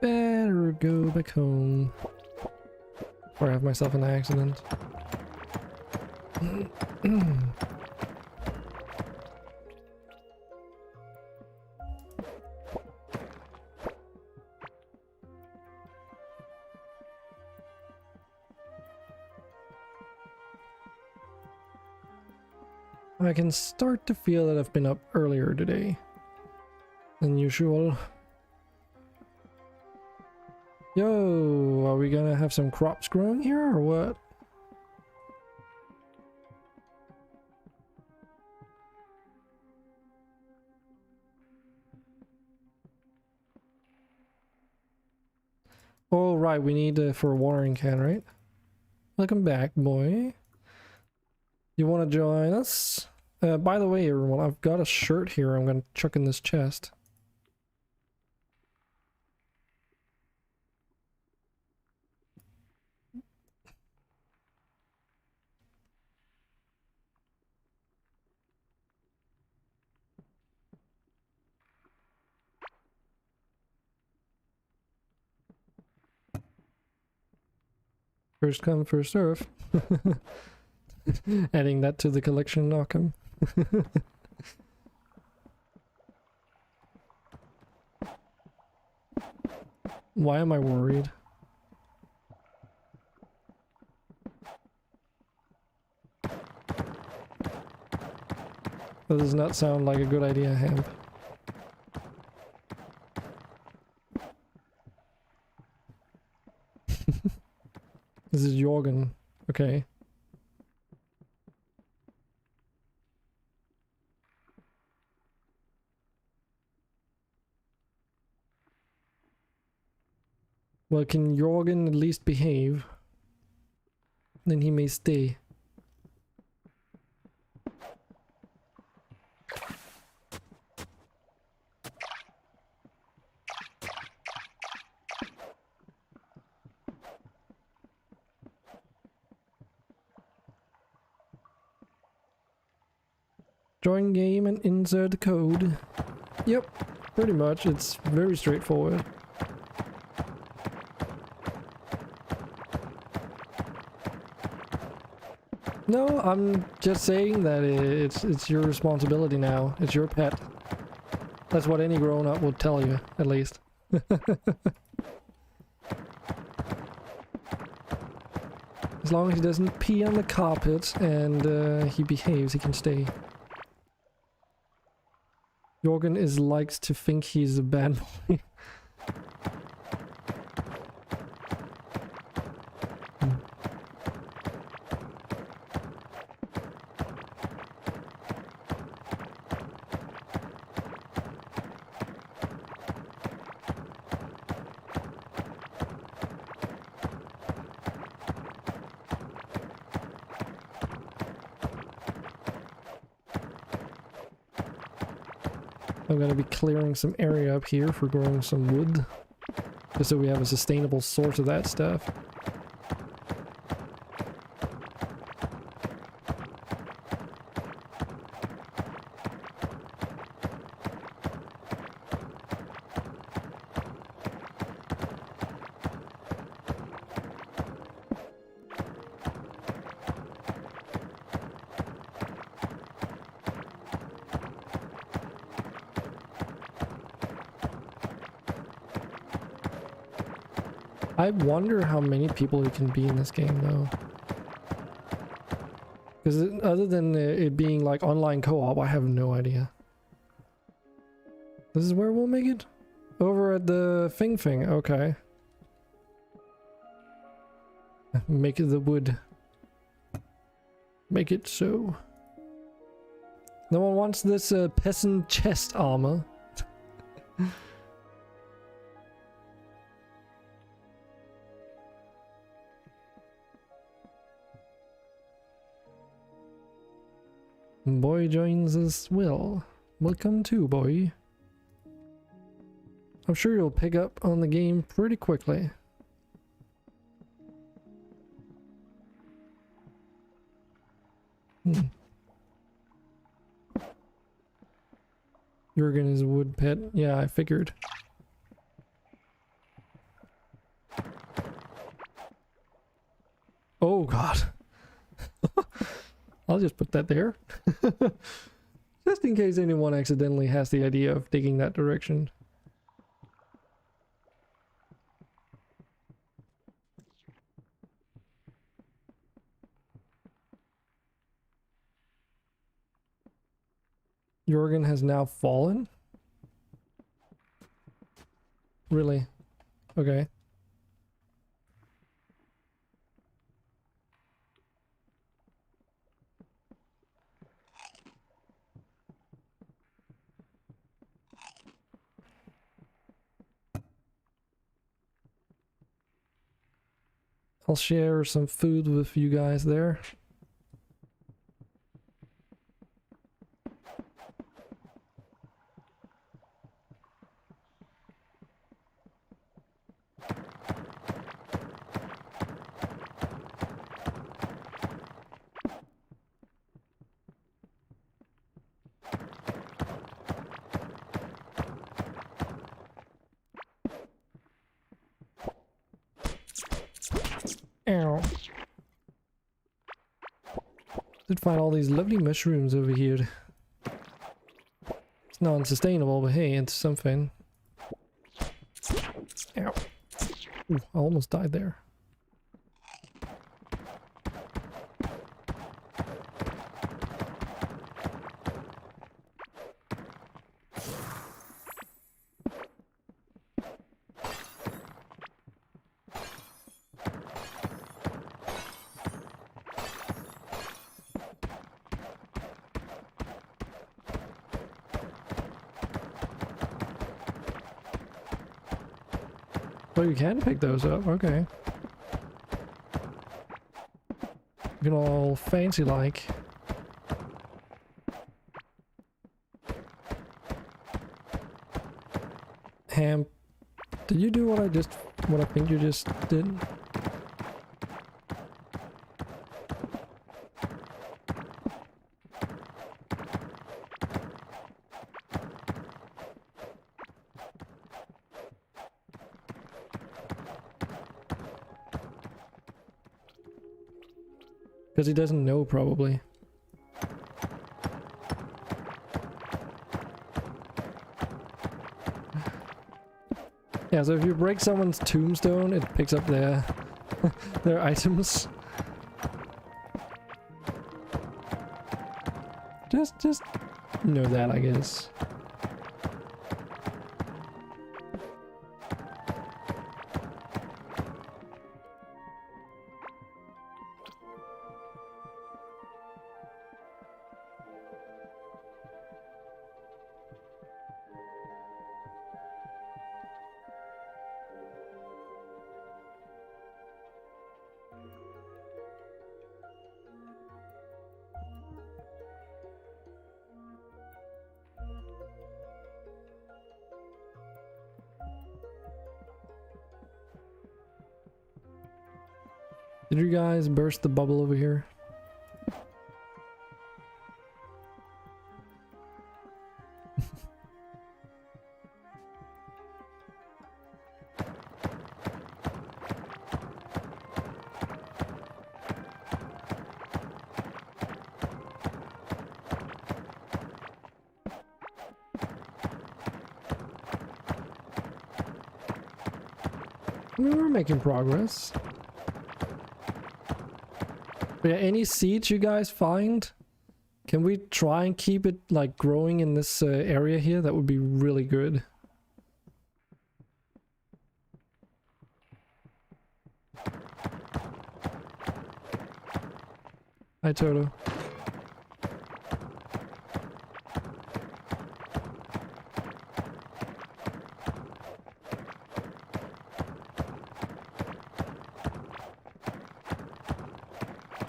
Better go back home. Or have myself an accident. I can start to feel that I've been up earlier today than usual. Yo, are we gonna have some crops growing here or what? Oh, right, we need for a watering can, right? Welcome back, boy. You want to join us? By the way, everyone, I've got a shirt here I'm gonna chuck in this chest. First come, first serve. Adding that to the collection, Knockham. Why am I worried? That does not sound like a good idea, Ham. This is Jorgen. Okay. Well, can Jorgen at least behave? Then he may stay. Join game and insert code. Yep, pretty much. It's very straightforward. No, I'm just saying that it's your responsibility now. It's your pet. That's what any grown-up would tell you, at least. As long as he doesn't pee on the carpet and he behaves, he can stay. Jorgen likes to think he's a bad boy. I'm gonna be clearing some area up here for growing some wood, just so we have a sustainable source of that stuff. I wonder how many people it can be in this game, though. Because other than it being like online co-op, I have no idea. This is where we'll make it? Over at the Fing Fing, okay. Make it the wood. Make it so. No one wants this peasant chest armor. Boy joins us well. Welcome to, boy. I'm sure you'll pick up on the game pretty quickly. Jurgen is a wood pet. Yeah, I figured. Oh god. I'll just put that there. Just in case anyone accidentally has the idea of digging that direction. Jorgen has now fallen? Really? Okay. I'll share some food with you guys there. Ow. Did find all these lovely mushrooms over here. It's not unsustainable, but hey, it's something. Ow. Ooh, I almost died there. Oh, you can pick those up, okay. Looking all fancy like. Ham, did you do what I think you just did? Because he doesn't know, probably. Yeah, so if you break someone's tombstone, it picks up their their items. Just know that, I guess. Did you guys burst the bubble over here? I mean, we're making progress. But yeah, any seeds you guys find, can we try and keep it like growing in this area here? That would be really good. Hi, Toto.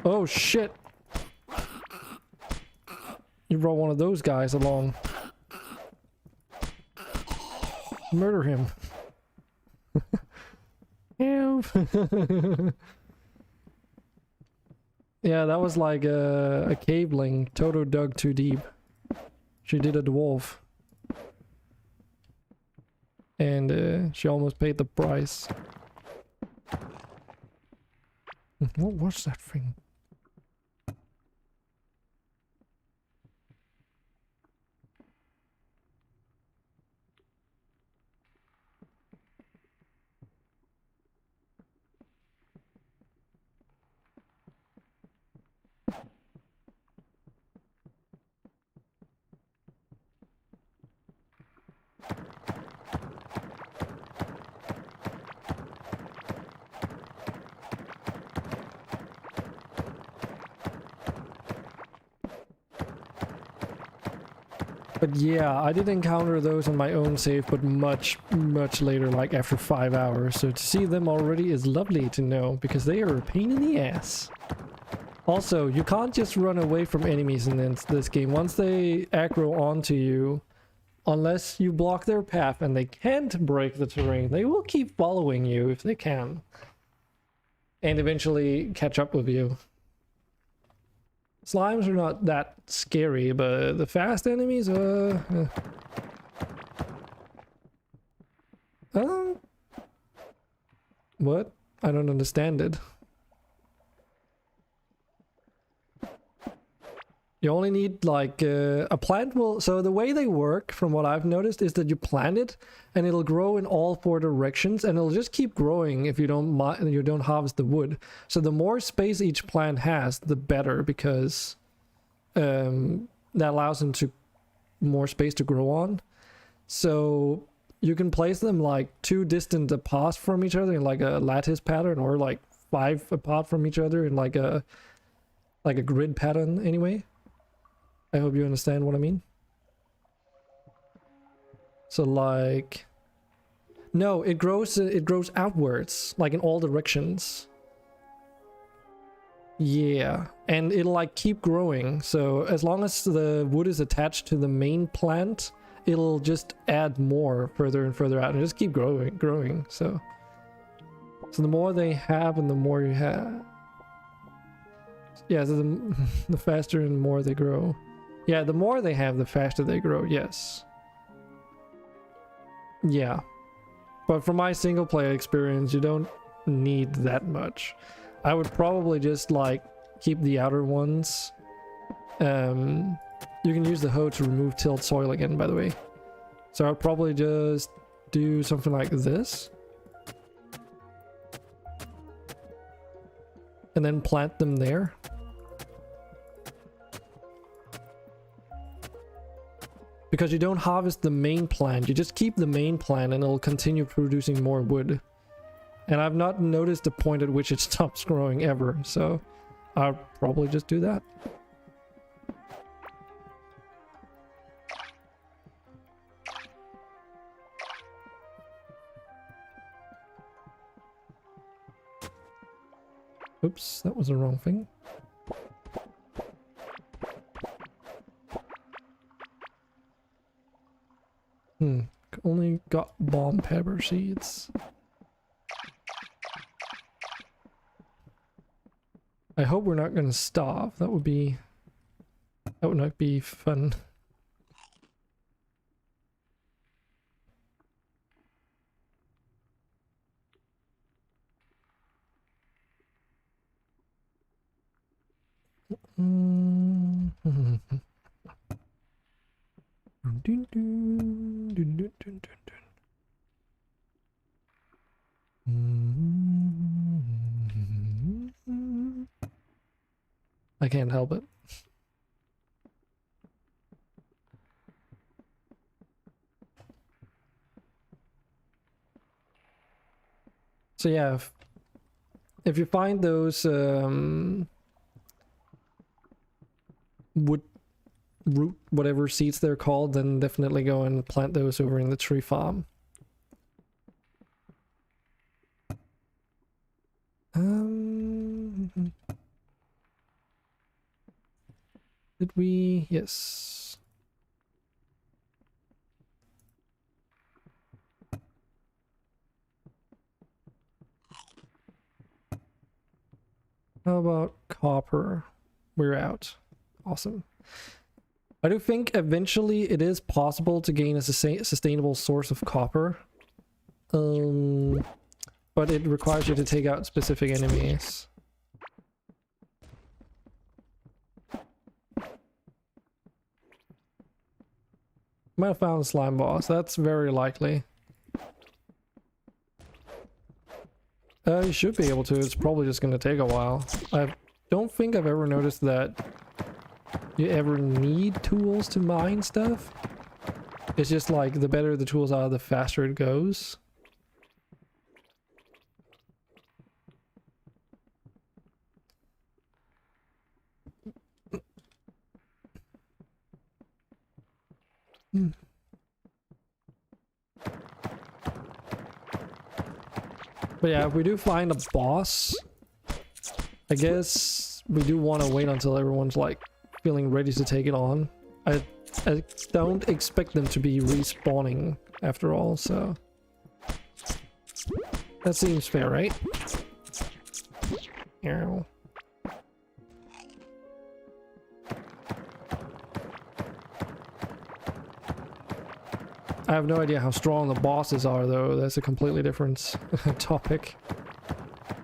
Oh shit! You brought one of those guys along. Murder him. Help! Yeah, that was like a cabling. Toto dug too deep. She did a dwarf. And she almost paid the price. What was that thing? But yeah, I did encounter those on my own save, but much later, like after 5 hours. So to see them already is lovely to know, because they are a pain in the ass. Also, you can't just run away from enemies in this game. Once they aggro onto you, unless you block their path and they can't break the terrain, they will keep following you if they can. And eventually catch up with you. Slimes are not that scary, but the fast enemies, what? I don't understand it. You only need like a plant will, so the way they work from what I've noticed is that you plant it and it'll grow in all 4 directions, and it'll just keep growing if you don't harvest the wood. So the more space each plant has, the better, because that allows them to more space to grow on. So you can place them like 2 distant apart from each other in like a lattice pattern, or like 5 apart from each other in like a grid pattern anyway. I hope you understand what I mean. So like, no, it grows outwards, like in all directions. Yeah, and it'll like keep growing. So as long as the wood is attached to the main plant, it'll just add more further and further out, and just keep growing. So the more they have, and the more you have. Yeah, so the faster and more they grow. Yeah, the more they have, the faster they grow, yes. Yeah. But from my single player experience, you don't need that much. I would probably just like keep the outer ones. You can use the hoe to remove tilled soil again, by the way. So I'll probably just do something like this. And then plant them there. Because you don't harvest the main plant, you just keep the main plant and it'll continue producing more wood. And I've not noticed the point at which it stops growing ever, so I'll probably just do that. Oops, that was the wrong thing. Only got bomb pepper seeds. I hope we're not gonna starve. That would not be fun. I can't help it. So yeah, if you find those wood root whatever seeds they're called, then definitely go and plant those over in the tree farm. Did we? Yes. How about copper? We're out. Awesome. I do think eventually it is possible to gain a sustainable source of copper. But it requires you to take out specific enemies. Might have found a slime boss. That's very likely. You should be able to. It's probably just going to take a while. I don't think I've ever noticed that you ever need tools to mine stuff. It's just like the better the tools are, the faster it goes. But yeah, if we do find a boss, I guess we do want to wait until everyone's like feeling ready to take it on. I don't expect them to be respawning after all, so that seems fair, right? Ow. I have no idea how strong the bosses are, though. That's a completely different topic.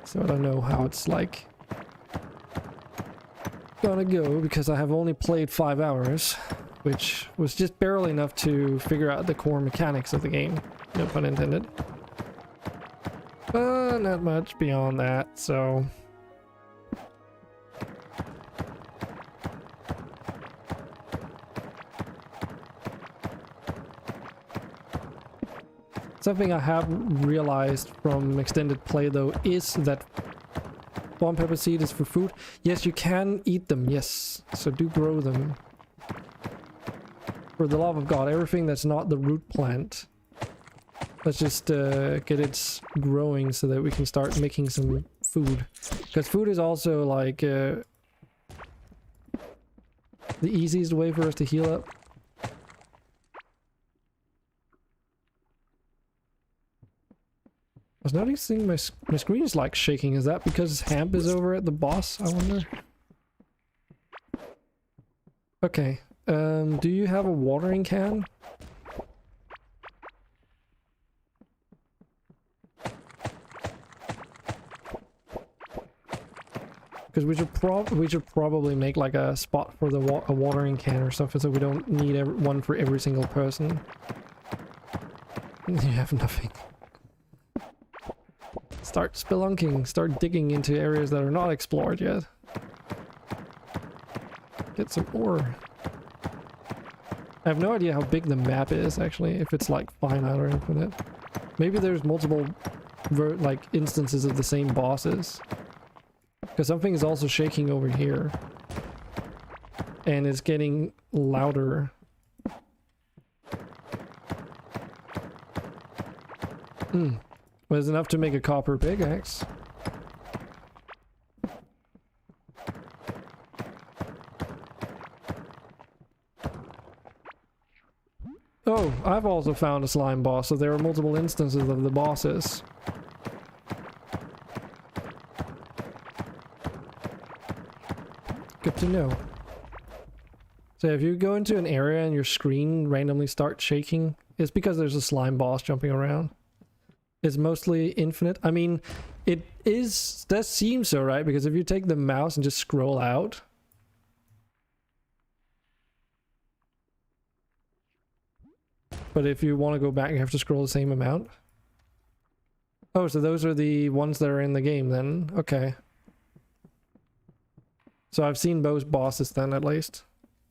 So I don't know how it's like gonna go, because I have only played 5 hours, which was just barely enough to figure out the core mechanics of the game. No pun intended. But not much beyond that, so... Something I have realized from extended play, though, is that bomb pepper seed is for food. Yes, you can eat them, yes. So do grow them. For the love of God, everything that's not the root plant, let's just get it growing so that we can start making some food. Because food is also like the easiest way for us to heal up. I was noticing my screen is like shaking. Is that because Hamp is over at the boss, I wonder? Okay. Do you have a watering can? Because we should probably make like a spot for the a watering can or something, so we don't need one for every single person. You have nothing. Start spelunking, start digging into areas that are not explored yet. Get some ore. I have no idea how big the map is actually, if it's like finite or infinite. Maybe there's multiple like instances of the same bosses. Because something is also shaking over here. And it's getting louder. But it's enough to make a copper pickaxe. Oh, I've also found a slime boss, so there are multiple instances of the bosses. Good to know. So if you go into an area and your screen randomly starts shaking, it's because there's a slime boss jumping around. It's mostly infinite. I mean, it does seem so, right? Because if you take the mouse and just scroll out, but if you want to go back, you have to scroll the same amount. Oh, so those are the ones that are in the game then. Okay. So I've seen both bosses then, at least.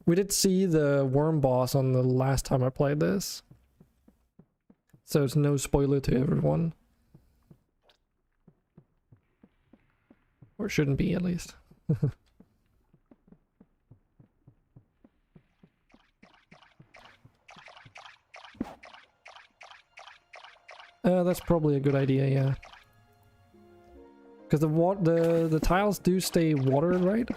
We did see the worm boss on the last time I played this. So it's no spoiler to everyone. Or it shouldn't be, at least. That's probably a good idea, yeah. Because the tiles do stay watered, right?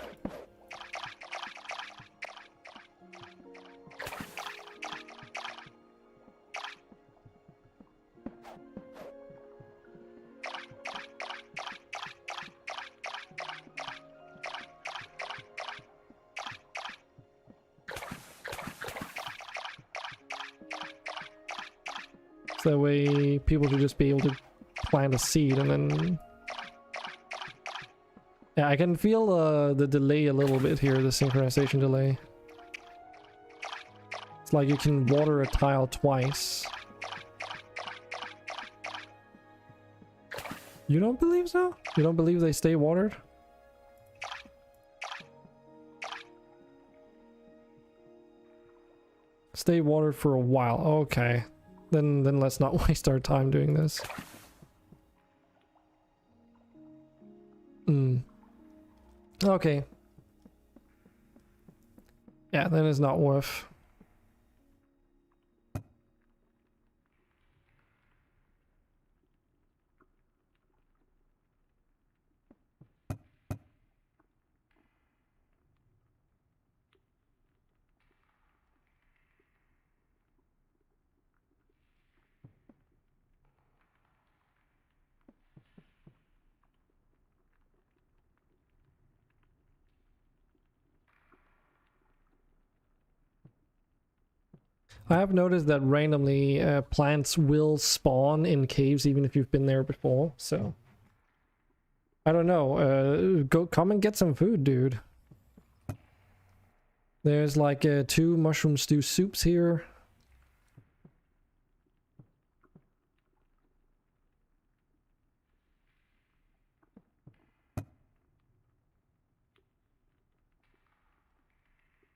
So that way people should just be able to plant a seed and then... Yeah, I can feel the delay a little bit here, the synchronization delay. It's like you can water a tile twice. You don't believe so? You don't believe they stay watered? Stay watered for a while. Okay. Then let's not waste our time doing this. Okay. Yeah, then it's not worth. I have noticed that randomly plants will spawn in caves even if you've been there before, so... I don't know, come and get some food, dude. There's like 2 mushroom stew soups here.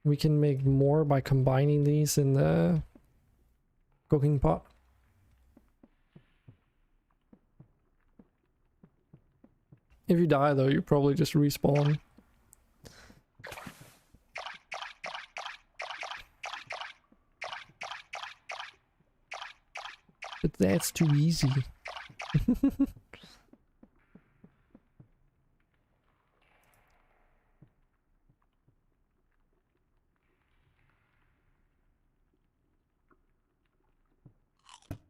We can make more by combining these in the cooking pot. If you die though, you probably just respawn. But that's too easy.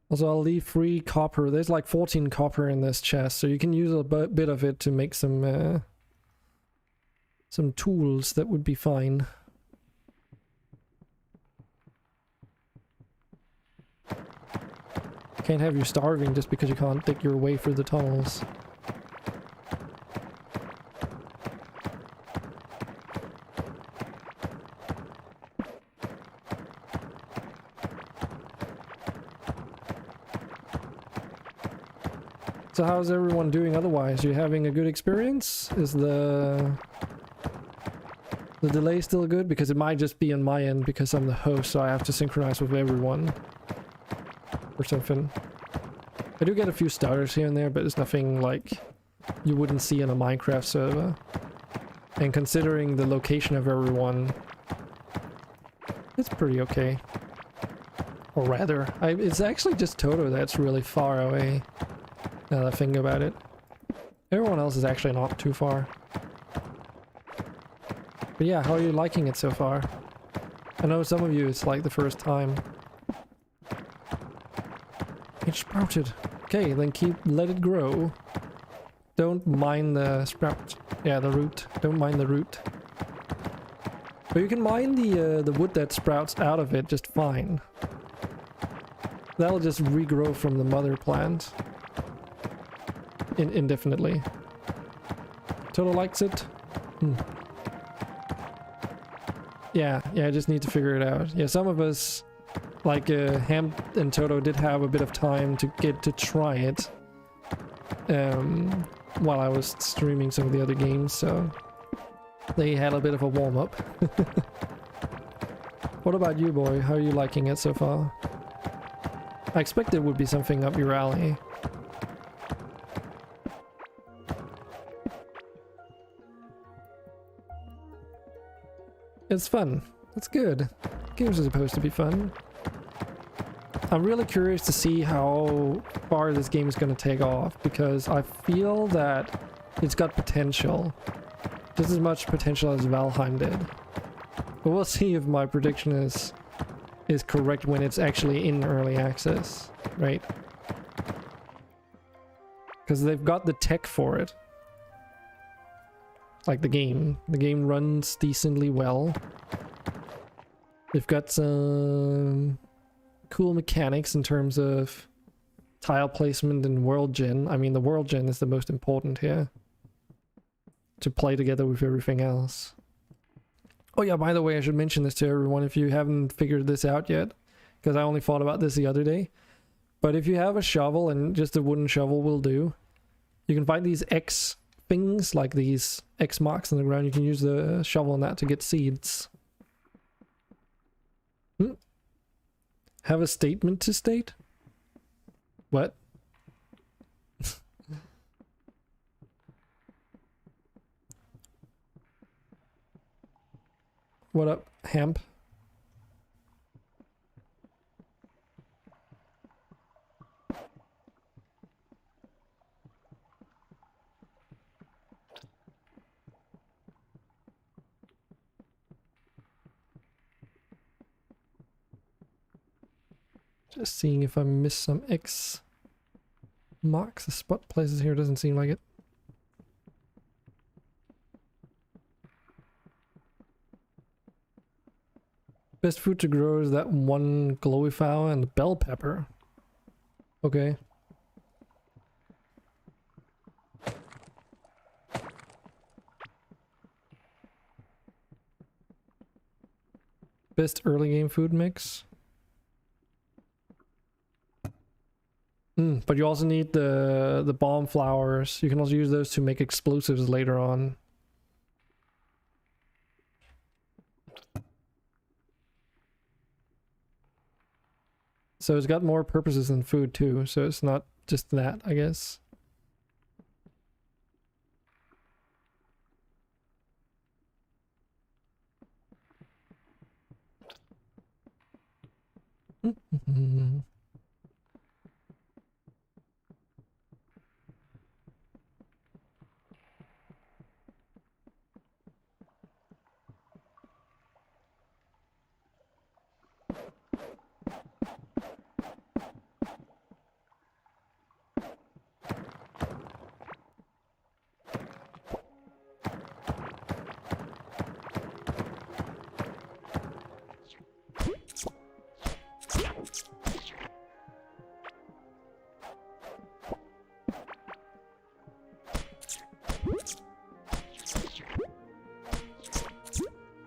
Also, I'll leave free copper. There's like 14 copper in this chest, so you can use a bit of it to make some tools. That would be fine. Can't have you starving just because you can't dig your way through the tunnels. So how's everyone doing otherwise? You having a good experience? Is the delay still good? Because it might just be on my end because I'm the host, so I have to synchronize with everyone or something. I do get a few starters here and there, but it's nothing like you wouldn't see in a Minecraft server. And considering the location of everyone, it's pretty okay. Or rather, it's actually just Toto that's really far away. Now that I think about it. Everyone else is actually not too far. But yeah, how are you liking it so far? I know some of you it's like the first time. It sprouted. Okay, then let it grow. Don't mind the sprout. Yeah, the root. Don't mind the root. But you can mine the wood that sprouts out of it just fine. That'll just regrow from the mother plant. Indefinitely. Toto likes it. Yeah, I just need to figure it out. Yeah, some of us, like Ham and Toto, did have a bit of time to get to try it while I was streaming some of the other games, so they had a bit of a warm-up. What about you, boy? How are you liking it so far? I expect it would be something up your alley. It's fun. It's good. Games are supposed to be fun. I'm really curious to see how far this game is going to take off, because I feel that it's got potential. Just as much potential as Valheim did. But we'll see if my prediction is correct when it's actually in early access, right? Because they've got the tech for it. Like the game. The game runs decently well. They've got some cool mechanics in terms of tile placement and world gen. I mean, the world gen is the most important here. To play together with everything else. Oh yeah, by the way, I should mention this to everyone if you haven't figured this out yet. Because I only thought about this the other day. But if you have a shovel, and just a wooden shovel will do, you can find these X things, like these X marks on the ground. You can use the shovel on that to get seeds. Have a statement to state? What? What up, Hamp? Just seeing if I missed some X marks. The spot places here doesn't seem like it. Best food to grow is that one glowy flower and the bell pepper. Okay. Best early game food mix. But you also need the bomb flowers. You can also use those to make explosives later on. So it's got more purposes than food too, so it's not just that, I guess.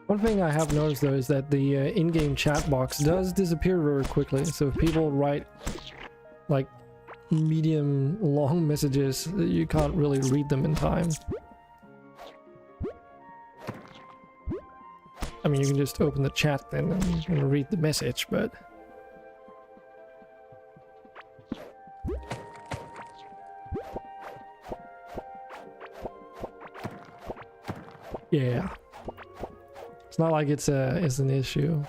One thing I have noticed though is that the in-game chat box does disappear very quickly. So if people write like medium long messages, you can't really read them in time. I mean, you can just open the chat then and read the message, but... yeah. It's not like it's an issue.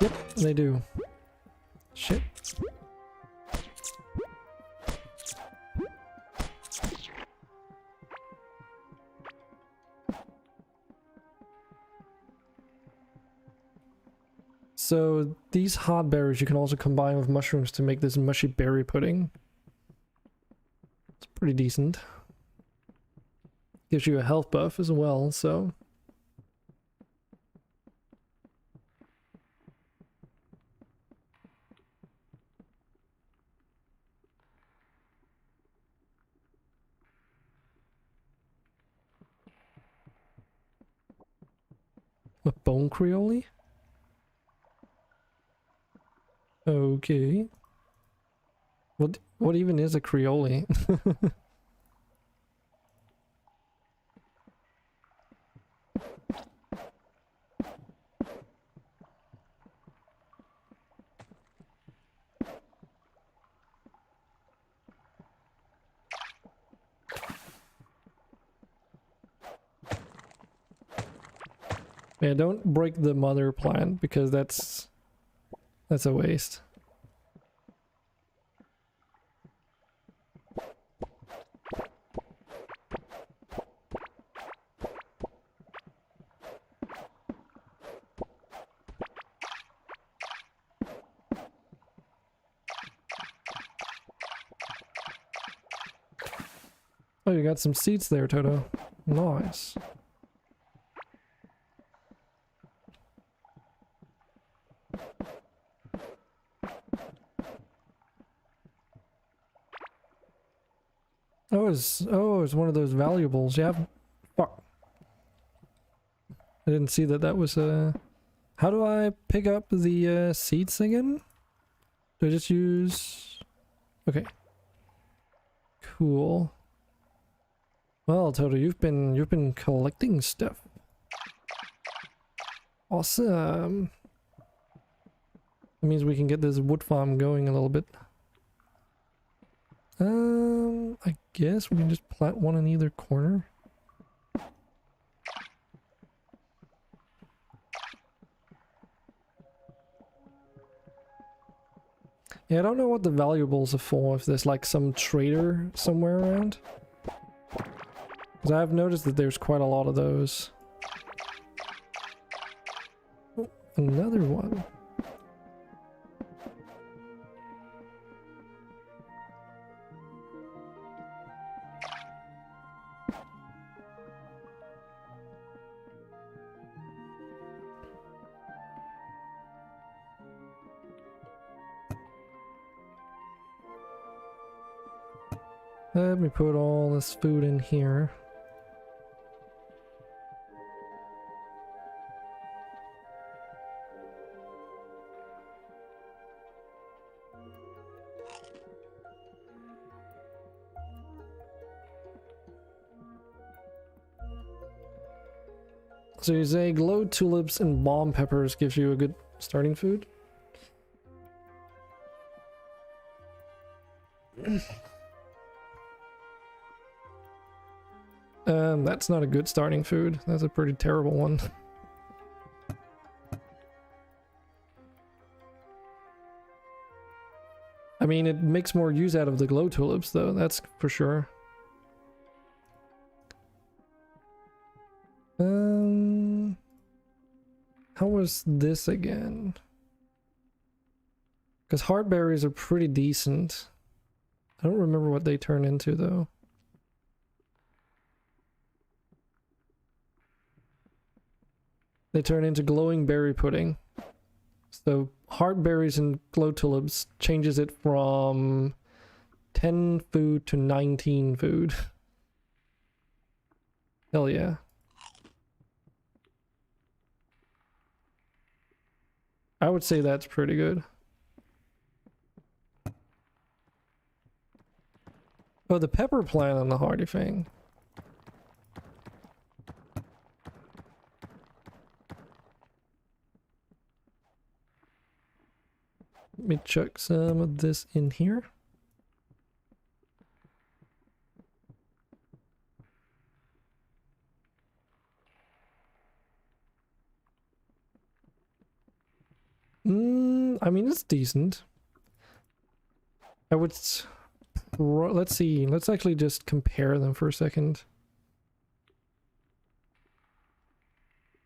Yep, they do. Shit. So these hot berries you can also combine with mushrooms to make this mushy berry pudding. It's pretty decent. Gives you a health buff as well, so... a bone creole? Okay. What even is a creole? Yeah, don't break the mother plant because that's a waste. Oh, you got some seeds there, Toto. Nice. Oh, it's one of those valuables. Yeah. Fuck. I didn't see that was how do I pick up the seeds again? Do I just use... okay. Cool. Well, Toto, you've been collecting stuff. Awesome. That means we can get this wood farm going a little bit. I guess we can just plant one in either corner. Yeah, I don't know what the valuables are for, if there's like some trader somewhere around. Because I've noticed that there's quite a lot of those. Oh, another one. Let me put all this food in here. So you say glow tulips and bomb peppers gives you a good starting food? That's not a good starting food. That's a pretty terrible one. I mean, it makes more use out of the glow tulips, though, that's for sure. How was this again? Because heartberries are pretty decent. I don't remember what they turn into, though. they turn into glowing berry pudding. So heart berries and glow tulips changes it from 10 food to 19 food. Hell yeah. I would say that's pretty good. Oh, the pepper plant on the hardy thing. Let me chuck some of this in here. I mean, it's decent. I would... let's see. Let's actually just compare them for a second.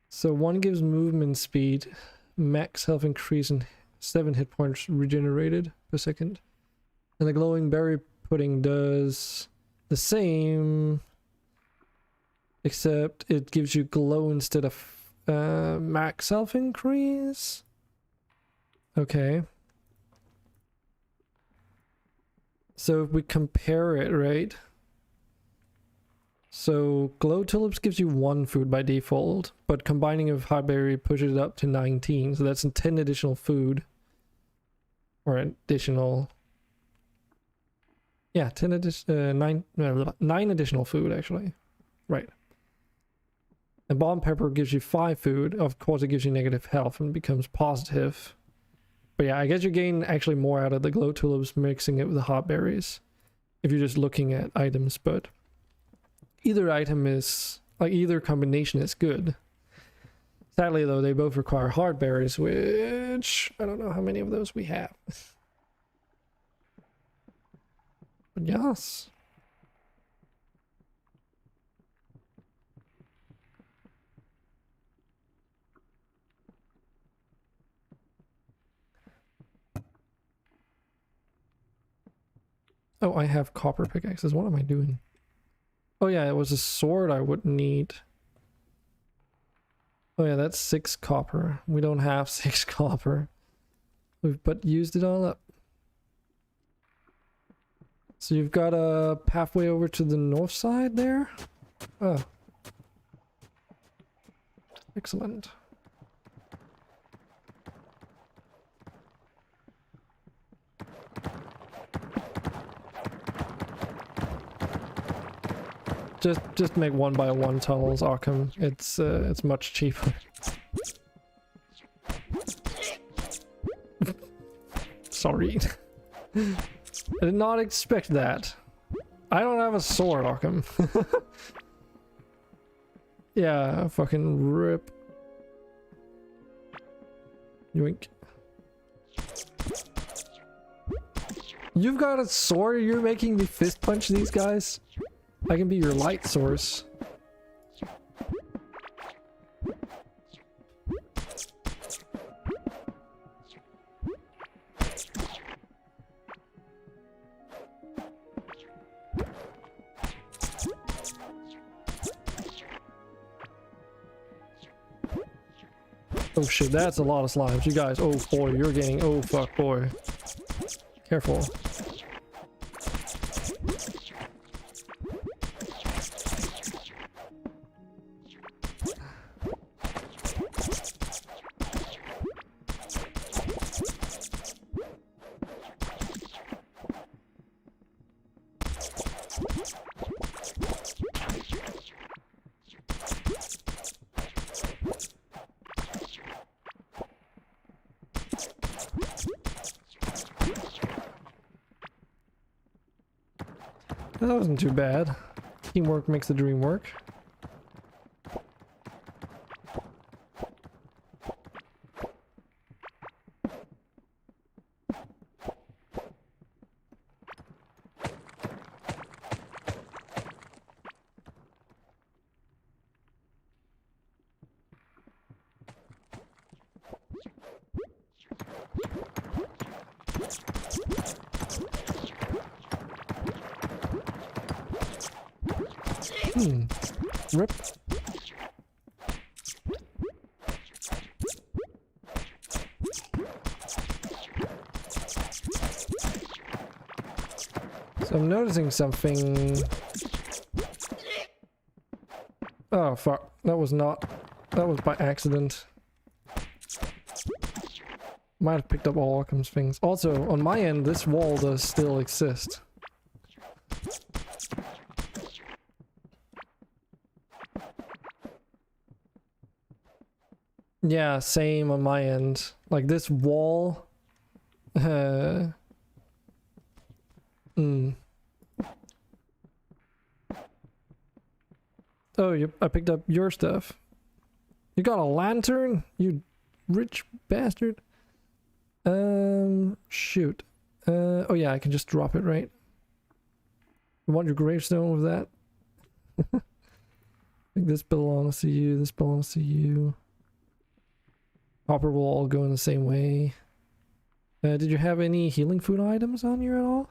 So one gives movement speed, max health increase, and 7 hit points regenerated per second. And the glowing berry pudding does the same, except it gives you glow instead of max health increase. Okay. So if we compare it, right? So glow tulips gives you 1 food by default, but combining with hot berry pushes it up to 19. So that's 10 additional food. Or additional... Yeah, 9 additional food actually. Right. And bomb pepper gives you 5 food. Of course it gives you negative health and becomes positive. But yeah, I guess you gain actually more out of the glow tulips mixing it with the hot berries. If you're just looking at items, but either item is, like either combination is good. Sadly though, they both require hard berries, which I don't know how many of those we have. But yes. Oh, I have copper pickaxes. What am I doing? Oh yeah, it was a sword I would need. Oh yeah, that's 6 copper. We don't have 6 copper. We've but used it all up. So you've got a pathway over to the north side there? Oh. Excellent. Just make 1x1 tunnels, Arkham. It's much cheaper. Sorry. I did not expect that. I don't have a sword, Arkham. Yeah, fucking rip. Yoink. You've got a sword? You're making me fist punch these guys? I can be your light source. Oh shit, that's a lot of slimes. You guys, oh boy, you're getting, oh fuck boy. Careful. That wasn't too bad. Teamwork makes the dream work. Rip. So I'm noticing something. Oh fuck, that was by accident. Might have picked up all Occam's things. Also, on my end, this wall does still exist. Yeah, same on my end. Like this wall. Oh, I picked up your stuff. You got a lantern? You rich bastard. Shoot. Oh yeah, I can just drop it, right? You want your gravestone with that? I think this belongs to you, this belongs to you. Hopper will all go in the same way. Did you have any healing food items on you at all?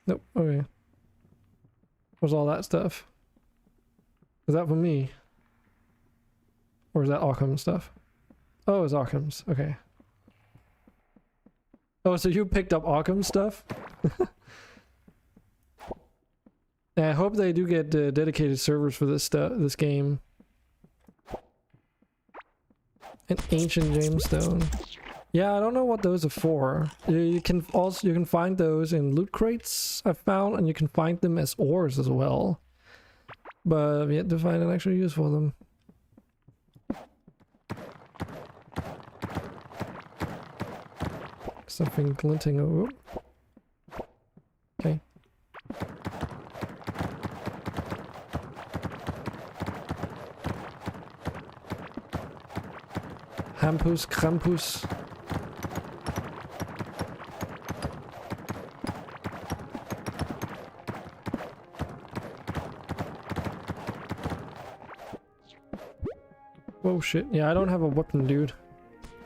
Nope, okay. What's all that stuff? Is that for me? Or is that Occam stuff? Oh, it's Occam's, okay. Oh, so you picked up Occam stuff? I hope they do get dedicated servers for this game. An ancient gemstone. Yeah, I don't know what those are for. You can find those in loot crates, I found, and you can find them as ores as well. But I've yet to find an actual use for them. Something glinting over. Okay. Hampus, Krampus. Whoa, shit. Yeah, I don't have a weapon, dude.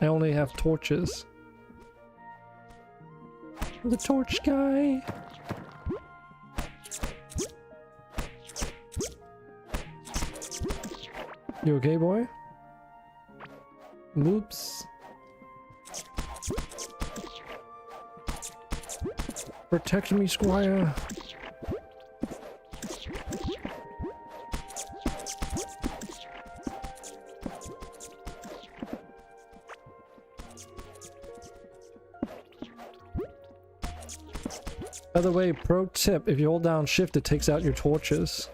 I only have torches. The torch guy. You okay, boy? Whoops. Protect me, squire. By the way, pro tip, if you hold down shift, it takes out your torches.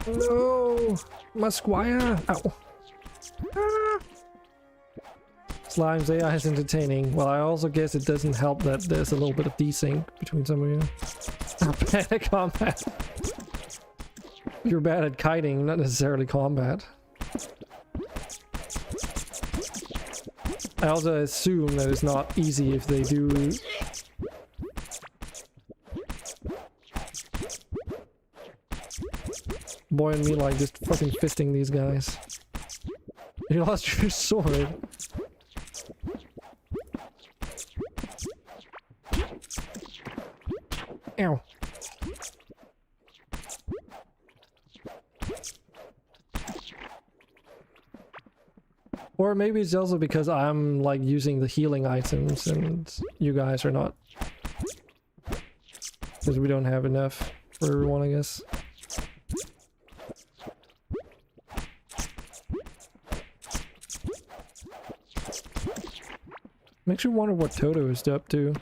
No! My squire! Ow! Ah. Slime's AI is entertaining. Well, I also guess it doesn't help that there's a little bit of desync between some of you. I'm bad at combat. You're bad at kiting, not necessarily combat. I also assume that it's not easy if they do... Boy and me like just fucking fisting these guys. You lost your sword. Ow. Or maybe it's also because I'm like using the healing items and you guys are not. Because we don't have enough for everyone, I guess. Makes you wonder what Toto is up to.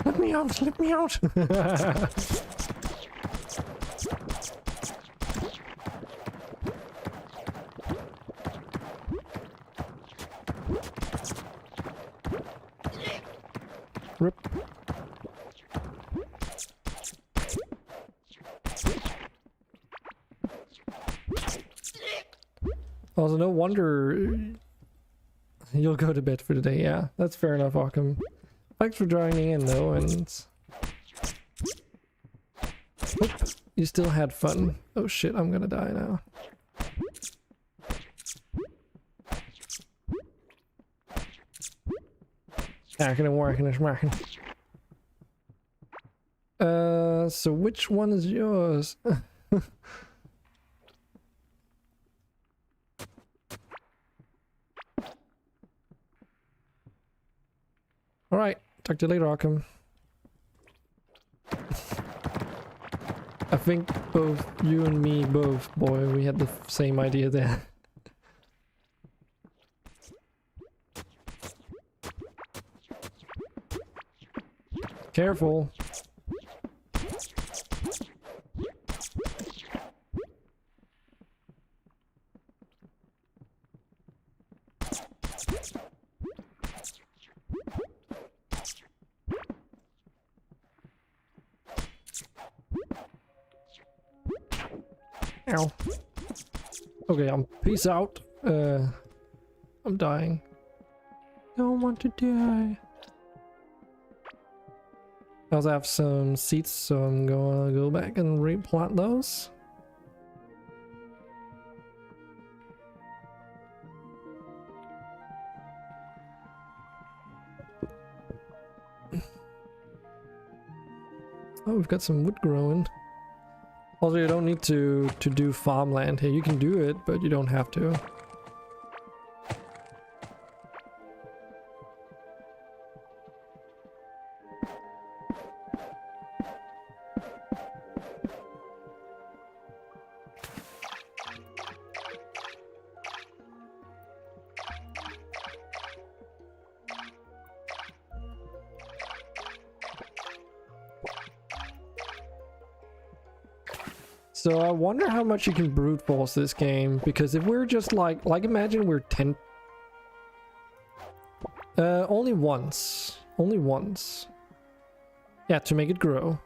Let me out, let me out! Rip. Also, no wonder You'll go to bed for the day. Yeah, that's fair enough, Occam. Thanks for joining in though, and hope you still had fun. Oh shit, I'm gonna die now. Hacking and working and smacking. So which one is yours? Alright, talk to you later, Occam. I think both you and me, both, boy, we had the same idea there. Careful. Ow. Okay, peace out. I'm dying. Don't want to die. I also have some seeds, so I'm gonna go back and replant those. Oh, we've got some wood growing. Also, you don't need to do farmland here. You can do it, but you don't have to. So I wonder how much you can brute force this game, because if we're just like imagine we're 10... only once. Only once. Yeah, to make it grow.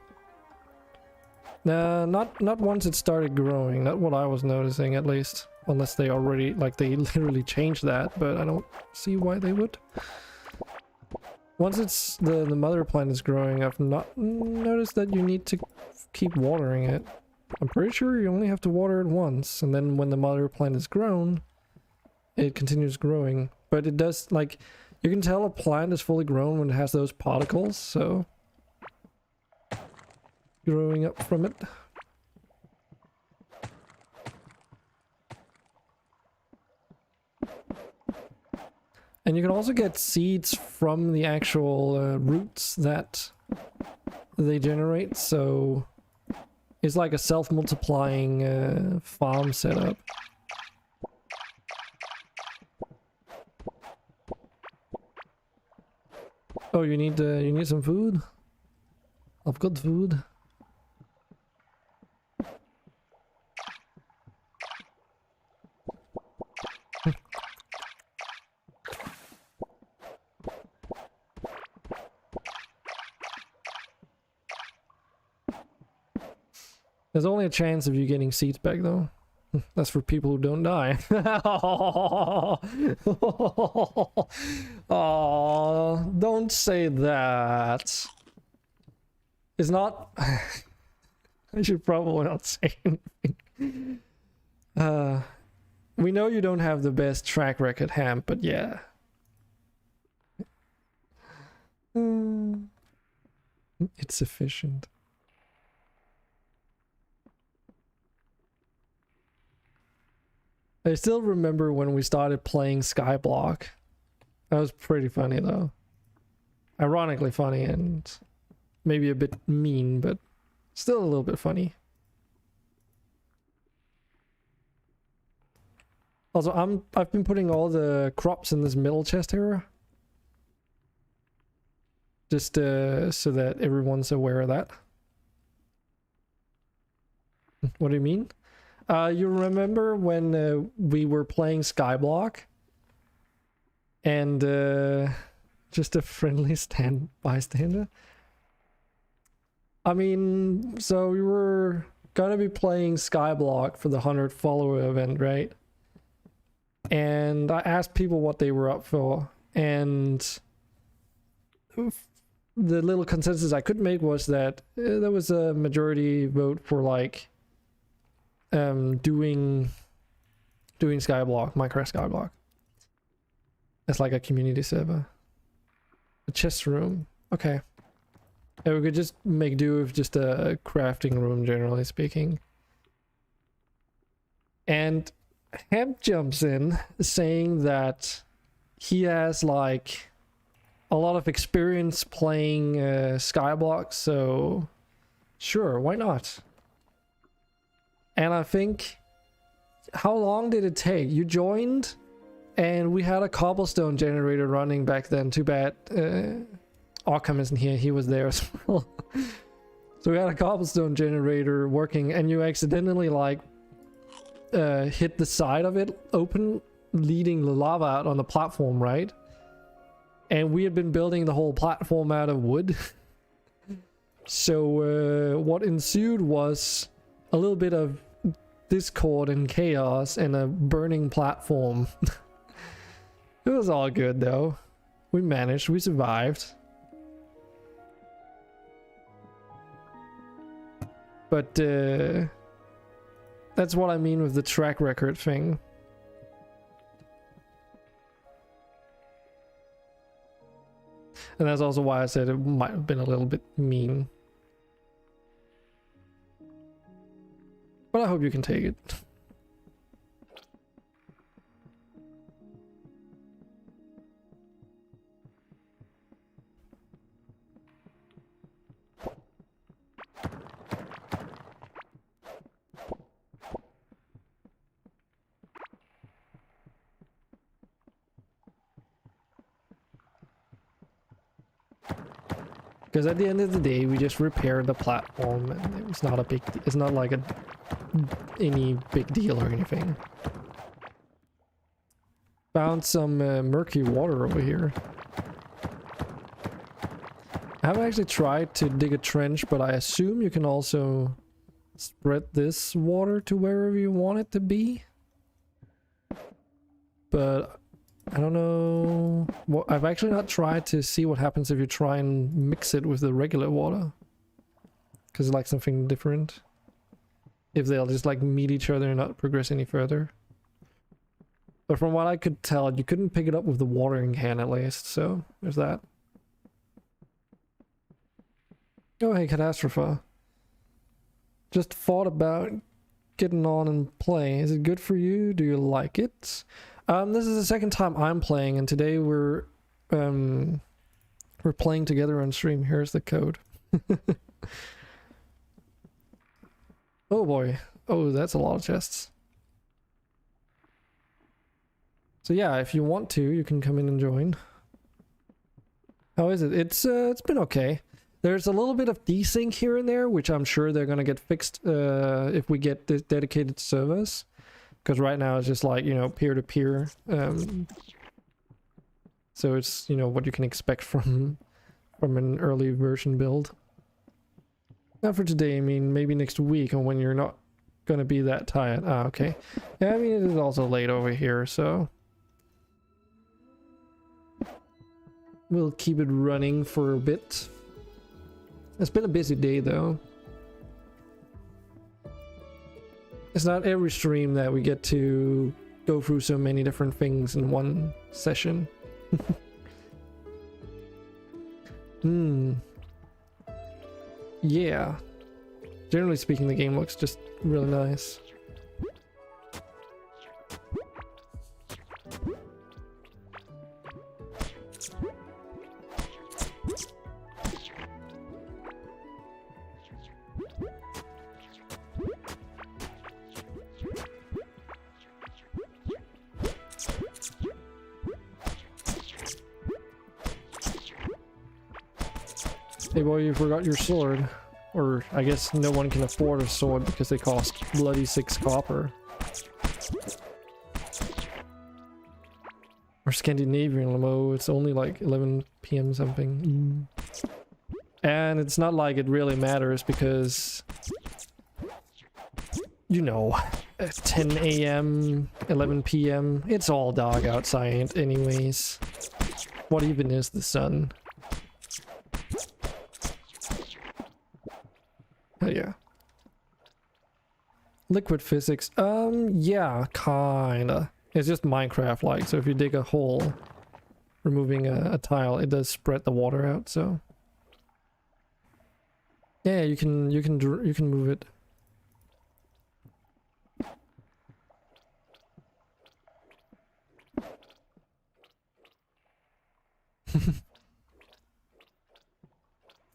Not once it started growing, not what I was noticing at least. Unless they already, like they literally changed that, but I don't see why they would. Once it's the mother plant is growing, I've not noticed that you need to keep watering it. I'm pretty sure you only have to water it once, and then when the mother plant is grown, it continues growing. But it does, like, you can tell a plant is fully grown when it has those particles, so... growing up from it. And you can also get seeds from the actual roots that they generate, so... it's like a self-multiplying farm setup. Oh, you need some food? I've got food. There's only a chance of you getting seeds back though. That's for people who don't die. Oh, don't say that. It's not... I should probably not say anything. We know you don't have the best track record, Ham, but yeah. It's sufficient. I still remember when we started playing Skyblock. That was pretty funny though. Ironically funny and maybe a bit mean, but still a little bit funny. Also, I've been putting all the crops in this middle chest here. Just so that everyone's aware of that. What do you mean? You remember when we were playing Skyblock and just a friendly bystander? I mean, so we were gonna be playing Skyblock for the 100 follower event, right? and I asked people what they were up for, and the little consensus I could make was that there was a majority vote for like doing Skyblock, Minecraft Skyblock. It's like a community server. A chest room. Okay. And we could just make do with just a crafting room, generally speaking. And Hemp jumps in saying that he has like a lot of experience playing Skyblock, so sure, why not? And I think, how long did it take? You joined and we had a cobblestone generator running back then. Too bad Arkham isn't here, he was there as well. So we had a cobblestone generator working, and you accidentally like hit the side of it open, leading the lava out on the platform, right? And we had been building the whole platform out of wood. So what ensued was a little bit of discord and chaos and a burning platform. It was all good though. We managed, we survived. But that's what I mean with the track record thing. And that's also why I said it might have been a little bit mean. But I hope you can take it. Because at the end of the day, we just repaired the platform, and it was not a big. It's not like any big deal or anything. Found some murky water over here. I haven't actually tried to dig a trench, but I assume you can also spread this water to wherever you want it to be. But I don't know. Well, I've actually not tried to see what happens if you try and mix it with the regular water. Because it's like something different. If they'll just like meet each other and not progress any further. But from what I could tell, you couldn't pick it up with the watering can at least. So there's that. Oh hey, Catastrophe. Just thought about getting on and playing. Is it good for you? Do you like it? This is the second time I'm playing, and today we're playing together on stream. Here's the code. Oh boy. Oh, that's a lot of chests. So yeah, if you want to, you can come in and join. How is it? It's been okay. There's a little bit of desync here and there, which I'm sure they're gonna get fixed if we get the dedicated servers. Because right now it's just like, you know, peer-to-peer. So it's, you know, what you can expect from an early version build. Not for today, I mean, maybe next week, or when you're not gonna be that tired. Ah, okay. Yeah, I mean, it is also late over here, so we'll keep it running for a bit. It's been a busy day, though. It's not every stream that we get to go through so many different things in one session. Yeah. Generally speaking, the game looks just really nice. Hey boy, you forgot your sword. Or I guess no one can afford a sword because they cost bloody 6 copper. Or Scandinavian limo, it's only like 11 PM something. And it's not like it really matters because, you know, 10 a.m., 11 p.m. It's all dark outside anyways. What even is the sun? Oh yeah. Liquid physics. Yeah, kinda. It's just Minecraft-like. So if you dig a hole, removing a tile, it does spread the water out. So yeah, you can move it.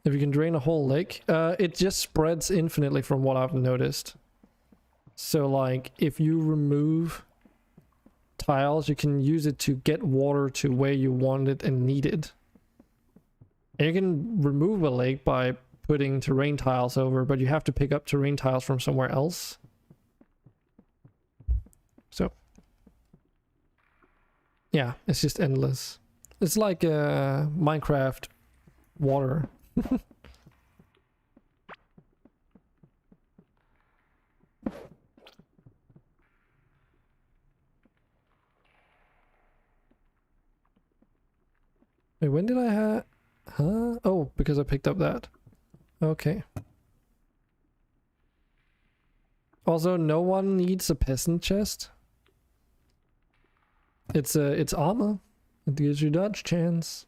If you can drain a whole lake, it just spreads infinitely from what I've noticed. So like if you remove tiles, you can use it to get water to where you want it and need it. And you can remove a lake by putting terrain tiles over, but you have to pick up terrain tiles from somewhere else. So yeah, it's just endless. It's like Minecraft water. Wait, when did I have... Huh? Oh, because I picked up that. Okay. Also, no one needs a peasant chest. It's armor. It gives you dodge chance.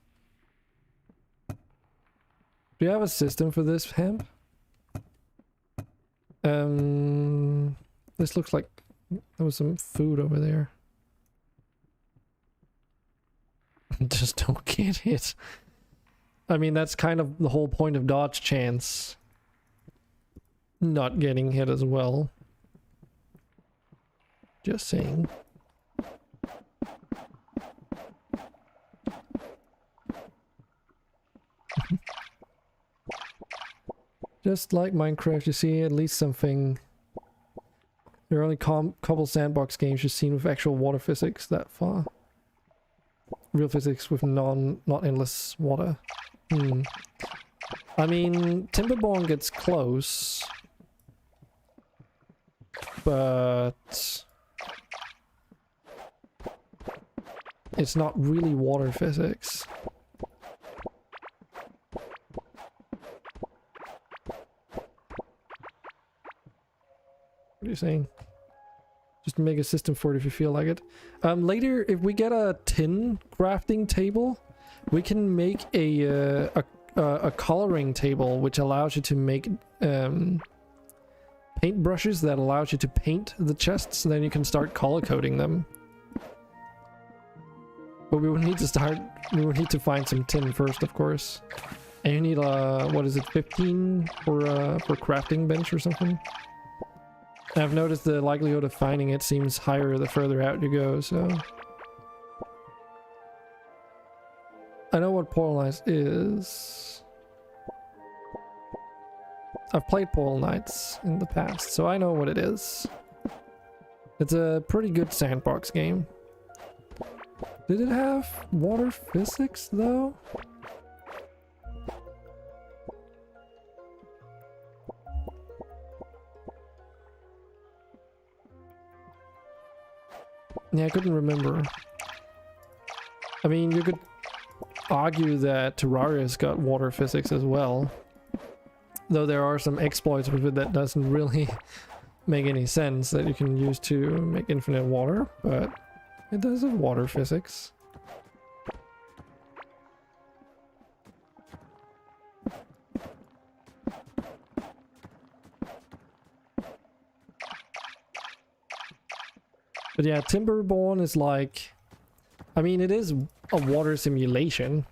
Do you have a system for this, Hemp? This looks like there was some food over there. Just don't get hit. I mean, that's kind of the whole point of dodge chance. Not getting hit as well. Just saying. Just like Minecraft, you see at least something. There are only couple sandbox games you've seen with actual water physics that far. Real physics with not endless water. I mean, Timberborn gets close, but it's not really water physics. What are you saying? Just make a system for it if you feel like it. Later, if we get a tin crafting table, we can make a coloring table which allows you to make paint brushes that allows you to paint the chests, and then you can start color coding them. But we would need to find some tin first, of course. And you need what is it, 15 for crafting bench or something? I've noticed the likelihood of finding it seems higher the further out you go, so... I know what Portal Knights is. I've played Portal Knights in the past, so I know what it is. It's a pretty good sandbox game. Did it have water physics, though? Yeah, I couldn't remember. I mean, you could argue that Terraria's got water physics as well. Though there are some exploits with it that doesn't really make any sense that you can use to make infinite water, but it does have water physics. But yeah, Timberborn is like... I mean, it is a water simulation,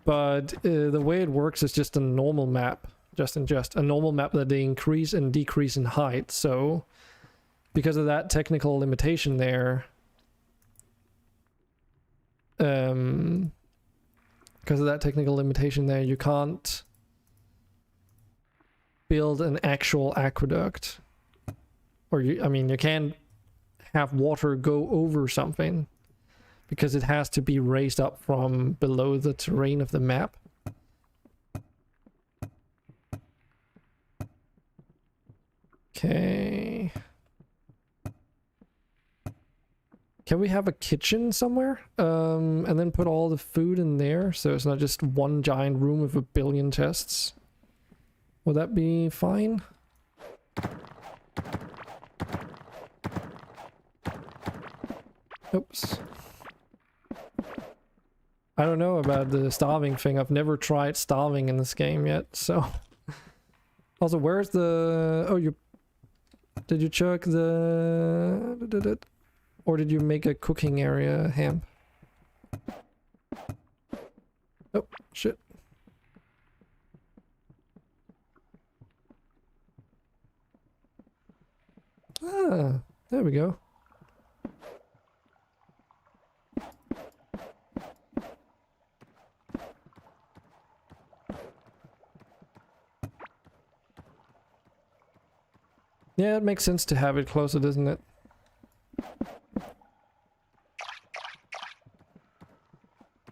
but the way it works is just a normal map. Just a normal map that they increase and decrease in height, so... Because of that technical limitation there... you can't build an actual aqueduct. Or I mean, you can't have water go over something because it has to be raised up from below the terrain of the map. Okay. Can we have a kitchen somewhere? And then put all the food in there so it's not just one giant room with a billion chests? Would that be fine? Oops. I don't know about the starving thing. I've never tried starving in this game yet, so... Also, where's the... Oh, you... Did you chuck the... Or did you make a cooking area, Ham? Oh, shit. Ah, there we go. Yeah, it makes sense to have it closer, doesn't it?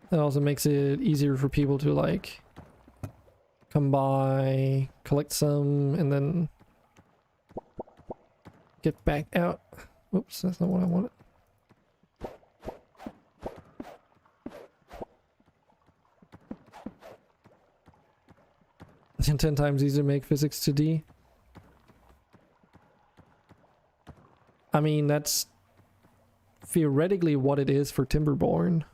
It also makes it easier for people to like come by, collect some, and then get back out. Oops, that's not what I wanted. And 10 times easier to make physics 2D. I mean, that's theoretically what it is for Timberborn.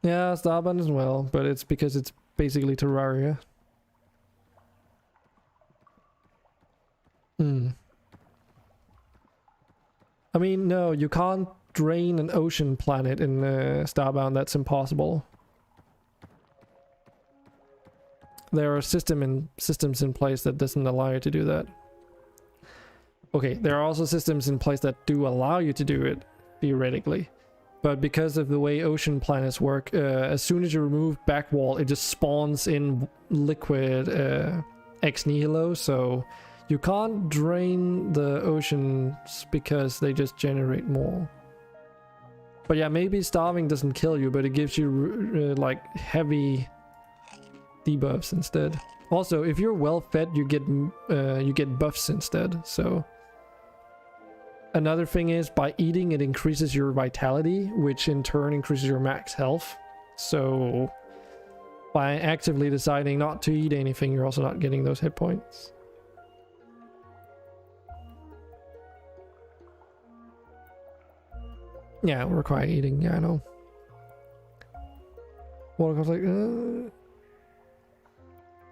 Yeah, Starbound as well, but it's because it's basically Terraria. I mean, no, you can't drain an ocean planet in Starbound. That's impossible. There are systems in place that doesn't allow you to do that. Okay, there are also systems in place that do allow you to do it, theoretically. But because of the way ocean planets work, as soon as you remove back wall, it just spawns in liquid ex nihilo, so you can't drain the oceans because they just generate more. But yeah, maybe starving doesn't kill you, but it gives you like heavy debuffs instead. Also, if you're well fed, you get buffs instead, so... Another thing is, by eating, it increases your vitality, which in turn increases your max health. So, by actively deciding not to eat anything, you're also not getting those hit points. Yeah, we're quite eating, yeah, I know. What was like,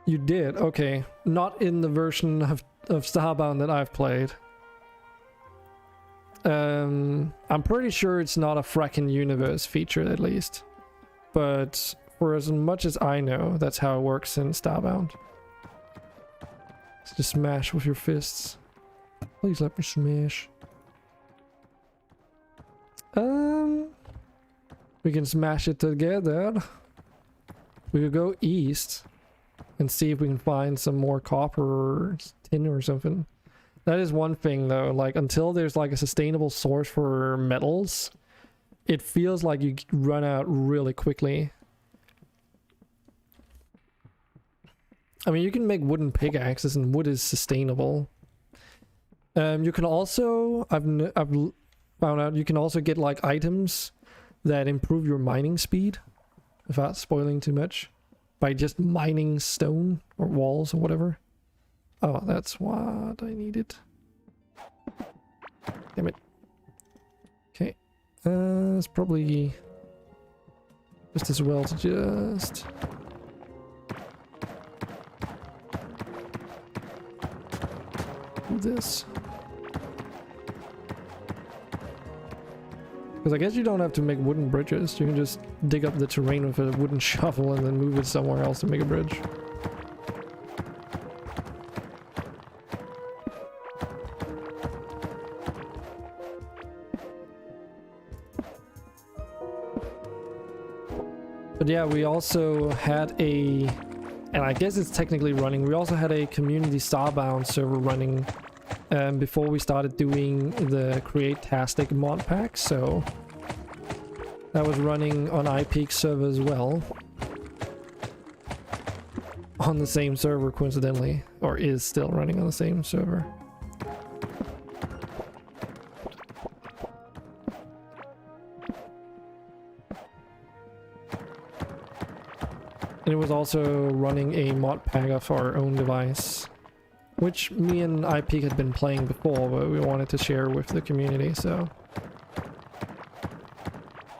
You did, okay. Not in the version of Starbound that I've played. I'm pretty sure it's not a fracking universe feature, at least. But for as much as I know, that's how it works in Starbound. Just smash with your fists. Please let me smash. We can smash it together. We could go east and see if we can find some more copper or tin or something. That is one thing though, like until there's like a sustainable source for metals, it feels like you run out really quickly. I mean, you can make wooden pickaxes and wood is sustainable. You can also, I've found out you can also get like items that improve your mining speed without spoiling too much by just mining stone or walls or whatever. Oh, that's what I needed. Damn it. Okay. It's probably just as well to just... do this. Because I guess you don't have to make wooden bridges. You can just dig up the terrain with a wooden shovel and then move it somewhere else to make a bridge. But yeah, we also had a, and I guess it's technically running, we also had a community Starbound server running before we started doing the Create-tastic mod pack, so that was running on iPeak server as well. On the same server, coincidentally, or is still running on the same server. And it was also running a mod pack of our own device, which me and IP had been playing before, but we wanted to share with the community, so...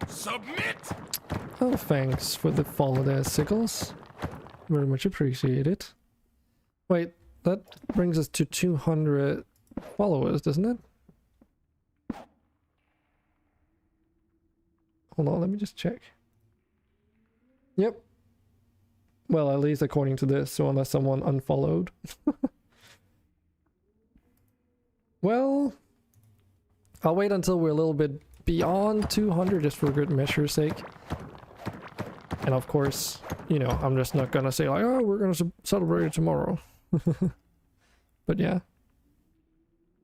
Submit! Oh, thanks for the follow there, Sickles. Very much appreciated. Wait, that brings us to 200 followers, doesn't it? Hold on, let me just check. Yep. Well, at least according to this, so unless someone unfollowed. Well, I'll wait until we're a little bit beyond 200 just for good measure's sake. And of course, you know, I'm just not gonna say like, oh, we're gonna celebrate it tomorrow. But yeah.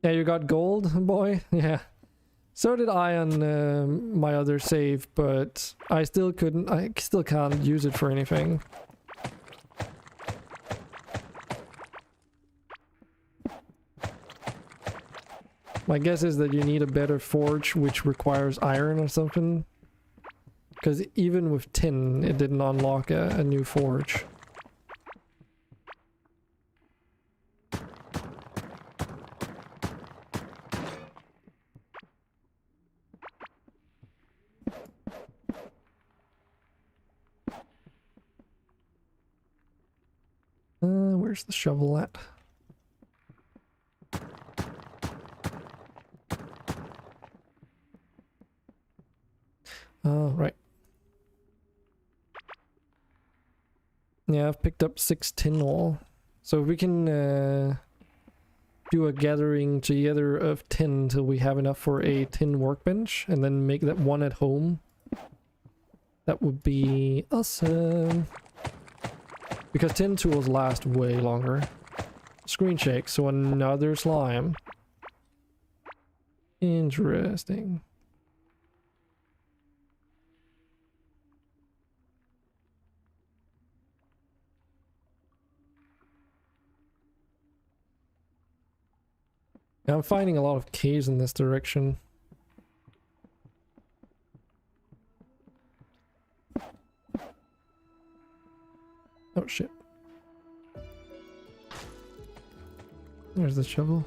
Yeah, you got gold, boy? Yeah. So did I on my other save, but I still can't use it for anything. My guess is that you need a better forge which requires iron or something. Because even with tin, it didn't unlock a new forge. Where's the shovel at? Oh, right. Yeah, I've picked up 6 tin ore. So if we can do a gathering together of tin till we have enough for a tin workbench and then make that one at home, that would be awesome. Because tin tools last way longer. Screen shake, so another slime. Interesting. I'm finding a lot of caves in this direction. Oh shit. There's the shovel.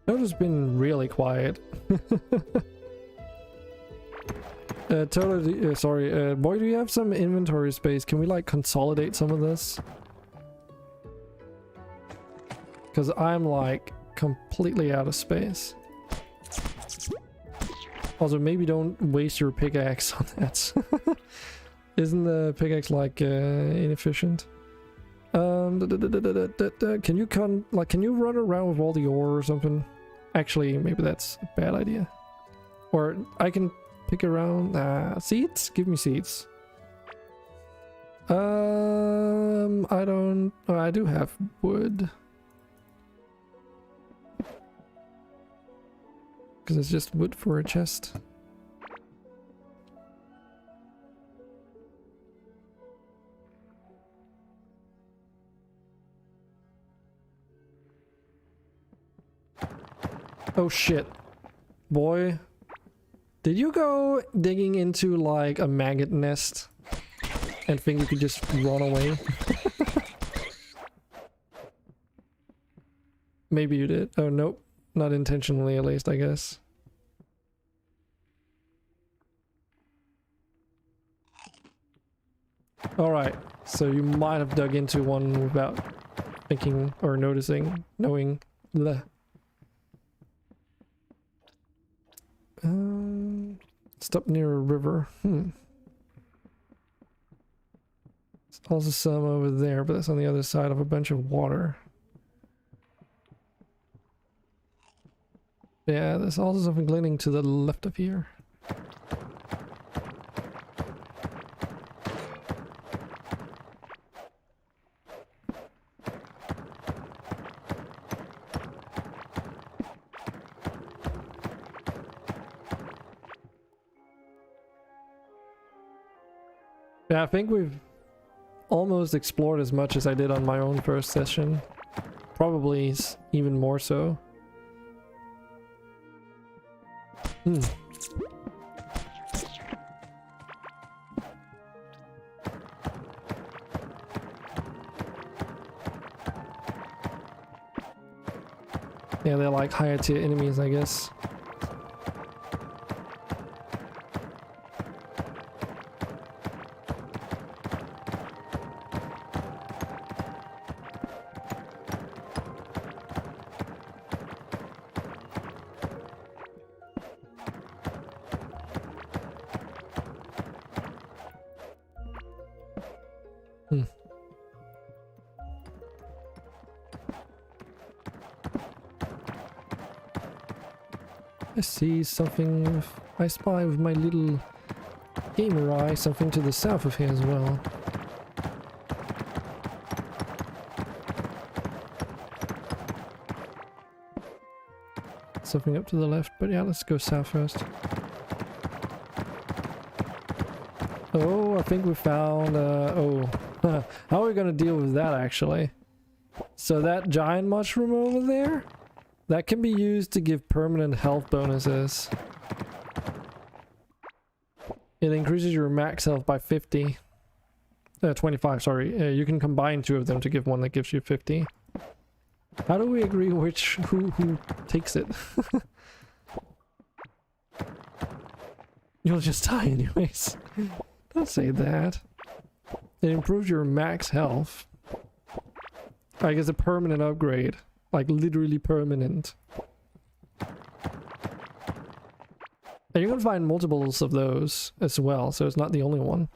Note's been really quiet. Totally, sorry, boy, do you have some inventory space? Can we like consolidate some of this? Because I'm like completely out of space. Also, maybe don't waste your pickaxe on that. Isn't the pickaxe like inefficient? Can you can you run around with all the ore or something? Actually, maybe that's a bad idea. Or I can pick around seeds? Give me seeds. I don't... Oh, I do have wood. Because it's just wood for a chest. Oh shit. Boy. Did you go digging into like a maggot nest and think you could just run away? Maybe you did. Oh nope. Not intentionally at least, I guess. Alright. So you might have dug into one without thinking or noticing, knowing. Bleh. It's up near a river. There's also some over there, but that's on the other side of a bunch of water. Yeah, there's also something gleaning to the left of here. Yeah, I think we've almost explored as much as I did on my own first session. Probably even more so. Hmm. Yeah, they're like higher tier enemies, I guess. Hmm. I see something. I spy with my little gamer eye something to the south of here as well. Something up to the left, but yeah, let's go south first. Oh, I think we found, oh, how are we gonna deal with that actually? So that giant mushroom over there, that can be used to give permanent health bonuses. It increases your max health by 50. 25, sorry. You can combine two of them to give one that gives you 50. How do we agree who takes it? You'll just die anyways. Don't say that. It improves your max health. I guess a permanent upgrade. Like literally permanent. And you can find multiples of those as well, so it's not the only one.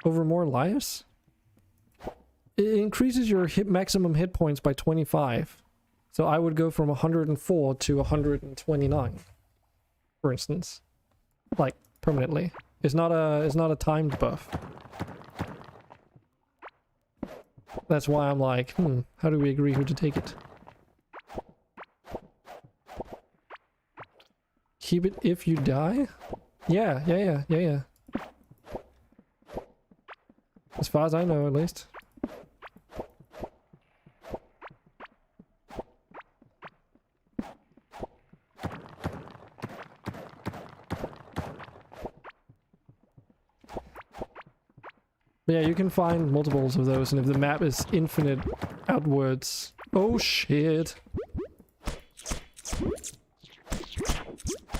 Over more lives? It increases your maximum hit points by 25. So I would go from 104 to 129, for instance. Like permanently. It's not a timed buff. That's why I'm like, how do we agree who to take it? Keep it if you die? Yeah. As far as I know, at least. But yeah, you can find multiples of those, and if the map is infinite outwards... Oh shit!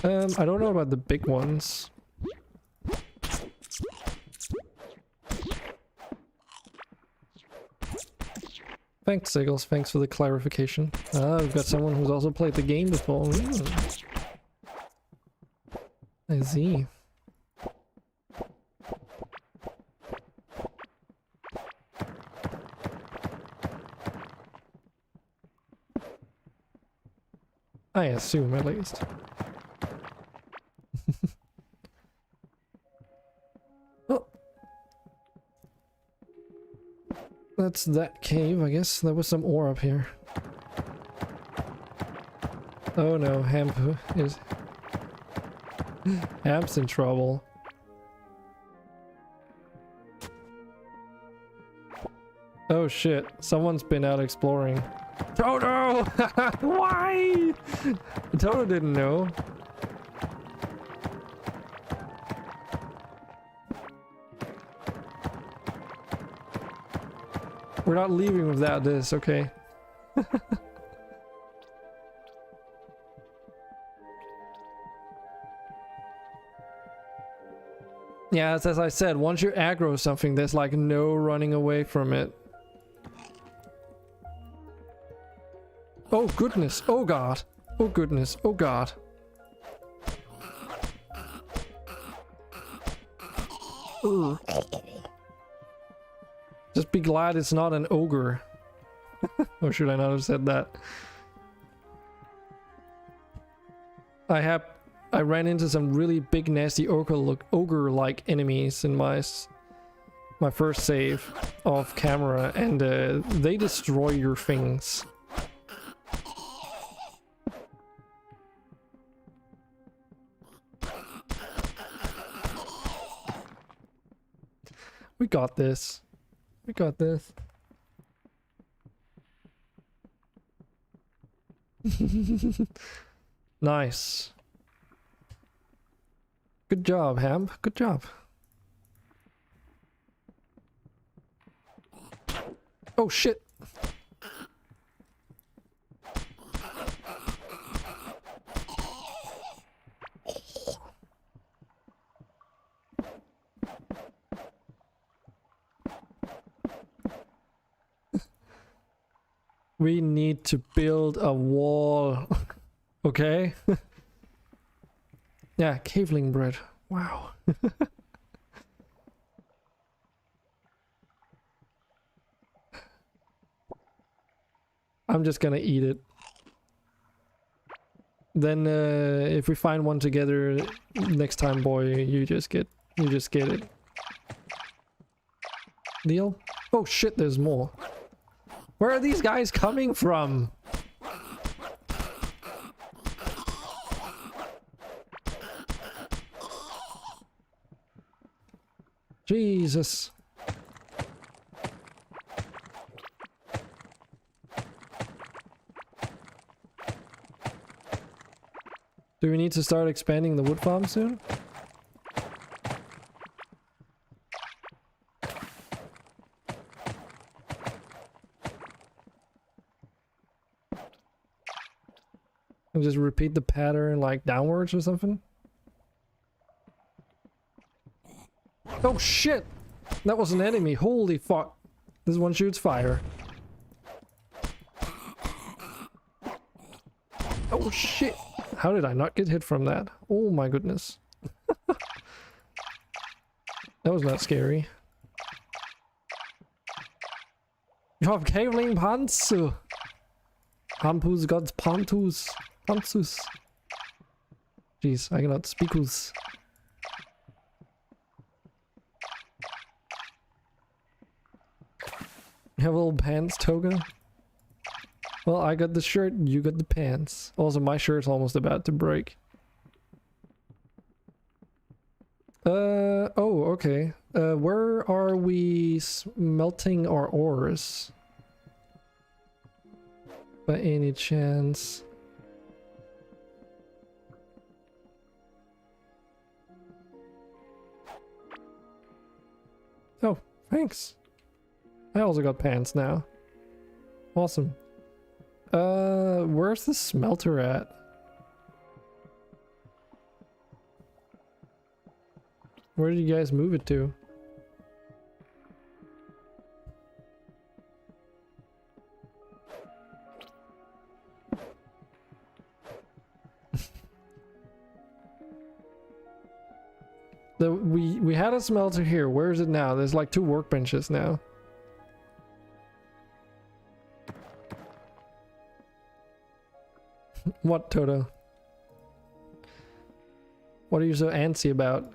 I don't know about the big ones. Thanks, Siggles. Thanks for the clarification. We've got someone who's also played the game before. I see. I assume, at least. Oh. That's that cave, I guess. There was some ore up here. Oh no, Hamp is... Hamp's in trouble. Oh shit, someone's been out exploring. Toto! Why? Toto didn't know. We're not leaving without this, okay? Yeah, as I said, once you aggro something, there's like no running away from it. Oh goodness, oh god, oh goodness, oh god. Ugh. Just be glad it's not an ogre. Or should I not have said that? I ran into some really big nasty ogre-like enemies in my first save off camera, and they destroy your things. We got this. We got this. Nice. Good job, Ham. Good job. Oh shit. We need to build a wall. Okay? Yeah, caveling bread. Wow. I'm just gonna eat it. Then if we find one together next time, boy, you just get it. Deal? Oh shit, there's more. Where are these guys coming from? Jesus. Do we need to start expanding the wood farm soon? And just repeat the pattern like downwards or something? Oh shit! That was an enemy. Holy fuck. This one shoots fire. Oh shit! How did I not get hit from that? Oh my goodness. That was not scary. You have caveling pants? Hampus got pantus. Pantsus. Jeez, I cannot speak. You have little pants, Toga? Well, I got the shirt, you got the pants. Also, my shirt's almost about to break. Oh, okay. Where are we smelting our ores? By any chance? Oh, thanks. I also got pants now. Awesome. Where's the smelter at? Where did you guys move it to? We had a smelter here. Where is it now? There's like 2 workbenches now. What, Toto? What are you so antsy about?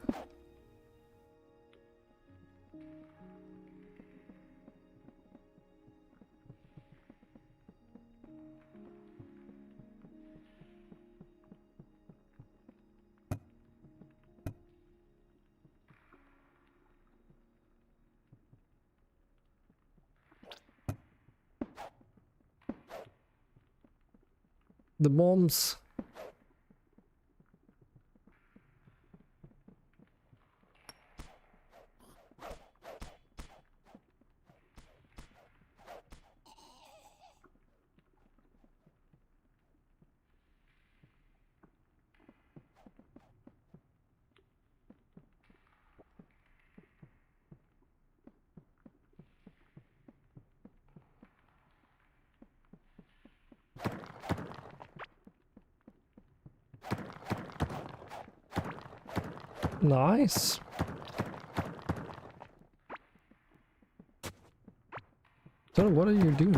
The bombs. Nice. So what are you doing?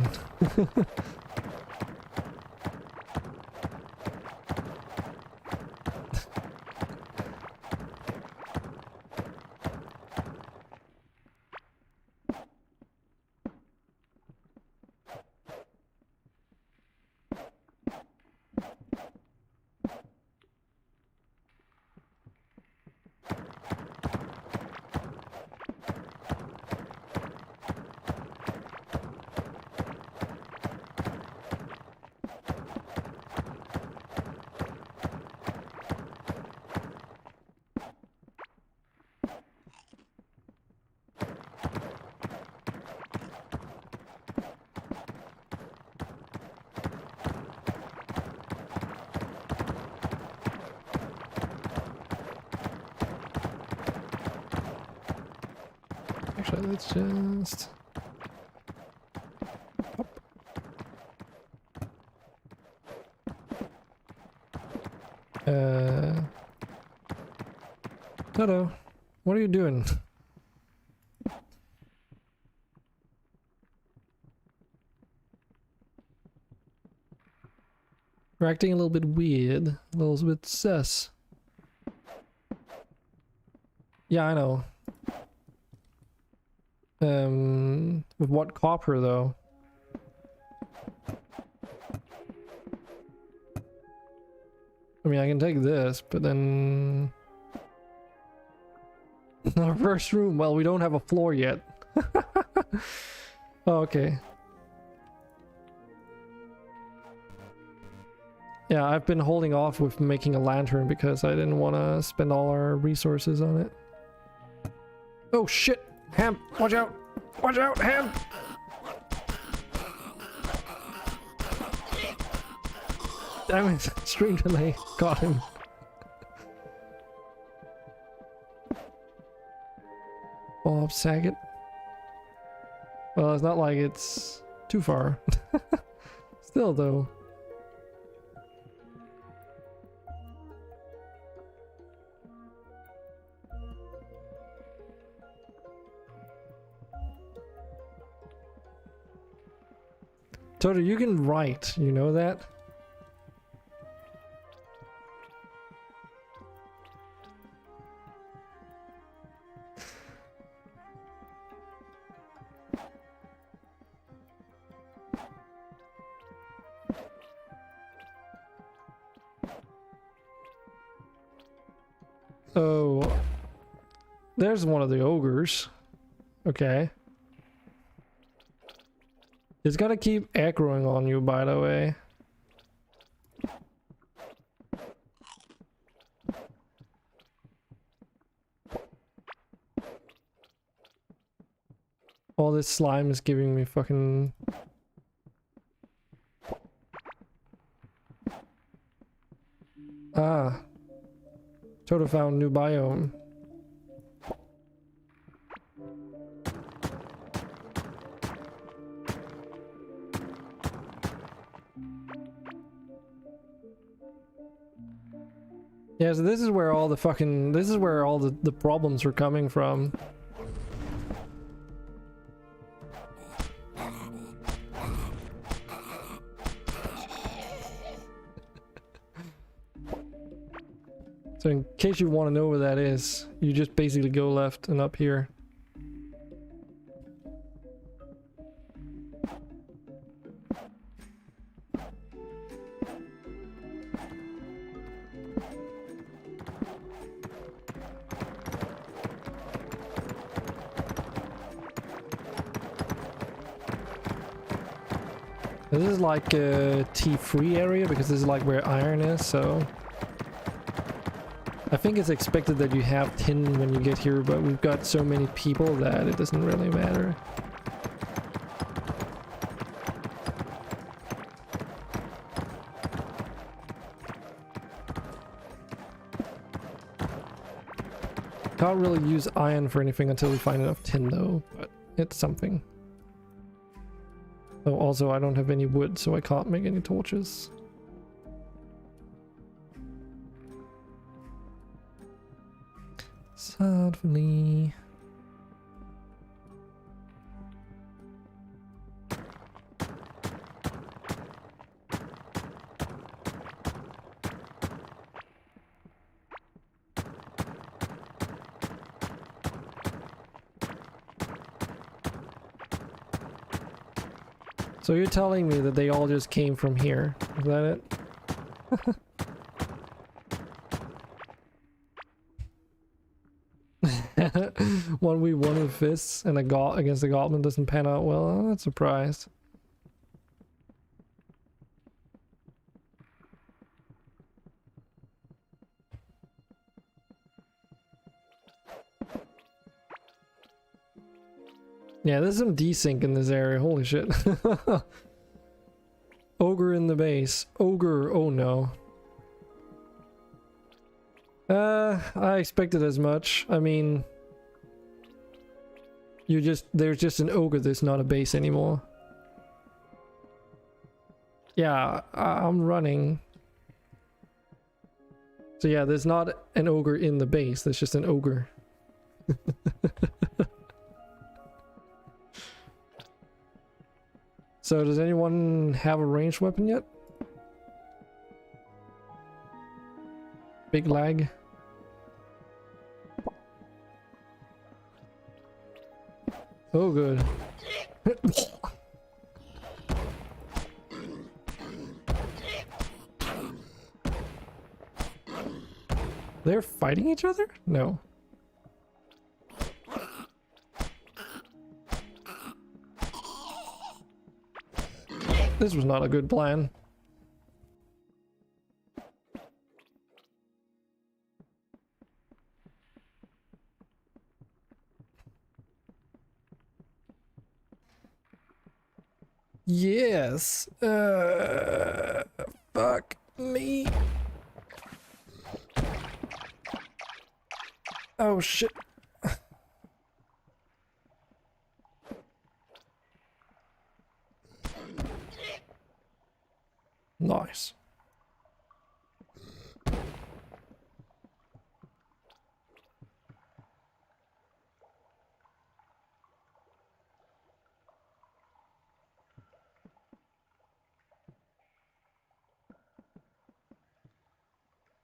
Actually, let's just... Toto, what are you doing? You're acting a little bit weird, a little bit sus. Yeah, I know. With what copper though? I mean, I can take this, but then... Our first room, well, we don't have a floor yet. Oh, okay. Yeah, I've been holding off with making a lantern because I didn't want to spend all our resources on it. Oh shit! Ham! Watch out! Watch out, Ham! Damn it! Stream delay got him. Bob Saget. Well, it's not like it's too far. Still, though. Toto, you can write, you know that? Oh, there's one of the ogres. Okay. It's gotta keep aggroing on you, by the way. All this slime is giving me fucking... Ah. Toto found new biome. Yeah, so this is where all the fucking... This is where all the problems are coming from. So in case you want to know where that is, you just basically go left and up here. This is like a tea-free area because this is like where iron is, so... I think it's expected that you have tin when you get here, but we've got so many people that it doesn't really matter. Can't really use iron for anything until we find enough tin though, but it's something. Oh, also I don't have any wood, so I can't make any torches. Sadly. So you're telling me that they all just came from here? Is that it? One we won with fists and against the goblin doesn't pan out well. I'm not surprised. Yeah, there's some desync in this area. Holy shit. Ogre in the base. Ogre. Oh no. I expected as much. I mean... There's just an ogre that's not a base anymore. Yeah, I'm running. So yeah, there's not an ogre in the base, there's just an ogre. So does anyone have a ranged weapon yet? Big lag. Oh good. They're fighting each other? No. This was not a good plan. Yes. Fuck me. Oh shit. Nice.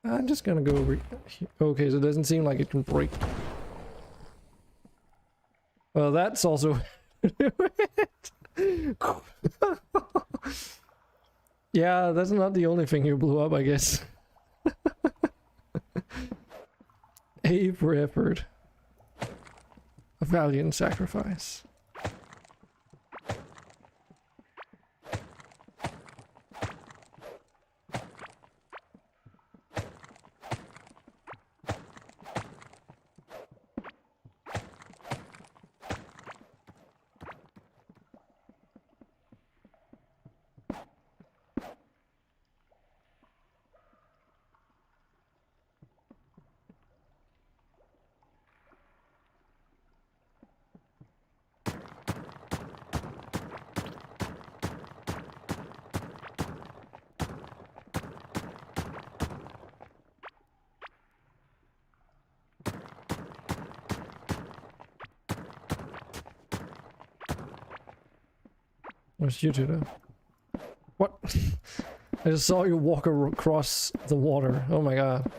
I'm just gonna go over. Okay, so it doesn't seem like it can break. Well, that's also. Yeah, that's not the only thing you blew up, I guess. A for effort. A valiant sacrifice. What's you two do? What? I just saw you walk across the water. Oh my god.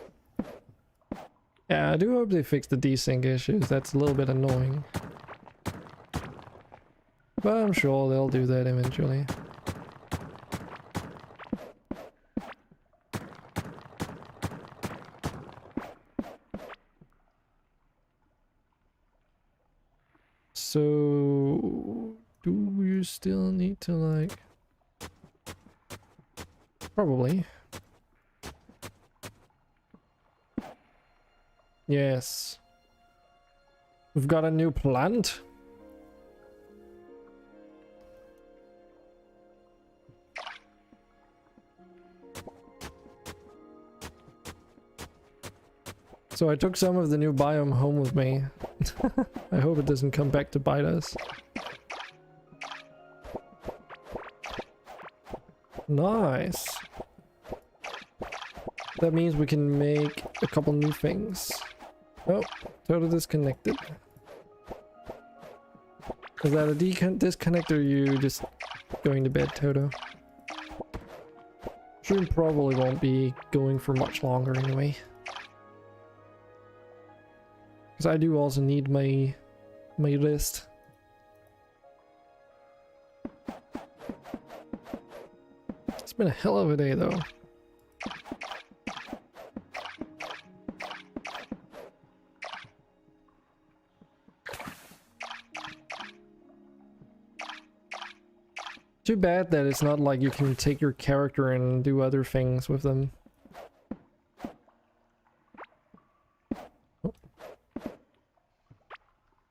Yeah, I do hope they fix the desync issues. That's a little bit annoying. But I'm sure they'll do that eventually. So... do you still need to like... Probably. Yes. We've got a new plant. So I took some of the new biome home with me. I hope it doesn't come back to bite us. Nice. That means we can make a couple new things. Oh, Toto disconnected. Is that a disconnect or you just going to bed, Toto? Stream probably won't be going for much longer anyway. Because I do also need my list. It's been a hell of a day though. Too bad that it's not like you can take your character and do other things with them.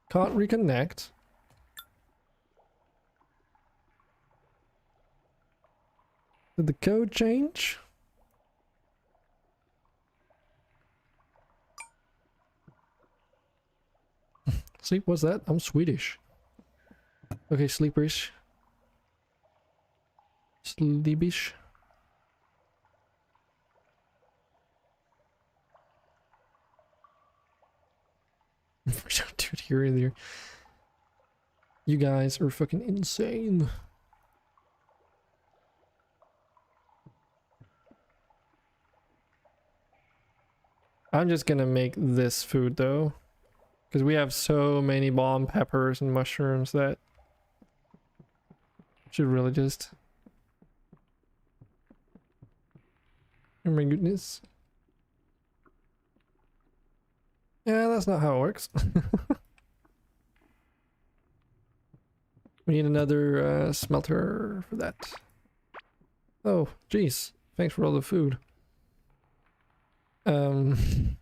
Can't reconnect. Did the code change? Sleep, what's that? I'm Swedish. Okay, sleeperish. Sleepish. Dude, here earlier. You guys are fucking insane. I'm just gonna make this food though, because we have so many bomb peppers and mushrooms that should really just. Oh my goodness. Yeah, that's not how it works. We need another smelter for that. Oh, jeez. Thanks for all the food. I'm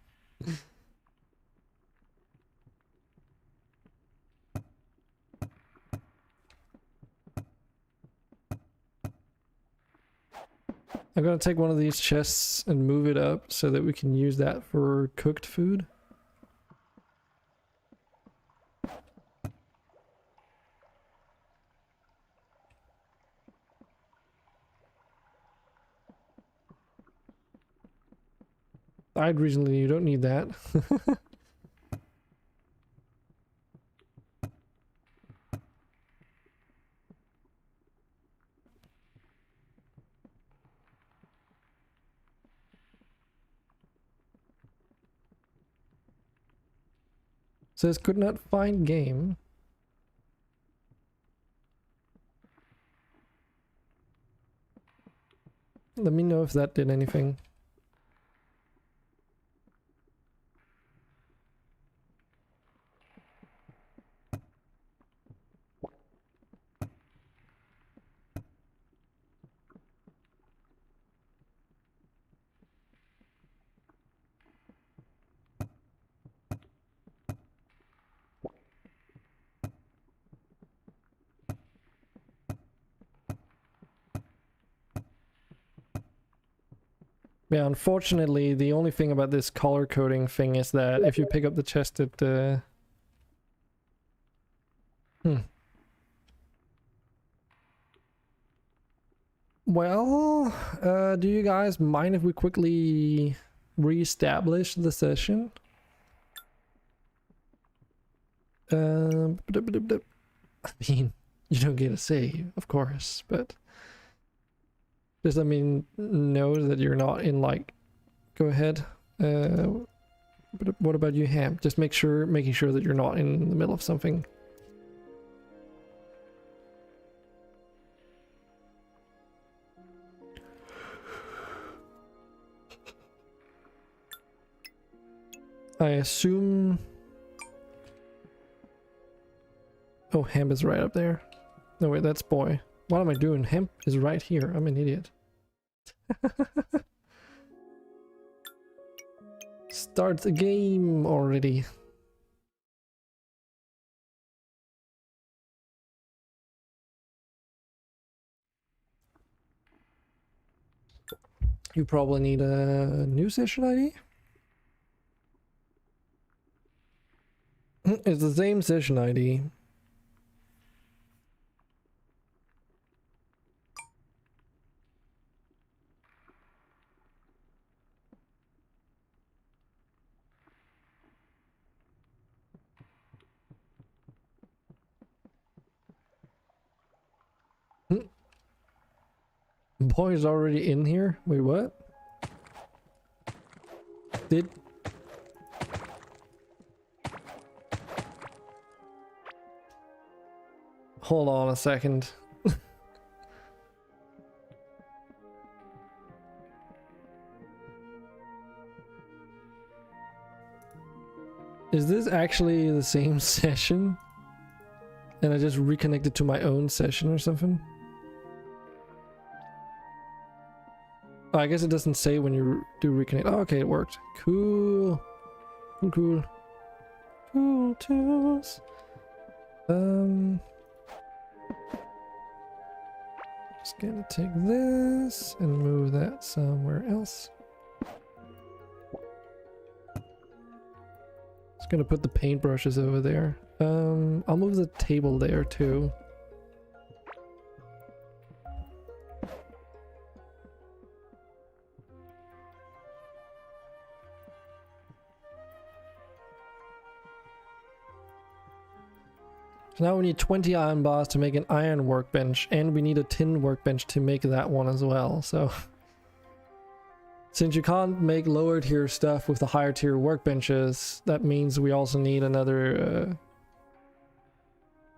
gonna take one of these chests and move it up so that we can use that for cooked food. Died recently, you don't need that. Says could not find game. Let me know if that did anything. Yeah, unfortunately, the only thing about this color coding thing is that if you pick up the chest at the... Well, do you guys mind if we quickly re-establish the session? I mean, you don't get a save, of course, but... Just let me know that you're not in, like... Go ahead. But what about you, Ham? Just making sure that you're not in the middle of something. I assume... Oh, Ham is right up there. No, wait, that's boy. What am I doing? Hemp is right here. I'm an idiot. Start the game already. You probably need a new session ID. It's the same session ID. Boy's already in here? Wait, what? Did... Hold on a second. Is this actually the same session? And I just reconnected to my own session or something? Oh, I guess it doesn't say when you do reconnect. Oh, okay, it worked. Cool. Cool. Cool tools. Just gonna take this and move that somewhere else. Just Gonna put the paintbrushes over there. I'll move the table there too. So now we need 20 iron bars to make an iron workbench, and we need a tin workbench to make that one as well, so... Since you can't make lower tier stuff with the higher tier workbenches, that means we also need another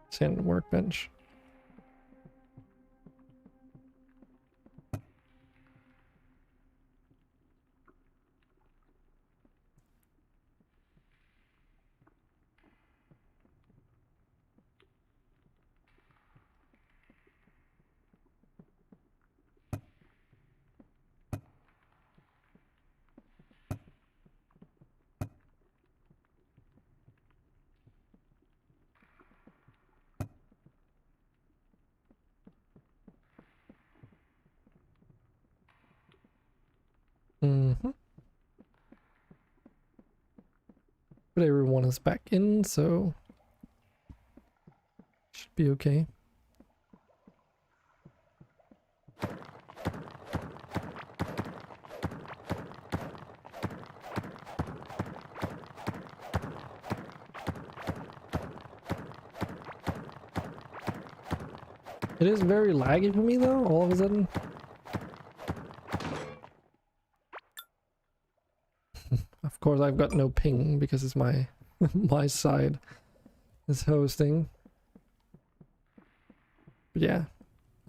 tin workbench. But everyone is back in, so should be okay. It is very laggy for me though, all of a sudden. Of course I've got no ping because it's my my side is hosting. But yeah,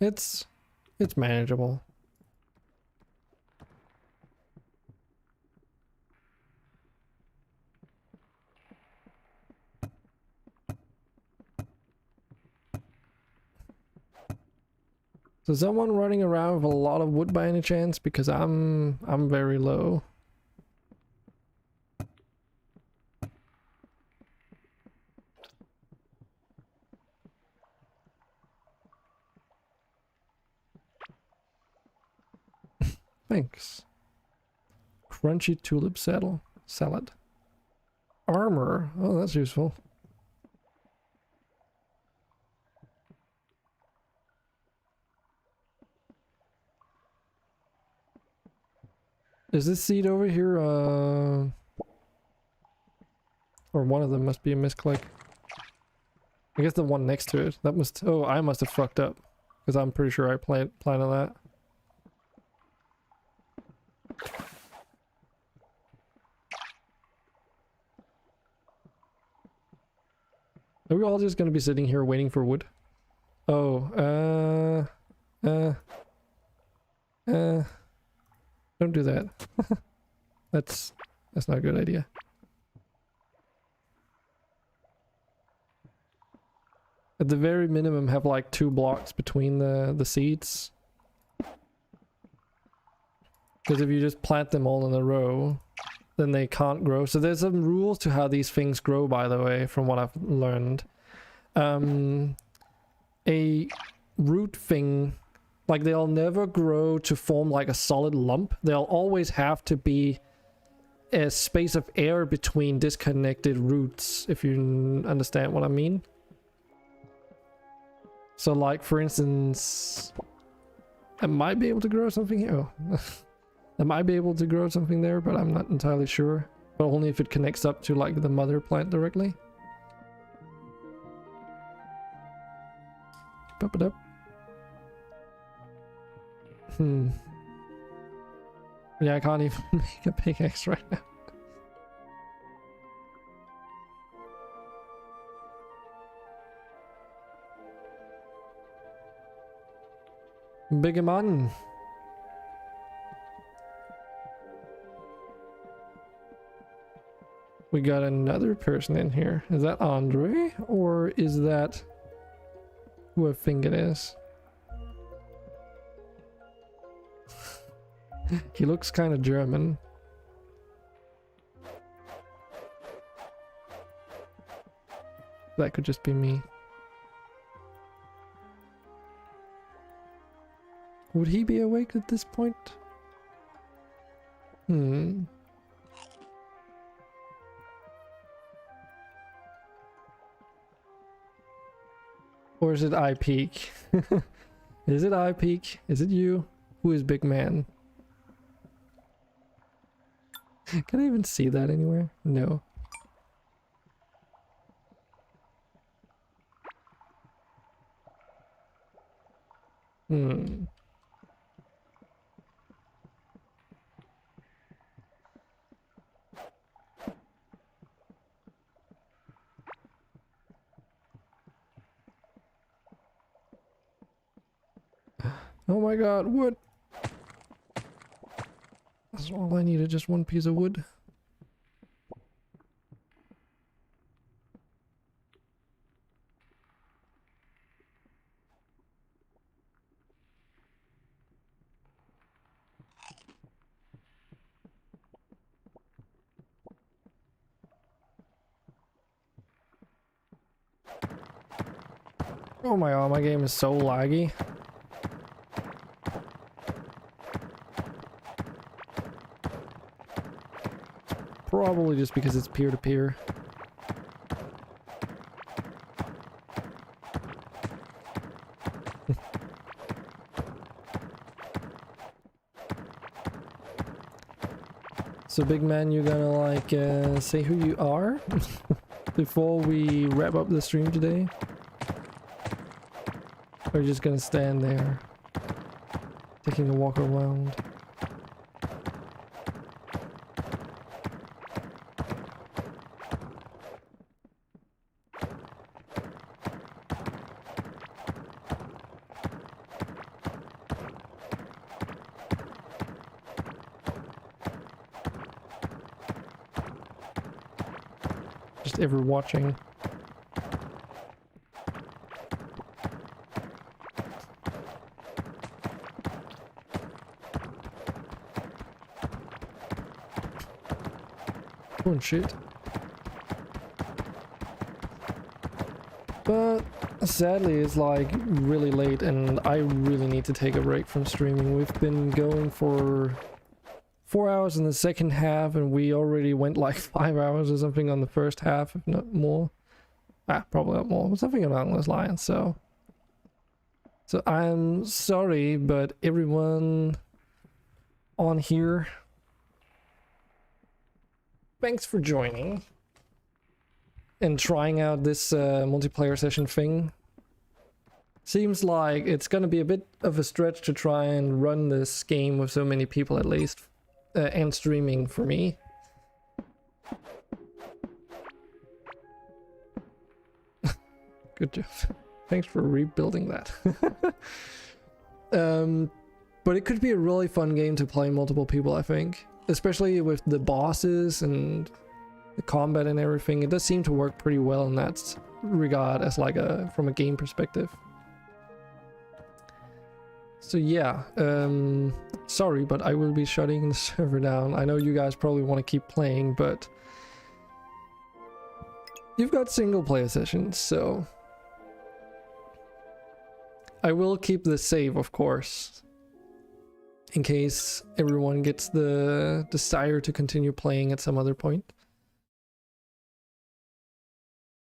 it's manageable. So is someone running around with a lot of wood by any chance? Because I'm very low. Thanks. Crunchy tulip salad. Armor. Oh, that's useful. Is this seed over here, or one of them must be a misclick. I guess the one next to it. That must... Oh, I must have fucked up. Because I'm pretty sure I planted that. Are we all just gonna be sitting here waiting for wood? Oh, don't do that. That's not a good idea. At the very minimum, have like 2 blocks between the seeds. Because if you just plant them all in a row, then they can't grow. So there's some rules to how these things grow, by the way, from what I've learned. A root thing, like they'll never grow to form like a solid lump. There'll always have to be a space of air between disconnected roots, if you understand what I mean. So like, for instance, I might be able to grow something here. Oh. I might be able to grow something there, but I'm not entirely sure. But only if it connects up to like the mother plant directly. Pop it up. Yeah, I can't even make a pickaxe right now. Big man. We got another person in here. Is that Andre? Or is that who I think it is? He looks kind of German. That could just be me. Would he be awake at this point? Or is it I peak? Is it I peak? Is it you? Who is big man? Can I even see that anywhere? No. Hmm. Oh my god, wood! That's all I needed, just one piece of wood. Oh my god, my game is so laggy. Probably just because it's peer-to-peer. So big man, you're gonna like say who you are before we wrap up the stream today? Or you're just gonna stand there taking a walk around? Just ever watching. Oh shit. But sadly it's like really late and I really need to take a break from streaming. We've been going for 4 hours in the second half and we already went like 5 hours or something on the first half, if not more. Probably not more, but something along those lines. So I'm sorry, but everyone on here, thanks for joining and trying out this multiplayer session thing. Seems like it's gonna be a bit of a stretch to try and run this game with so many people at least, and streaming for me. Good job. Thanks for rebuilding that. But it could be a really fun game to play multiple people, I think. Especially with the bosses and the combat and everything. It does seem to work pretty well in that regard as like from a game perspective. So yeah, sorry, but I will be shutting the server down. I know you guys probably want to keep playing, but you've got single player sessions, so I will keep the save, of course, in case everyone gets the desire to continue playing at some other point.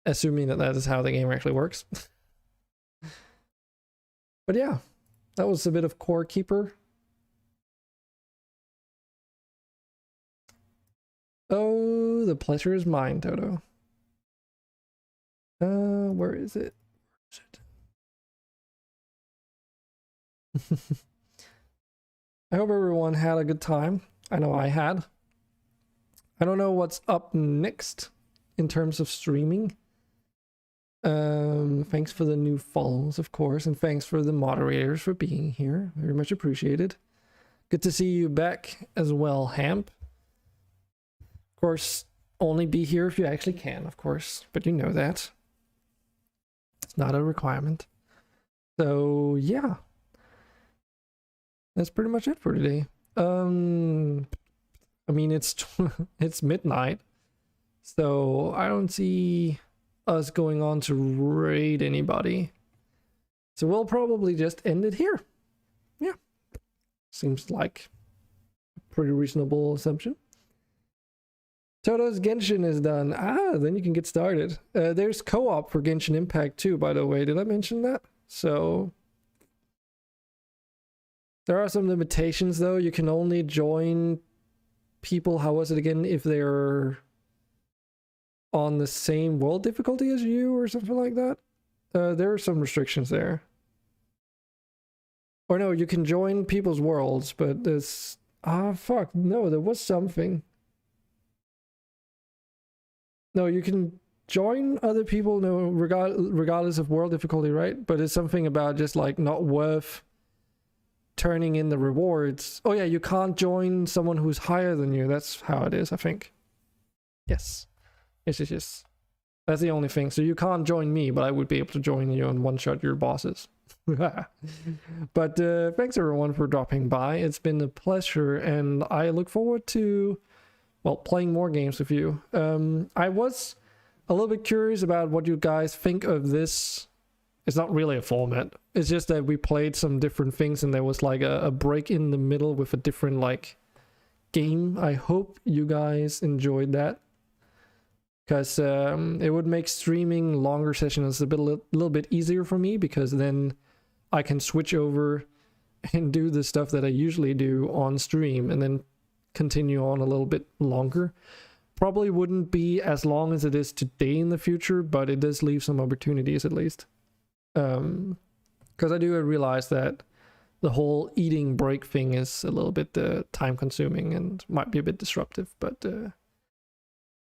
Assuming that that is how the game actually works. But yeah, that was a bit of Core Keeper. Oh, the pleasure is mine, Toto. Where is it? I hope everyone had a good time. I know I had. I don't know what's up next in terms of streaming. Thanks for the new follows, of course, and thanks for the moderators for being here. Very much appreciated. Good to see you back as well, Hamp. Of course, only be here if you actually can, of course, but you know that. It's not a requirement. So, yeah. That's pretty much it for today. I mean, it's it's midnight, so I don't see us going on to raid anybody. So we'll probably just end it here. Yeah. Seems like a pretty reasonable assumption. Toto's Genshin is done. Ah, then you can get started. There's co-op for Genshin Impact too, by the way. Did I mention that? So there are some limitations though. You can only join people, how was it again, if they're on the same world difficulty as you or something like that. There are some restrictions there. Or no, you can join people's worlds, but there's... Ah, fuck, no, there was something. No, you can join other people, no, regardless of world difficulty, right? But it's something about just like not worth turning in the rewards. Oh yeah, you can't join someone who's higher than you. That's how it is, I think. Yes. Yes. That's the only thing. So you can't join me, but I would be able to join you and one-shot your bosses. But thanks everyone for dropping by. It's been a pleasure, and I look forward to, well, playing more games with you. I was a little bit curious about what you guys think of this. It's not really a format. It's just that we played some different things and there was like a break in the middle with a different like game. I hope you guys enjoyed that, because it would make streaming longer sessions a little bit easier for me, because then I can switch over and do the stuff that I usually do on stream and then continue on a little bit longer. Probably wouldn't be as long as it is today in the future, but it does leave some opportunities at least. Because I do realize that the whole eating break thing is a little bit time consuming and might be a bit disruptive, but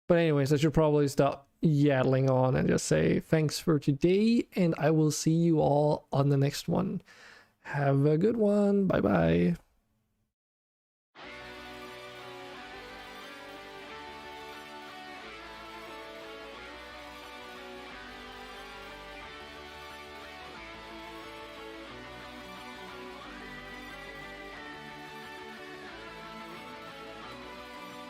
anyways, I should probably stop yattling on and just say thanks for today, and I will see you all on the next one. Have a good one. Bye bye.